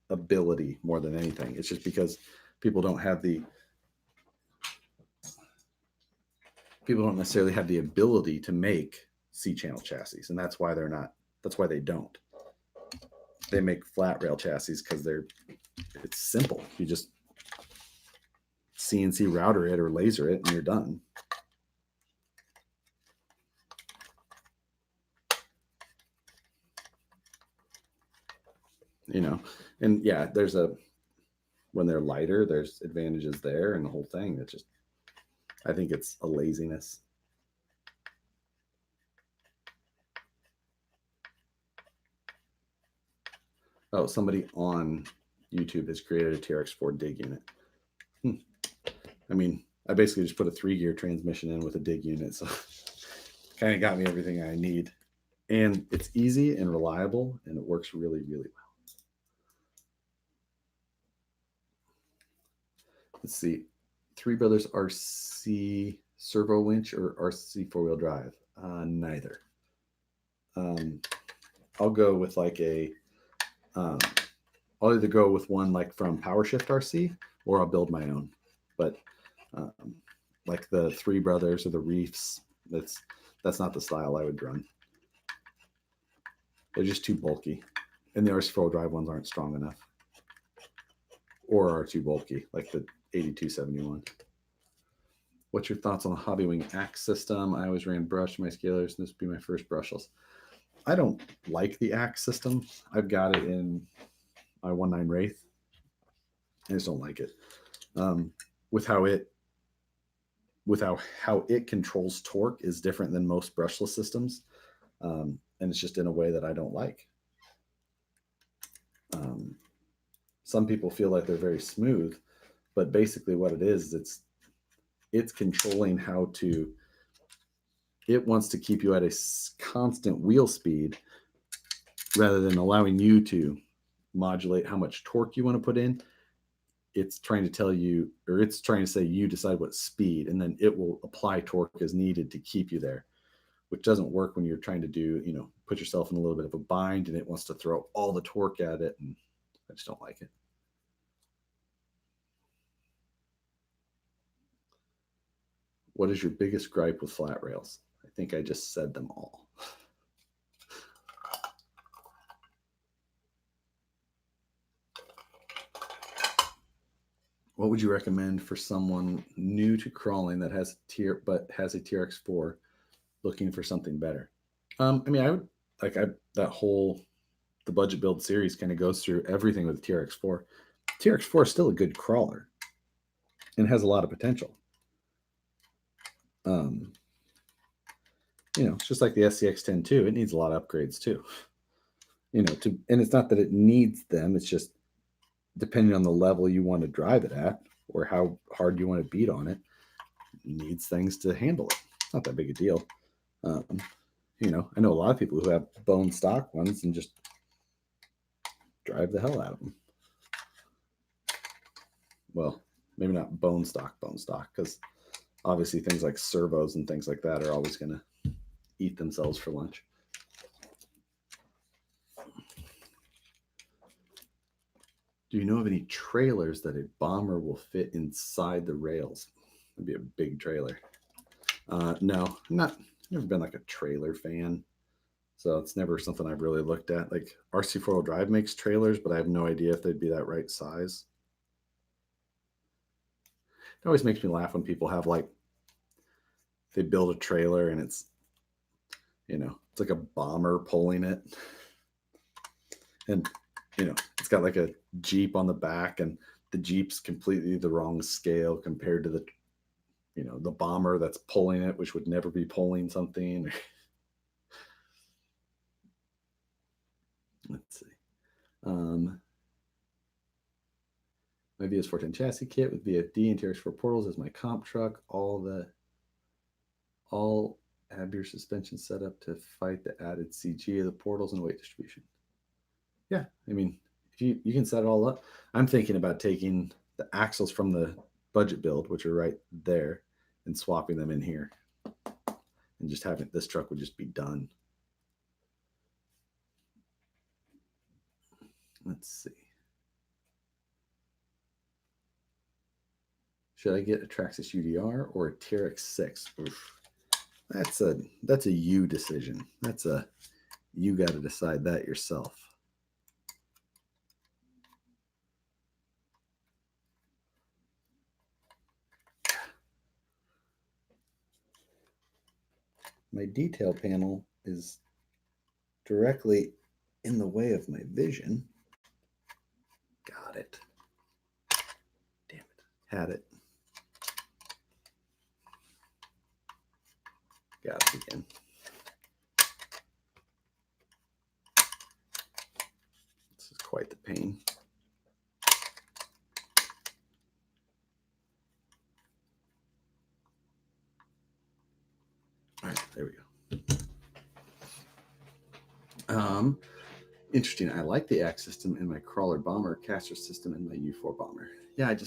ability more than anything. It's just because people don't necessarily have the ability to make C-channel chassis, and that's why they don't. They make flat rail chassis because it's simple. You just CNC router it or laser it and you're done. And yeah, when they're lighter, there's advantages there and the whole thing. I think it's a laziness. Oh, somebody on YouTube has created a TRX4 dig unit. I mean, I basically just put a 3-gear transmission in with a dig unit, so kind of got me everything I need. And it's easy and reliable, and it works really, really well. Let's see. Three Brothers RC servo winch or RC 4-wheel drive? Neither. I'll go with I'll either go with one like from PowerShift RC, or I'll build my own. But like the Three Brothers or the Reefs, that's not the style I would run. They're just too bulky, and the RC 4-wheel drive ones aren't strong enough, or are too bulky, like the 8271. What's your thoughts on the Hobbywing axe system? I always ran brush my scalers, and this would be my first brushless. I don't like the axe system. I've got it in my 1.9 Wraith. I just don't like it. With how it controls torque is different than most brushless systems, and it's just in a way that I don't like. Some people feel like they're very smooth, but basically what it is, it's controlling how to. It wants to keep you at a constant wheel speed rather than allowing you to modulate how much torque you want to put in. It's trying to tell you, or it's trying to say you decide what speed, and then it will apply torque as needed to keep you there, which doesn't work when you're trying to do, put yourself in a little bit of a bind, and it wants to throw all the torque at it, and I just don't like it. What is your biggest gripe with flat rails? I think I just said them all. What would you recommend for someone new to crawling that has a TRX4 looking for something better? I mean, I would the budget build series kind of goes through everything with the TRX4. TRX4 is still a good crawler and has a lot of potential. It's just like the SCX10 too. It needs a lot of upgrades too. And it's not that it needs them. It's just depending on the level you want to drive it at or how hard you want to beat on it, needs things to handle it. It's not that big a deal. I know a lot of people who have bone stock ones and just drive the hell out of them. Well, maybe not bone stock, because obviously things like servos and things like that are always going to eat themselves for lunch. Do you know of any trailers that a bomber will fit inside the rails? It'd be a big trailer. No, never been like a trailer fan. So it's never something I've really looked at. Like RC 4-wheel drive makes trailers, but I have no idea if they'd be that right size. It always makes me laugh when people have they build a trailer and it's like a bomber pulling it. And, it's got like a Jeep on the back, and the Jeep's completely the wrong scale compared to the bomber that's pulling it, which would never be pulling something. Let's see. My VS410 chassis kit with VFD and TRX4 portals as my comp truck. All have your suspension set up to fight the added CG of the portals and weight distribution. Yeah, I mean, if you can set it all up. I'm thinking about taking the axles from the budget build, which are right there, and swapping them in here, and just having this truck would just be done. Let's see. Should I get a Traxxas UDR or a TRX6? Oof. That's a you decision. You got to decide that yourself. My detail panel is directly in the way of my vision. Got it. Damn it. Had it. Got it again. This is quite the pain. All right, there we go. Interesting. I like the Axe system in my Crawler Bomber, caster system in my U4 Bomber. Yeah, I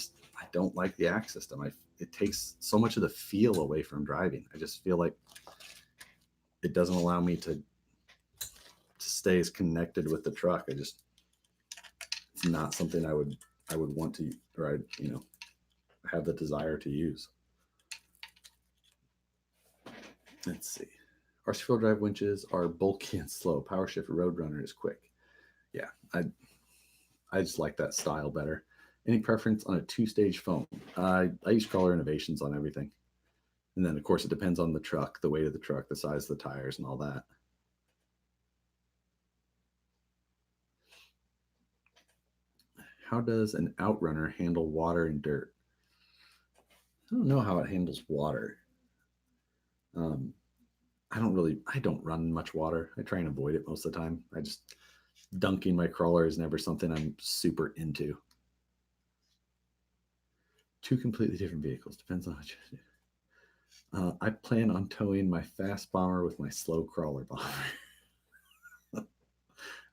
don't like the Axe system. It takes so much of the feel away from driving. I just feel like it doesn't allow me to stay as connected with the truck. It's not something I would want to, or have the desire to use. Let's see. Rc four drive winches are bulky and slow. Power shift Roadrunner is quick. Yeah, I just like that style better. Any preference on a two-stage foam? I use Crawler Innovations on everything. And then, of course, it depends on the truck, the weight of the truck, the size of the tires, and all that. How does an Outrunner handle water and dirt? I don't know how it handles water. I don't run much water. I try and avoid it most of the time. Dunking my crawler is never something I'm super into. Two completely different vehicles. Depends on what you do. I plan on towing my fast bomber with my slow crawler bomber.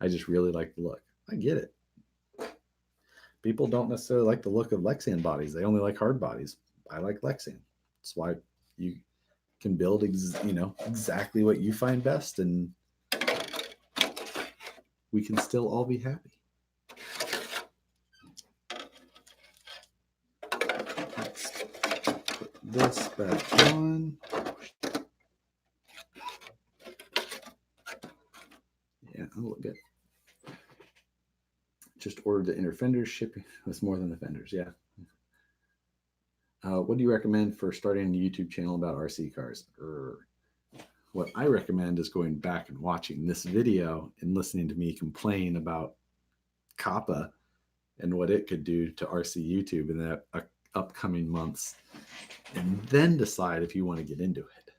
I just really like the look. I get it. People don't necessarily like the look of Lexian bodies. They only like hard bodies. I like Lexian. That's why you can build exactly what you find best, and we can still all be happy. Let's put this back on. Yeah, that'll look good. Just ordered the inner fenders. Shipping was more than the fenders. Yeah. What do you recommend for starting a YouTube channel about RC cars? What I recommend is going back and watching this video and listening to me complain about Kappa and what it could do to RC YouTube in the upcoming months, and then decide if you want to get into it.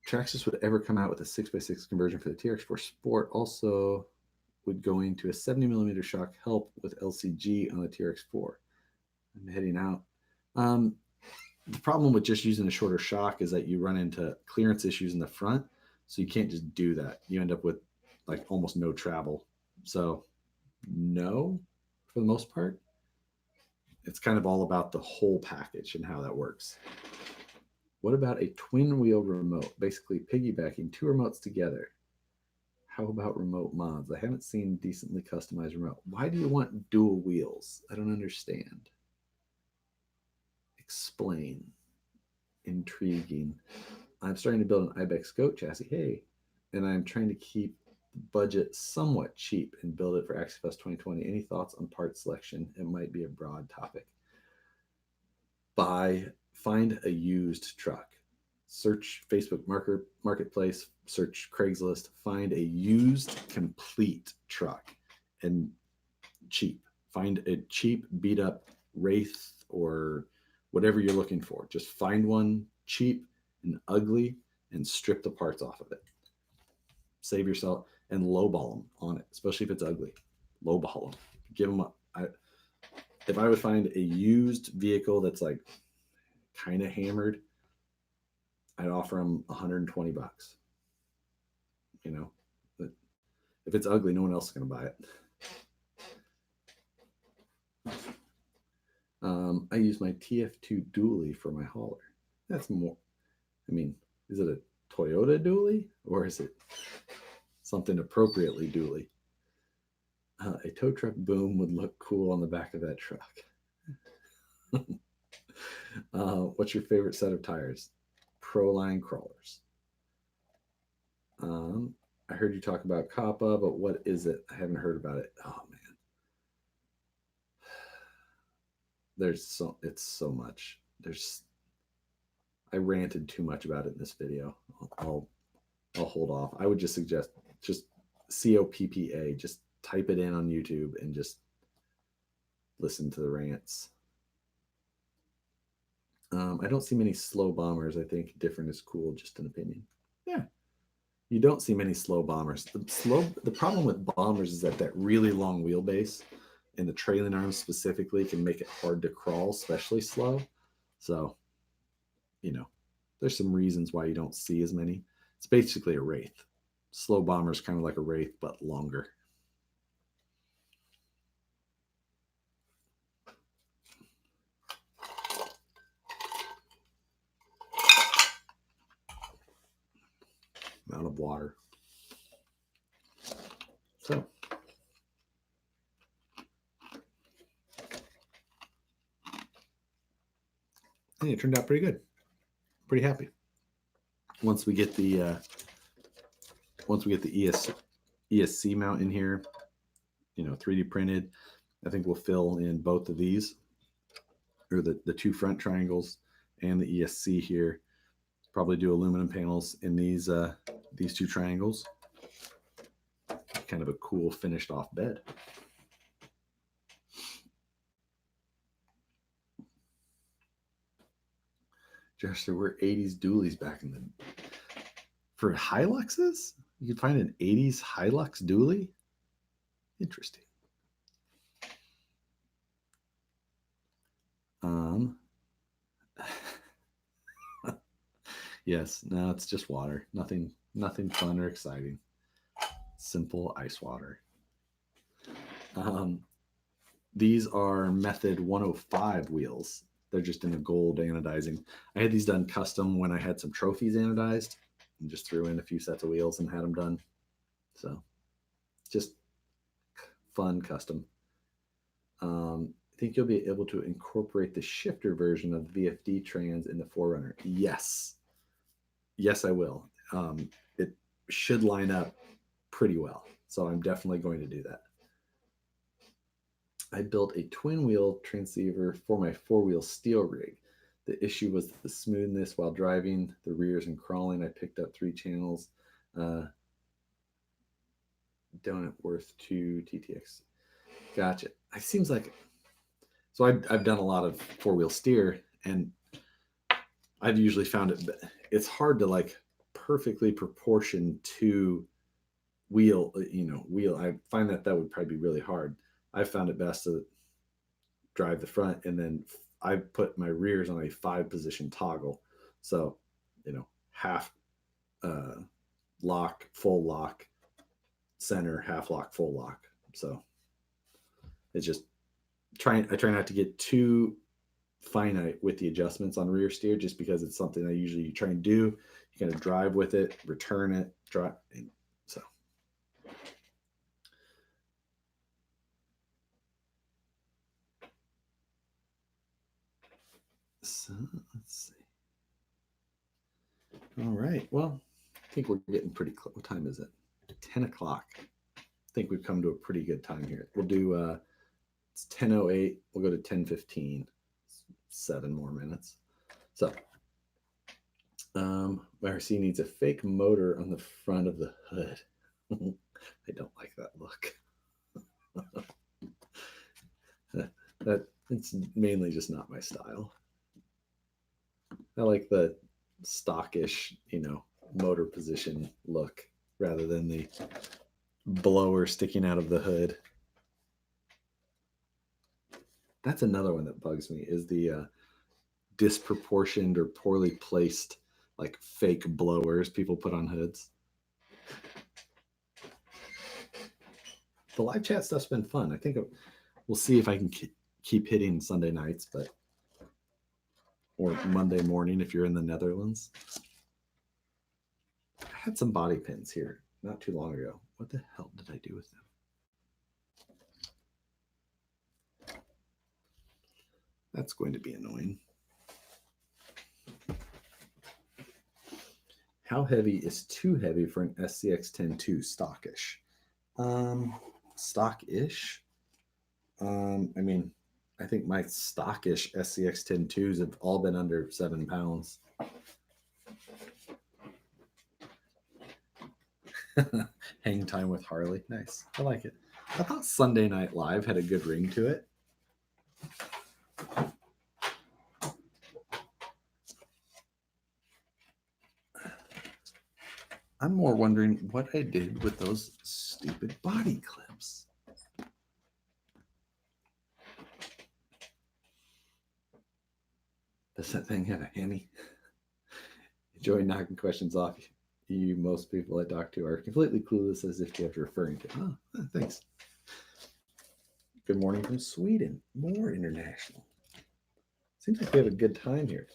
Traxxas would ever come out with a 6x6 conversion for the TRX4 Sport. Also, would going to a 70mm shock help with LCG on the TRX4? I'm heading out. The problem with just using a shorter shock is that you run into clearance issues in the front, so you can't just do that. You end up with like almost no travel. So no, for the most part. It's kind of all about the whole package and how that works. What about a twin wheel remote, basically piggybacking two remotes together? How about remote mods? I haven't seen decently customized remote. Why do you want dual wheels? I don't understand. Explain. Intriguing. I'm starting to build an Ibex Goat chassis. Hey, and I'm trying to keep the budget somewhat cheap and build it for Axial 2020. Any thoughts on part selection? It might be a broad topic. Find a used truck. Search Facebook Marketplace, search Craigslist, find a used complete truck and cheap. Find a cheap beat up Wraith or whatever you're looking for. Just find one cheap and ugly and strip the parts off of it. Save yourself and lowball them on it, especially if it's ugly. lowball them. Give them if I would find a used vehicle that's like kind of hammered, I'd offer them $120. You know, but if it's ugly, no one else is going to buy it. I use my TF2 dually for my hauler. That's more, I mean, is it a Toyota dually or is it something appropriately dually? A tow truck boom would look cool on the back of that truck. What's your favorite set of tires? Proline crawlers. I heard you talk about Kappa, but what is it? I haven't heard about it. Oh man. It's so much. I ranted too much about it in this video. I'll hold off. I would just suggest just COPPA. Just type it in on YouTube and just listen to the rants. I don't see many slow bombers. I think different is cool, just an opinion. Yeah. You don't see many slow bombers. The problem with bombers is that really long wheelbase and the trailing arms specifically can make it hard to crawl, especially slow. So, there's some reasons why you don't see as many. It's basically a Wraith. Slow bomber is kind of like a Wraith, but longer. I'm out of water. So, I think it turned out pretty good. Pretty happy. Once we get the ESC mount in here, 3D printed, I think we'll fill in both of these, or the two front triangles and the ESC here. Probably do aluminum panels in these two triangles. Kind of a cool finished off bed. Josh, there were 80s dualies back in the... For Hiluxes? You could find an 80s Hilux dually? Interesting. Yes, no, it's just water. Nothing fun or exciting. Simple ice water. These are Method 105 wheels. They're just in a gold anodizing. I had these done custom when I had some trophies anodized and just threw in a few sets of wheels and had them done. So just fun custom. I think you'll be able to incorporate the shifter version of the VFD trans in the 4Runner. Yes. Yes, I will. It should line up pretty well. So I'm definitely going to do that. I built a twin wheel transceiver for my 4-wheel steel rig. The issue was the smoothness while driving, the rears and crawling. I picked up 3 channels. Donut worth 2 TTX. Gotcha. It seems like... So I've done a lot of 4-wheel steer, and I've usually found it's hard to like perfectly proportion to wheel. I find that would probably be really hard. I found it best to drive the front, and then I put my rears on a 5-position toggle. So, half lock, full lock, center, half lock, full lock. So it's just I try not to get too finite with the adjustments on rear steer, just because it's something I usually try and do. You kind of drive with it, return it, drive. So let's see. All right. Well, I think we're getting pretty close. What time is it? 10 o'clock. I think we've come to a pretty good time here. We'll do, it's 10:08. We'll go to 10:15. 7 more minutes. So, RC needs a fake motor on the front of the hood. I don't like that look. It's mainly just not my style. I like the stockish, motor position look rather than the blower sticking out of the hood. That's another one that bugs me is the disproportioned or poorly placed like fake blowers people put on hoods. The live chat stuff's been fun. I think we'll see if I can keep hitting Sunday nights, or Monday morning if you're in the Netherlands. I had some body pins here not too long ago. What the hell did I do with them? That's going to be annoying. How heavy is too heavy for an SCX-10-2 stockish? Stockish? I mean, I think my stockish SCX-10-2s have all been under 7 pounds. Hang time with Harley. Nice. I like it. I thought Sunday Night Live had a good ring to it. I'm more wondering what I did with those stupid body clips. Does that thing have a hammy? Enjoy knocking questions off you. Most people I talk to are completely clueless as if you're referring to. Oh, thanks. Good morning from Sweden. More international. Seems like we have a good time here.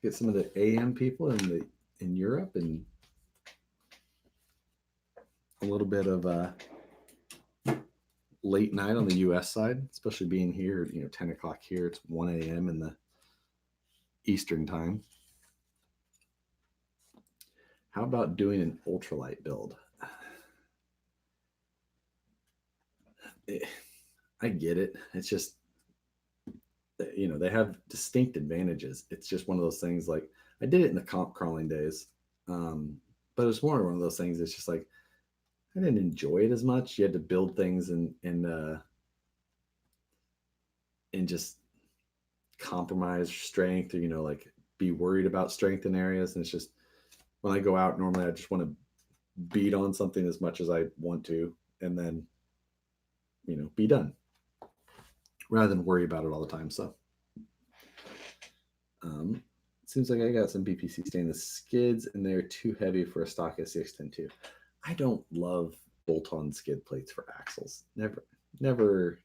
Get some of the AM people in Europe and a little bit of late night on the US side, especially being here, 10 o'clock here. It's 1 a.m. in the Eastern time. How about doing an ultralight build? I get it. It's just, they have distinct advantages. It's just one of those things like I did it in the comp crawling days. But it's more one of those things. It's just like, I didn't enjoy it as much. You had to build things and just compromise strength, or like be worried about strength in areas. And it's just when I go out, normally I just want to beat on something as much as I want to, and then be done, rather than worry about it all the time. So seems like I got some BPC stainless skids, and they're too heavy for a stock SCX-10-2. I don't love bolt-on skid plates for axles. Never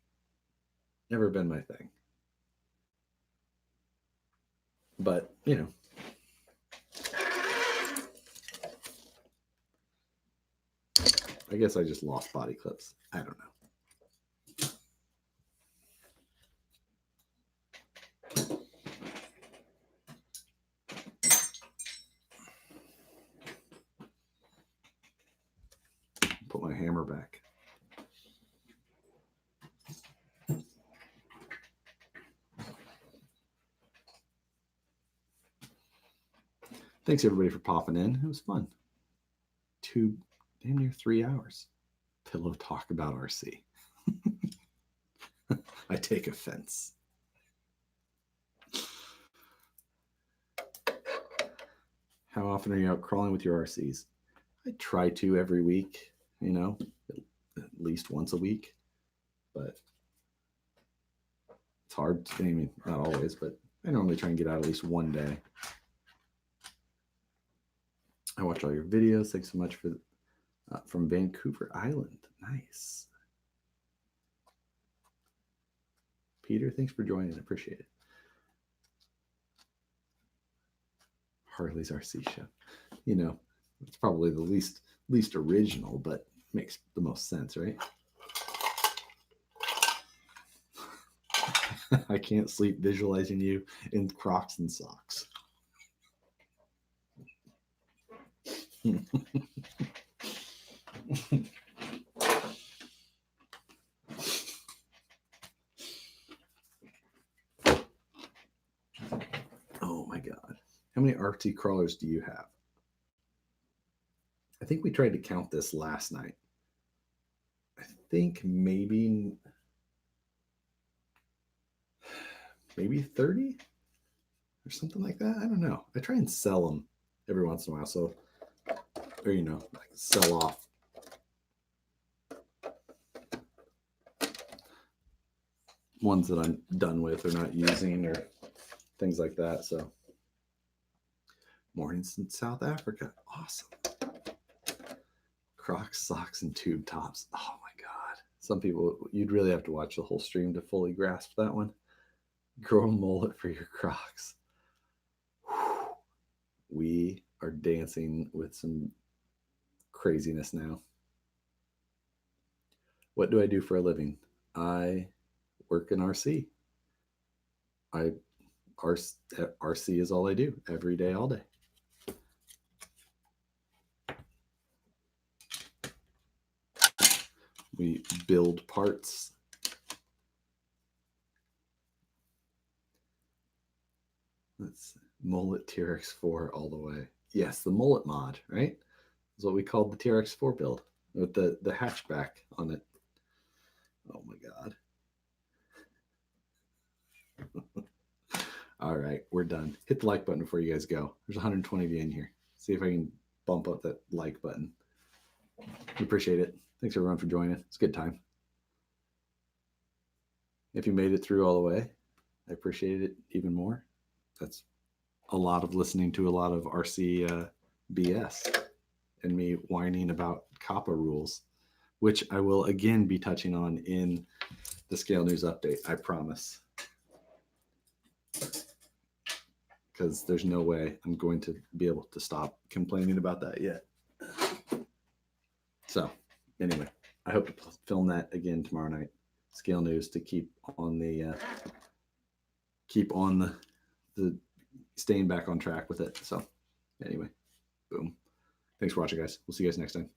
been my thing. But, I guess I just lost body clips. I don't know. Put my hammer back. Thanks everybody for popping in. It was fun. Damn near 3 hours. Pillow talk about RC. I take offense. How often are you out crawling with your RCs? I try to every week, at least once a week. But it's hard. I mean, not always, but I normally try and get out at least one day. I watch all your videos. Thanks so much for from Vancouver Island. Nice. Peter, thanks for joining. I appreciate it. Harley's RC show. It's probably the least original, but makes the most sense, right? I can't sleep visualizing you in Crocs and socks. Oh my God. How many RT crawlers do you have? I think we tried to count this last night. I think maybe 30 or something like that. I don't know. I try and sell them every once in a while. So, or, like sell off. ones that I'm done with or not using or things like that. So mornings in South Africa. Awesome. Crocs, socks, and tube tops. Oh my God. Some people, you'd really have to watch the whole stream to fully grasp that one. Grow a mullet for your Crocs. Whew. We are dancing with some craziness now. What do I do for a living? I work in RC. RC is all I do every day, all day. We build parts. Let's mullet TRX4 all the way. Yes, the mullet mod, right? Is what we called the TRX4 build with the hatchback on it. Oh my God. All right, we're done. Hit the like button before you guys go. There's 120 of you in here. See if I can bump up that like button. We appreciate it. Thanks everyone for joining. It's a good time. If you made it through all the way, I appreciate it even more. That's a lot of listening to a lot of RC BS and me whining about COPPA rules, which I will again be touching on in the Scale News update, I promise. Because there's no way I'm going to be able to stop complaining about that yet. So anyway, I hope to film that again tomorrow night. Scale News to keep on the staying back on track with it. So anyway, boom. Thanks for watching, guys. We'll see you guys next time.